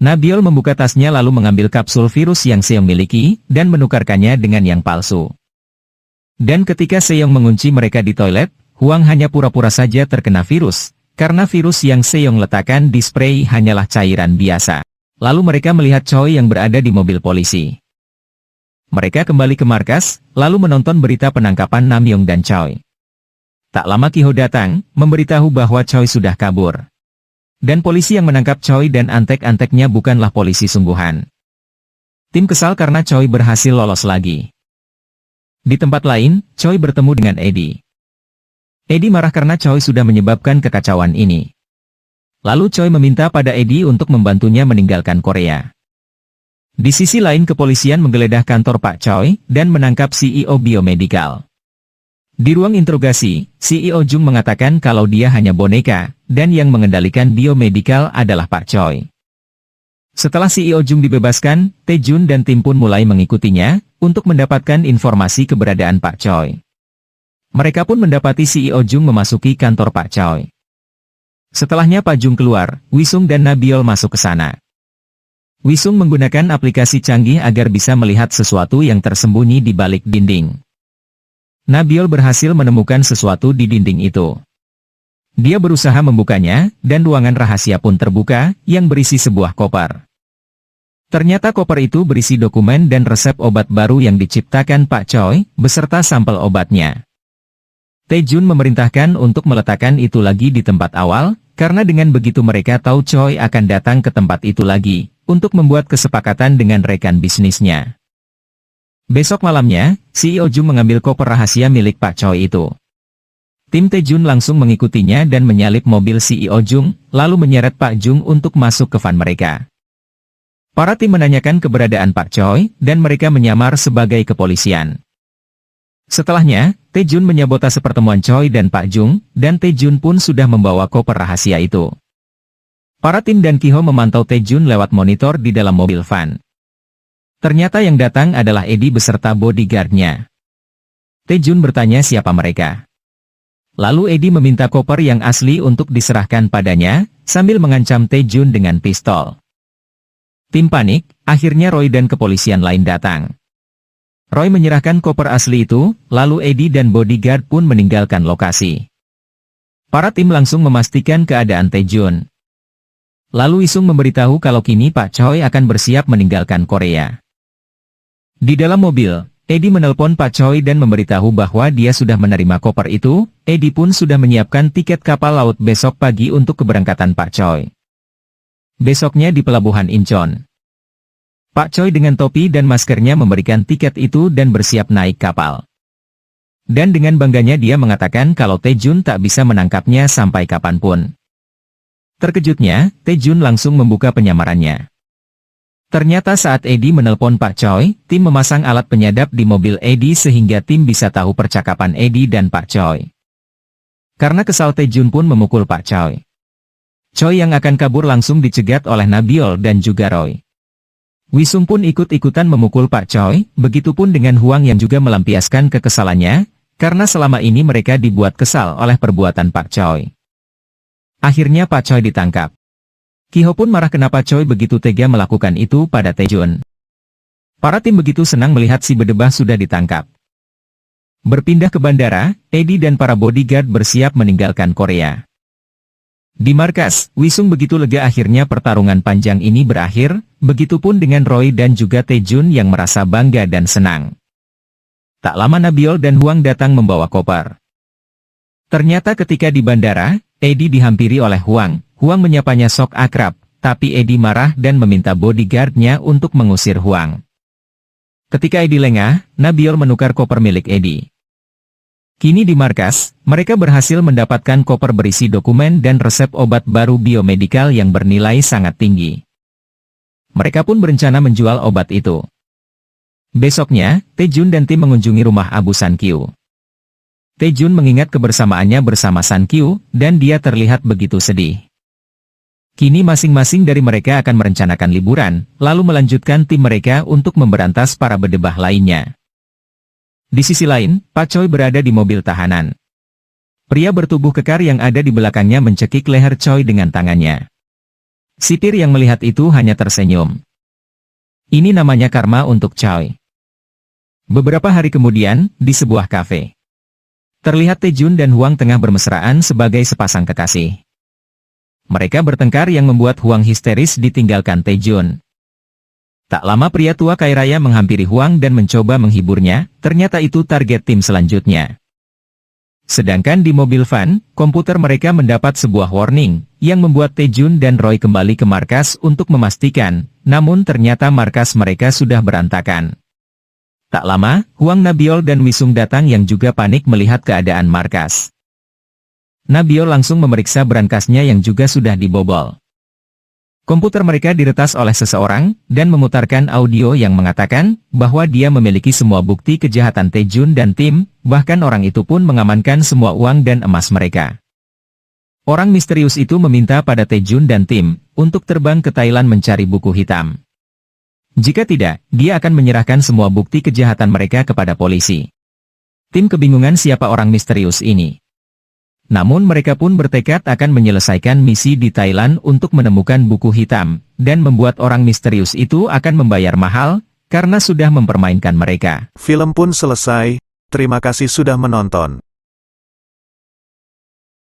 Nabiol membuka tasnya lalu mengambil kapsul virus yang Seong miliki, dan menukarkannya dengan yang palsu. Dan ketika Seong mengunci mereka di toilet, Huang hanya pura-pura saja terkena virus, karena virus yang Seong letakkan di spray hanyalah cairan biasa. Lalu mereka melihat Choi yang berada di mobil polisi. Mereka kembali ke markas, lalu menonton berita penangkapan Namyoong dan Choi. Tak lama Kiho datang, memberitahu bahwa Choi sudah kabur. Dan polisi yang menangkap Choi dan antek-anteknya bukanlah polisi sungguhan. Tim kesal karena Choi berhasil lolos lagi. Di tempat lain, Choi bertemu dengan Eddie. Eddie marah karena Choi sudah menyebabkan kekacauan ini. Lalu Choi meminta pada Eddie untuk membantunya meninggalkan Korea. Di sisi lain kepolisian menggeledah kantor Pak Choi dan menangkap CEO biomedikal. Di ruang interogasi, CEO Jung mengatakan kalau dia hanya boneka, dan yang mengendalikan biomedikal adalah Pak Choi. Setelah CEO Jung dibebaskan, Taejun dan tim pun mulai mengikutinya, untuk mendapatkan informasi keberadaan Pak Choi. Mereka pun mendapati CEO Jung memasuki kantor Pak Choi. Setelahnya Pak Jung keluar, Wisung dan Nabiol masuk ke sana. Wisung menggunakan aplikasi canggih agar bisa melihat sesuatu yang tersembunyi di balik dinding. Nabiol berhasil menemukan sesuatu di dinding itu. Dia berusaha membukanya, dan ruangan rahasia pun terbuka, yang berisi sebuah koper. Ternyata koper itu berisi dokumen dan resep obat baru yang diciptakan Pak Choi, beserta sampel obatnya. Taejun memerintahkan untuk meletakkan itu lagi di tempat awal, karena dengan begitu mereka tahu Choi akan datang ke tempat itu lagi, untuk membuat kesepakatan dengan rekan bisnisnya. Besok malamnya, CEO Jung mengambil koper rahasia milik Pak Choi itu. Tim Taejun langsung mengikutinya dan menyalip mobil CEO Jung, lalu menyeret Pak Jung untuk masuk ke van mereka. Para tim menanyakan keberadaan Pak Choi, dan mereka menyamar sebagai kepolisian. Setelahnya, Taejun menyabotase pertemuan Choi dan Pak Jung, dan Taejun pun sudah membawa koper rahasia itu. Para tim dan Kiho memantau Taejun lewat monitor di dalam mobil van. Ternyata yang datang adalah Eddie beserta bodyguard-nya. Taejun bertanya siapa mereka. Lalu Eddie meminta koper yang asli untuk diserahkan padanya, sambil mengancam Taejun dengan pistol. Tim panik, akhirnya Roy dan kepolisian lain datang. Roy menyerahkan koper asli itu, lalu Eddie dan bodyguard pun meninggalkan lokasi. Para tim langsung memastikan keadaan Taejun. Lalu Isung memberitahu kalau kini Pak Choi akan bersiap meninggalkan Korea. Di dalam mobil, Eddie menelpon Pak Choi dan memberitahu bahwa dia sudah menerima koper itu. Eddie pun sudah menyiapkan tiket kapal laut besok pagi untuk keberangkatan Pak Choi. Besoknya di pelabuhan Incheon. Pak Choi dengan topi dan maskernya memberikan tiket itu dan bersiap naik kapal. Dan dengan bangganya dia mengatakan kalau Taejun tak bisa menangkapnya sampai kapanpun. Terkejutnya, Taejun langsung membuka penyamarannya. Ternyata saat Eddie menelpon Pak Choi, tim memasang alat penyadap di mobil Eddie sehingga tim bisa tahu percakapan Eddie dan Pak Choi. Karena kesal Taejun pun memukul Pak Choi. Choi yang akan kabur langsung dicegat oleh Nabiol dan juga Roy. Wisung pun ikut-ikutan memukul Pak Choi, begitupun dengan Huang yang juga melampiaskan kekesalannya, karena selama ini mereka dibuat kesal oleh perbuatan Pak Choi. Akhirnya Pak Choi ditangkap. Kiho pun marah kenapa Choi begitu tega melakukan itu pada Taejun. Para tim begitu senang melihat si berdebah sudah ditangkap. Berpindah ke bandara, Eddie dan para bodyguard bersiap meninggalkan Korea. Di markas, Wisung begitu lega akhirnya pertarungan panjang ini berakhir, begitupun dengan Roy dan juga Taejun yang merasa bangga dan senang. Tak lama Nabiol dan Hwang datang membawa koper. Ternyata ketika di bandara, Eddie dihampiri oleh Hwang. Hwang menyapanya sok akrab, tapi Eddie marah dan meminta bodyguardnya untuk mengusir Hwang. Ketika Eddie lengah, Nabiol menukar koper milik Eddie. Kini di markas, mereka berhasil mendapatkan koper berisi dokumen dan resep obat baru biomedikal yang bernilai sangat tinggi. Mereka pun berencana menjual obat itu. Besoknya, Taejun dan tim mengunjungi rumah Abu San-kyu. Taejun mengingat kebersamaannya bersama San-kyu, dan dia terlihat begitu sedih. Kini masing-masing dari mereka akan merencanakan liburan, lalu melanjutkan tim mereka untuk memberantas para bedebah lainnya. Di sisi lain, Pak Choi berada di mobil tahanan. Pria bertubuh kekar yang ada di belakangnya mencekik leher Choi dengan tangannya. Sipir yang melihat itu hanya tersenyum. Ini namanya karma untuk Choi. Beberapa hari kemudian, di sebuah kafe, terlihat Taejun dan Hwang tengah bermesraan sebagai sepasang kekasih. Mereka bertengkar yang membuat Hwang histeris ditinggalkan Taejun. Tak lama pria tua kaya raya menghampiri Hwang dan mencoba menghiburnya, ternyata itu target tim selanjutnya. Sedangkan di mobil van, komputer mereka mendapat sebuah warning, yang membuat Taejun dan Roy kembali ke markas untuk memastikan, namun ternyata markas mereka sudah berantakan. Tak lama, Hwang, Nabiol dan Wisung datang yang juga panik melihat keadaan markas. Nabiol langsung memeriksa berangkasnya yang juga sudah dibobol. Komputer mereka diretas oleh seseorang, dan memutarkan audio yang mengatakan, bahwa dia memiliki semua bukti kejahatan Taejun dan tim, bahkan orang itu pun mengamankan semua uang dan emas mereka. Orang misterius itu meminta pada Taejun dan tim, untuk terbang ke Thailand mencari buku hitam. Jika tidak, dia akan menyerahkan semua bukti kejahatan mereka kepada polisi. Tim kebingungan siapa orang misterius ini. Namun mereka pun bertekad akan menyelesaikan misi di Thailand untuk menemukan buku hitam, dan membuat orang misterius itu akan membayar mahal, karena sudah mempermainkan mereka. Film pun selesai, terima kasih sudah menonton.